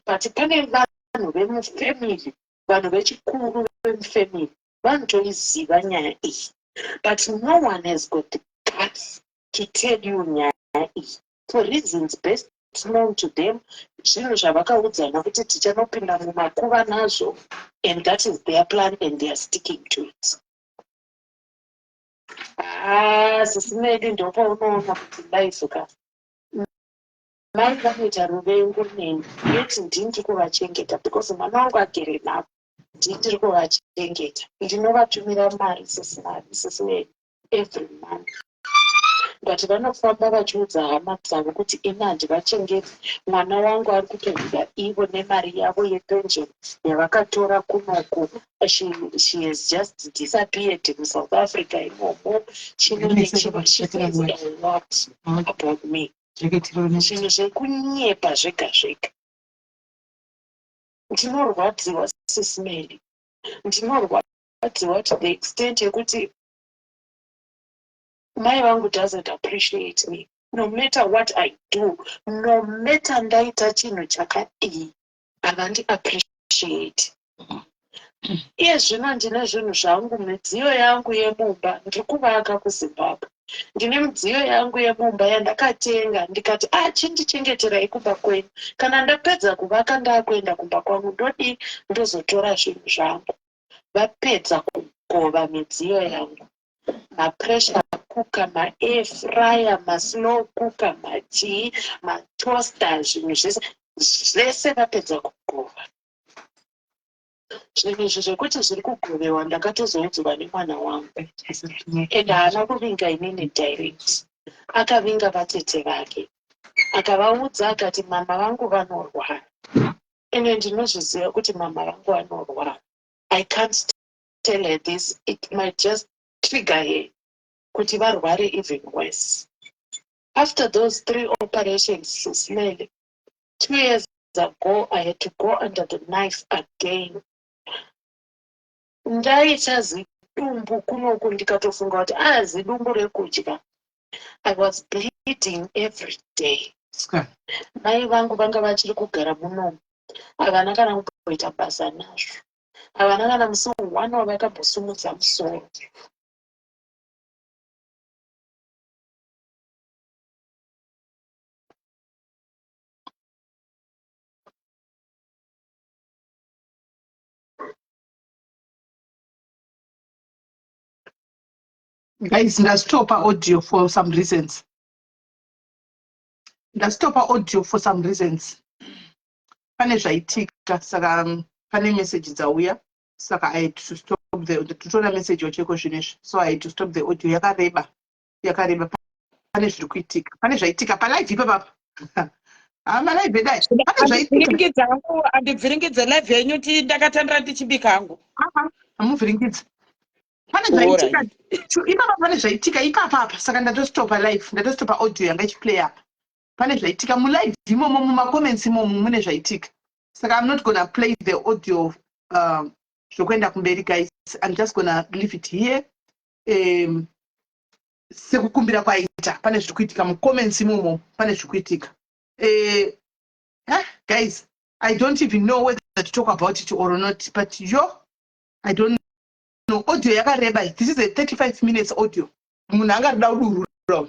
But pane vanhu vemufamily, vanhu vechikuru vemufamily, vanotoiziva nyaya iyi. But no one has got the guts to tell you nyaya iyi. For reasons best known to them, zvinhu zvavakaudzana kuti tichanopinda mumakuva nazvo, and that is their plan and they are sticking to it. Sisi medu ndopa unoona kuti life mai vanoita ruvengo neni yeti ndini ndiri kuvachengeta because mwana wangu agere navo ndini ndiri kuvachengeta ndinovatumira mari sisina every month but vanofamba vachiudza hama dzavo kuti ini handivachengeti mwana wangu ari kutohwira ivo nemari yavo yepension yavakatora kunoko she has just disappeared muSouth Africa imomo chinonechivachisays a lot about me zvinhu zvekunyepa zvega zvega ndinorwadziwa sisimeli ndinorwadziwa to the extent yekuti mai vangu doesn't appreciate me no matter what I do, no matter ndaita chinhu chakadii havandi appreciate. Iye zvino ndine zvinhu zvangu, midziyo yangu yemumba ndiri kuvaka kuZimbabwe. Ndine midziyo yangu yemumba yandakatenga ndikati chindichengeterai kumba kwenu. Kana ndapedza kuvaka ndakuenda kumba kwangu ndodi ndozotora zvinhu zvangu. Vapedza kugova midziyo yangu. Ma-pressure cooker, ma-air fryer, ma-slow cooker, ma-tea, ma-toaster, zvinhu zvese vapedza kugova. Zvinhu izvi zvekuti zviri kugovewa ndakatozoudzwa nemwana wangu. Ende haana kuvinga inini direct. Akavinga vatete vake. Akavaudza akati mama vangu vanorwara. Ende ndinozviziva kuti mama vangu vanorwara. I can't tell her this. It might just trigger her. Kuti varware even worse. After those 3 operations, Sisimele, 2 years ago, I had to go under the knife again. Ndaita zidumbu kunoku ndikatofunga kuti zidumbu rekudya. I was bleeding every day. Mai vangu vanga vachiri kugara munomu. Havana kana kumboita basa nazvo. Havana kana musi one wavakambosumudza musoro. Guys, let's stop our audio for some reasons. Let's stop our audio for some reasons. Pane zvaitika saka pane message dzauya saka I had to stop the tutorial message yocheko zvinezvi, so I had to stop the audio. Yakareba pane zviri kuitika, pane zvaitika palive ipapa. Live edai pane zvaitika. Andivhiringidze live yenyu ndakatandira ndichibika hangu. Hamuvhiringidze. Pane zvaitika ipapa, pane zvaitika ipapa saka ndatostopa live, ndatostopa audio yanga ichiplay up. Pane zvaitika mulive imomo mumacomments imomo mune zvaitika, saka I'm not gonna play the audio zvokuenda kumberi. Guys, I'm just gonna leave it here. Sekukumbira kwaita pane zviri kuitika mucomments imomo, pane zviri kuitika. Guys, I don't even know whether to talk about it or not, but I don't know. Audio yakareba. This is a 35 minutes audio. Munhu angarida kudurura.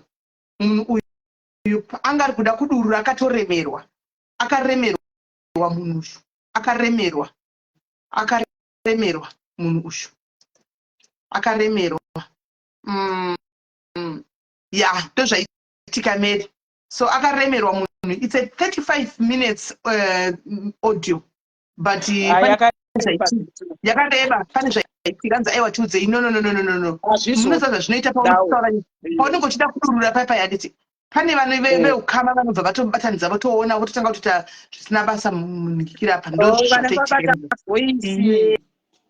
Munhu uyu angari kuda kudurura akatoremerwa. Akaremerwa munhu uyu. Akaremerwa munhu uyu. Akaremerwa. Yeah, ndozvaitika Mary. So akaremerwa munhu. It's a 35 minutes audio. But yakareba pane zvaitika aiwa tiudzei no. Munoziva zvinoita paunenge uchida kudurura paipa yaditi. Pane vane veukama vanobva vatobatanidza votoona vototanga kutoita zvisina basa munikira apa.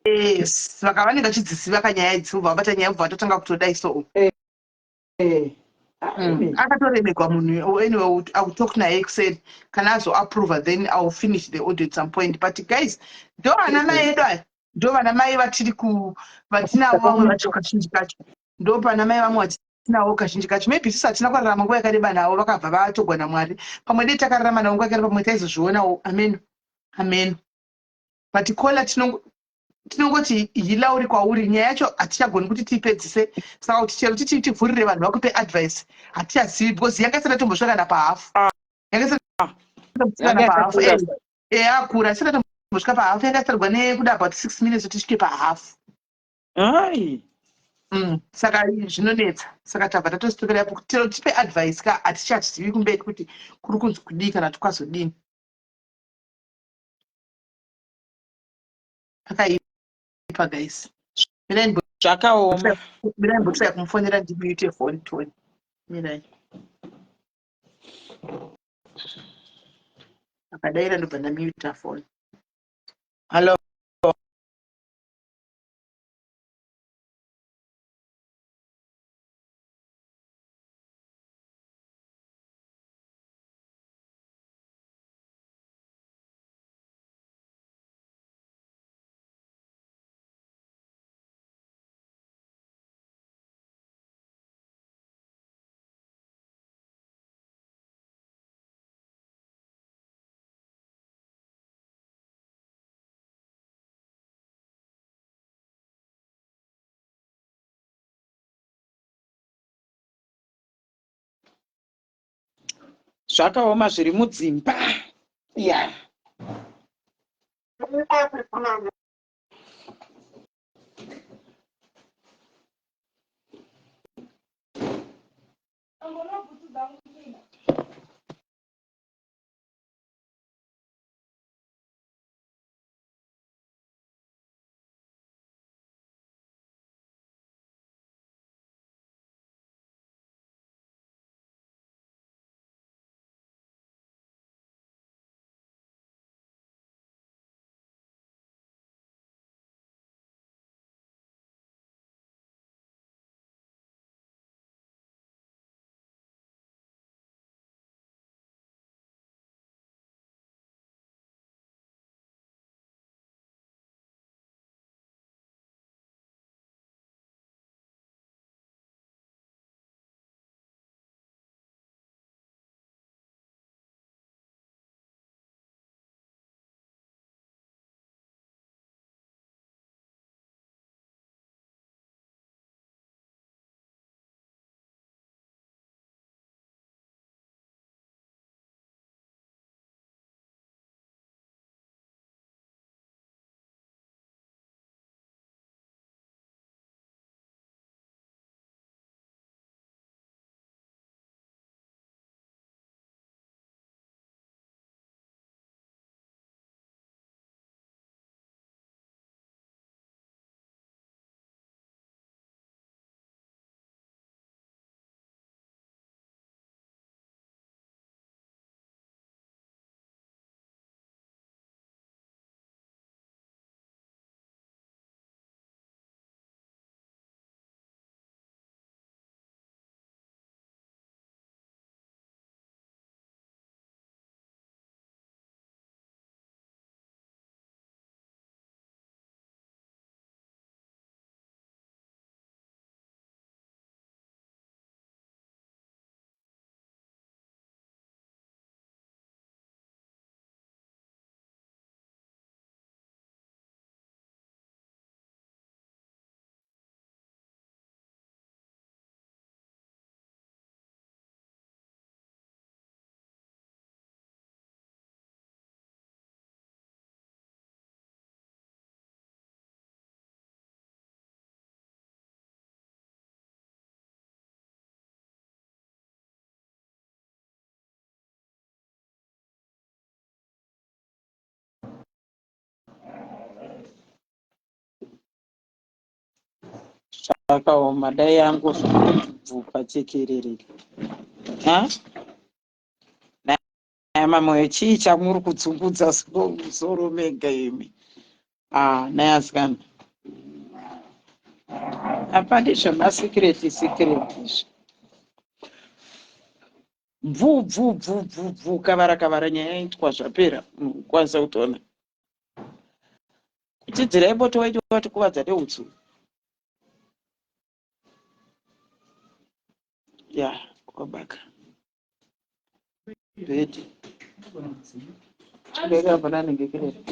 Yes, vaka vanenge vachidziziva kanyaya dzibva vabata nyaya bva vatotanga kutodai so. Akatoremekwa munhu. Anyway, I will talk naye kuseri kana azoapprove, then I will finish the audio at some point. But guys, ndo vana mai edu aya, ndo vana mai vatinavo vamwe vacho kazhinji kacho, ndo pana mai vamwe vatinavo kazhinji kacho. Maybe sisi hatina kurarama nguva yakareba navo, vakabva vatogwa naMwari. Pamwe dei takararama navo nguva yakareba, pamwe taizozvionawo. Amen. But kola tinongoti hila uri kwauri, nyaya yacho hatichagoni kuti tiipedzise. Saka kuti chero tivhurire vanhu vakupe advice hatichazivi, because yanga isati yatombosvika pahafu. Akura isati yatombosvika pahafu, yanga isarwa nekuda about 6 minutes kuti isvike pahafu. Saka zvinonetsa. Saka tabva tatositokera ipapo kuti tipe advice ka hatichazivi kumberi kuti kuri kunzi kudii kana kuti kwazodini. Pakaipa guys. Zvakaoma. Mirai mbotrai kumufonera ndimute phone tone. Mirai. Akadaira ndobva ndamute phone. Hello. Zvakaoma zviri mudzimba. Yeah. Zvakaoma dai yangu zvakubvuka chekerereke. Mamwe chii chamuri kudzungudza soro mega imi. Nayasikana. Apandi zvemasikireti izvi. Bvu kavara nyaya yaitwa zvapera. Kwanisa kutoona. Kuchidzirai boto waiti wati kuvadza neutsu. Ya, kwabaka. Beti. Chideka banana ngekire.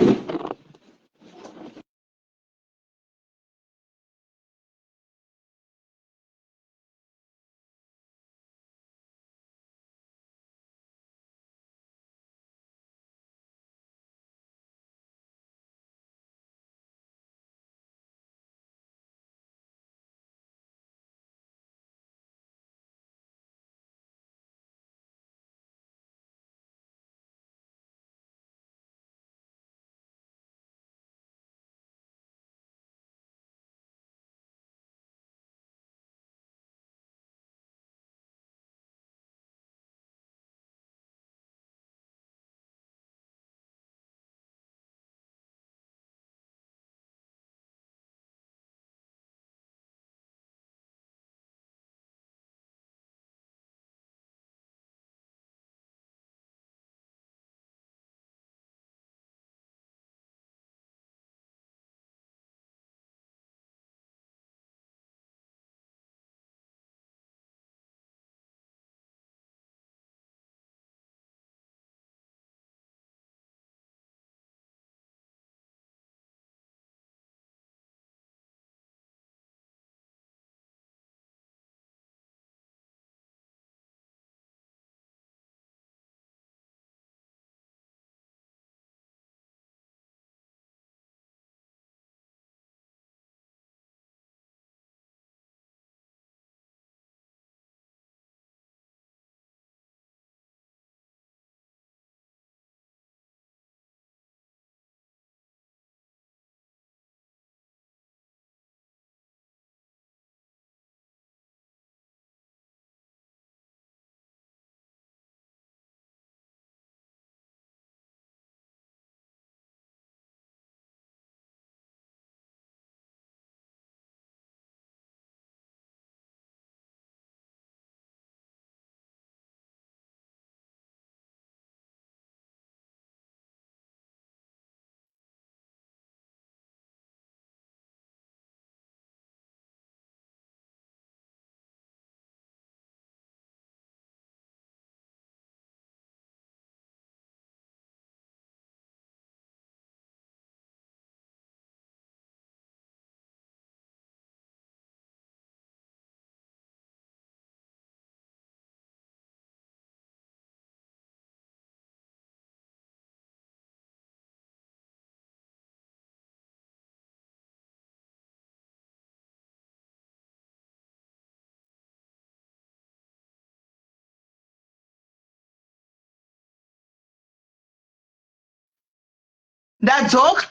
ndadzoka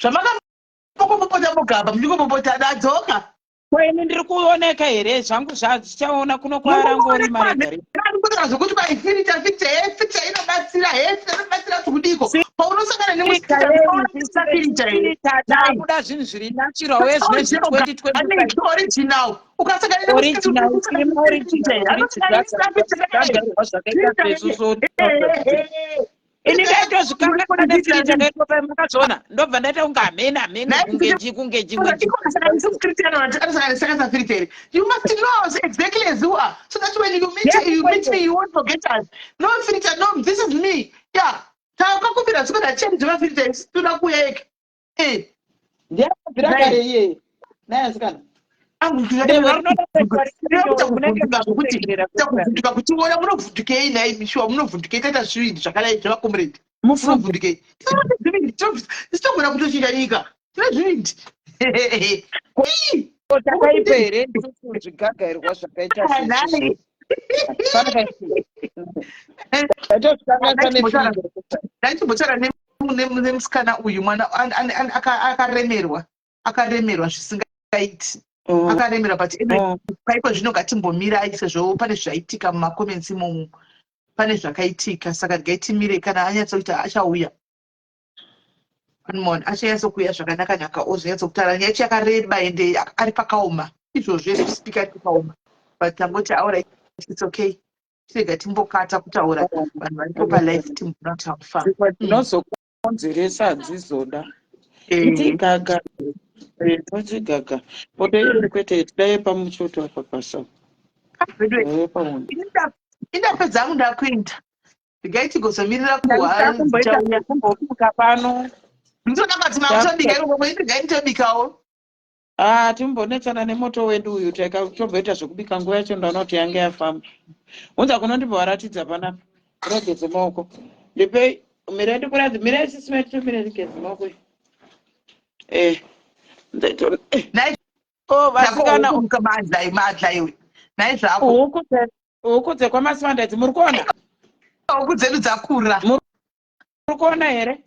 zvamakapopota mugaba muchingopopota ndadzoka kwaini ndiri kuoneka here zvangu zvichaona kuno kwarangori marega zvokuti paifirita inobatsira inobatsira zvokudiko paunosangana nemusitakuda zvinhu zviri natural original ukasangana inikaitwa zvikanga nefirija kaitwa makazona ndobva ndaita kunge amena kungeji you must know us exactly as you are, so that when you meet me you won't forget us. No filter, no, this is me. Yeah, takakubira zvikuda cheni zvemafilter toda kuyeka ndiyabvira kare iye nayasikana kuvhunduka kutiona munovhundukei nai mishuwa munovhundukei taita zvivindi zvakadai zvemakomredi munovhundukei tisitogona kutoshinda nyika tine zvivindi takaipa here zvigagairwa zvakaita ndaichimbotaura nemusikana uyu mwana akaremerwa zvisingaiti akaremera but paipo zvino ngatimbomirai sezvo pane zvaitika mumakoments imomo pane zvakaitika saka ngaitimire kana anyatsokuti achauya achanyatsokuuya zvakanaka ozonyatsokutaura nyaya yakareba ende ari pakaoma izvozvo spika ari pakaoma but tangoti aura it's okay tirega timbokata kutaura vanhu varipo palife timbonataufaa tinozokonzeresa hadzizoda itigaga tochigaga potoiri kwete tidai pamuchoto apa pasa indapedza angu ndakuenda ndingaitigotsomirira kumbofuka pano ndinoda kuti makutobika ndingaitobikawo timbonetsana nemoto wedu uyu tomboita zvekubika nguva yacho ndanoti yange yafamba unza kunondimbowaratidza panapa rogedze maoko ndipei mire ndikuradzi mire sisimetomire ndigedze maoko madlaiwe nai zvako huku dzekwamasivandadzi muri kuona huku dzedu dzakura muri kuona here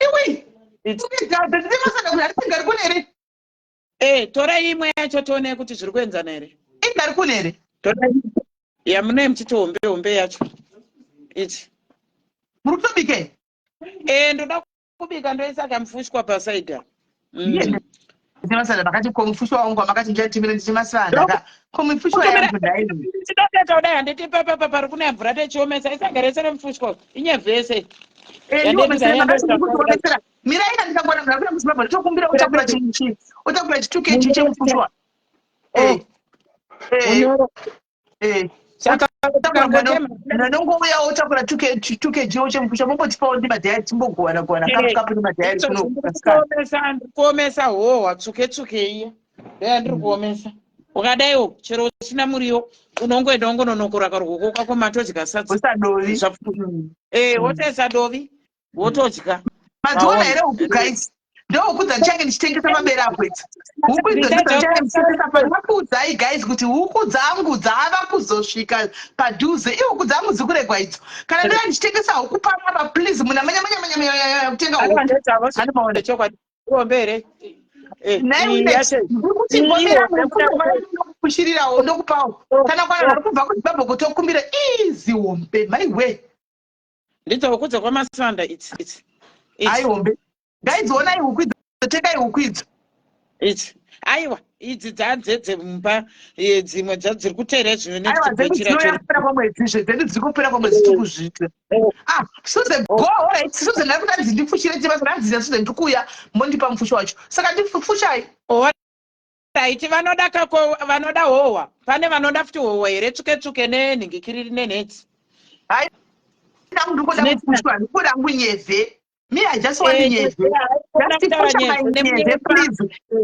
iwi ndimasana kuti harisingari kune here torai imwe yacho tione kuti zviri kuenzana here ingari kune here yamune muchiti hombe yacho ichi muri kutobikei ndoda kubika ndoisaka mufushwa pasaidha ndimasana makati komufushwa wangu makati ndichatimira ndichimasana komufushwa yangu ndaitinodeta kudai handiti papapa pari kuna mvura techiomesa isagarese remufushwa inyevhese miraina ndikangona mnakuna muzimbabwe tokumbira utakura chitukechi chemufushwa nanongouyawo utakura tukejiwo chemufushwa mombotipawo ndimadhayari timbogowana kapu nemadhayari kuomesa hohwa tsuke iye ndoya ndiri kuomesa ukadaiwo chero usina muriwo unongoenda ungononokora karwoko kako matodya sadzi wotoisa dovi wotodya madziona here huku guys ndohuku dzandichange ndichitengesa mabere apwedzi huku idzoakuudzai guys kuti huku dzangu dzava kuzosvika padhuze ihuku dzangu dzikuregwa idzo kana ndoya ndichitengesa huku pamapa please muna manyamanyamanyamanya kutenga hukuombere kushirirawo ndokupawo kana kwana vari kubva kuzimbabwe kutokumbira izi hombe maiwe ndidzo huku dzekwamasanda ai hombe ngaidzoonai huku idzo tengai huku idzo aiwa idzi dzadzedzemumba dzimwe dziri kuteera zvino pamwedzizve dzedu dziri kupera pamwedzi tikuzviita suze go alright suze ndari kuti anzindifushire timasananziza suze ndikuuya mondipa mufusha wacho saka ndifushai right vanoda hohwa pane vanoda futi hohwa here tsuke nenhingikiriri nenhedzi hai ndangu ndikoda mufushwa ndikoda ngunyevhe me I just want nyevhe please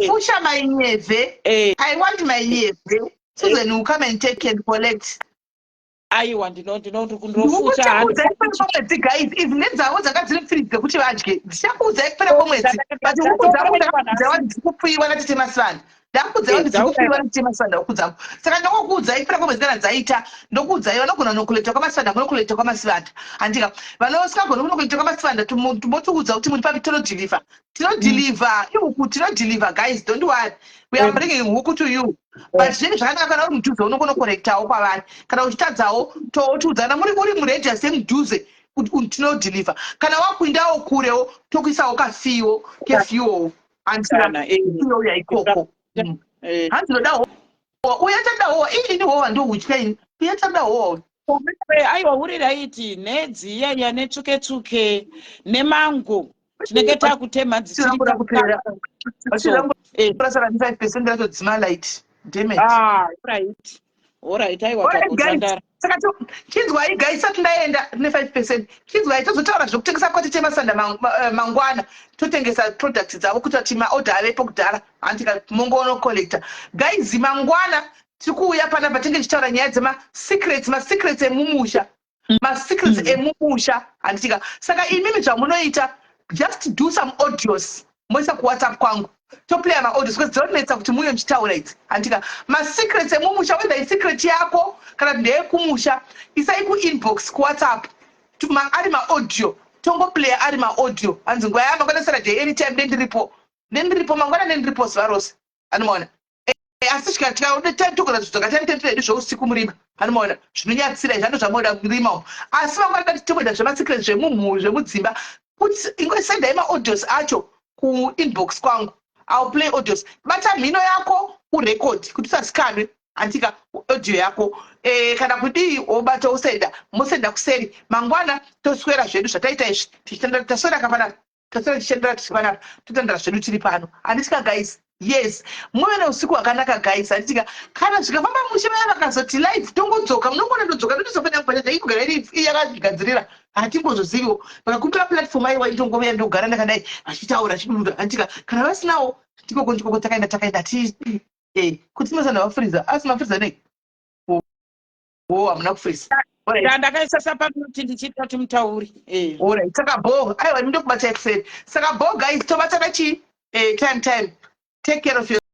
pusha my nyevhe I want my nyevhe so then you come and take and collect aiwa ndinondikundofusha guys if nedzawo dzakadziri fridge dzekuti vadye dzichakuudzai kupera kwemwedzi but huku dzavo dzikupiwa natete masana ndakuudza kuti dzikufiwa kuti masanda okudzamo saka ndokuudza ipira kwemwedzi kana dzaita ndokuudza vanogona nokuleta kwamasanda munokuleta kwamasivanda handika vanosingagona kunokuleta kwamasivanda tumotiudza kuti muri papi tinodhilivha ihuku tinodhilivha guys don't worry we are bringing huku to you but zvinenge zvakanaka kana uri mudhuze unogona kukorektawo kwavanhu kana uchitadzawo totiudzana muri muredia semudhuze kuti tinodhilivha kana wakuindawo kurewo tokuisawo kafiwo kefiwo handiyo yaikoko hanzinodaho uyatadaho ini howa ndohutya ini uyatadaho aiwa uri raiti nedzi iyaiya netsuke nemango tinenge takutema dzichirambura kupera kurasara 5% ratodzima light damage alright aiwa takutandara saka chinzwai guys isati ndaenda ne 5% chinzwai tozotaura zvokutengesa kwati chemasanda mangwana totengesa products dzavo kuti ati maorder avepo kudhara handika mongono collector guys mangwana tiri kuuya pana patenge tichitaura nyaya dzema-secrets emumusha ma-secrets emumusha handitika saka imimi zvamunoita just do some audios moisa kuwhatsapp kwangu toplaya maaudios because dzinonetsa kuti muyo nchitaura idzi handika ma-secrets emumusha whether isecret yako kana ndeyekumusha isai kuinbox kuwhatsapp ari maaudio tongoplaya ari maaudio hanzi nguva yamangwana saturday anytime ndendiripo mangwana ndendiripo zuva rose hanomaona asi tikaudetokona zvakatanitetredu zvousiku murima hanomaona zvinonyatsira zvando zvamoda murima umo asi mangwana dati tomoda zvemasekret zvemudzimba kuti ingosendai maaudios acho kuinbox kwangu I'll play audios bata mhino yako urekodi kuti usazikanwe handika audio yako kana kudii wobata usenda mosenda kuseri mangwana toswera zvedu zvataita izvi taswera kapanapa taswera tichiendera tiri panapa totandara zvedu tiri pano handisika guys yes muve neusiku hwakanaka guys handitika kana zvikafamba mushe vaya vakazoti live tongodzoka munongona ndodzoka ndotizopenda kupachata ikugara iri yakazvigadzirira hatingozoziviwo vakakumbira platform aiwa itongoveya ndogara ndakadai vachitaura chidudura handika kana vasinawo tikoko takaenda kuti tinosanda vafuriza asi mafuriza nei hamuna kufurisa ndakaisa sapanoti ndichiita kuti mutauri alright saka bo aiwa ndokubata kuseri saka bo guys tobatana chii time take care of your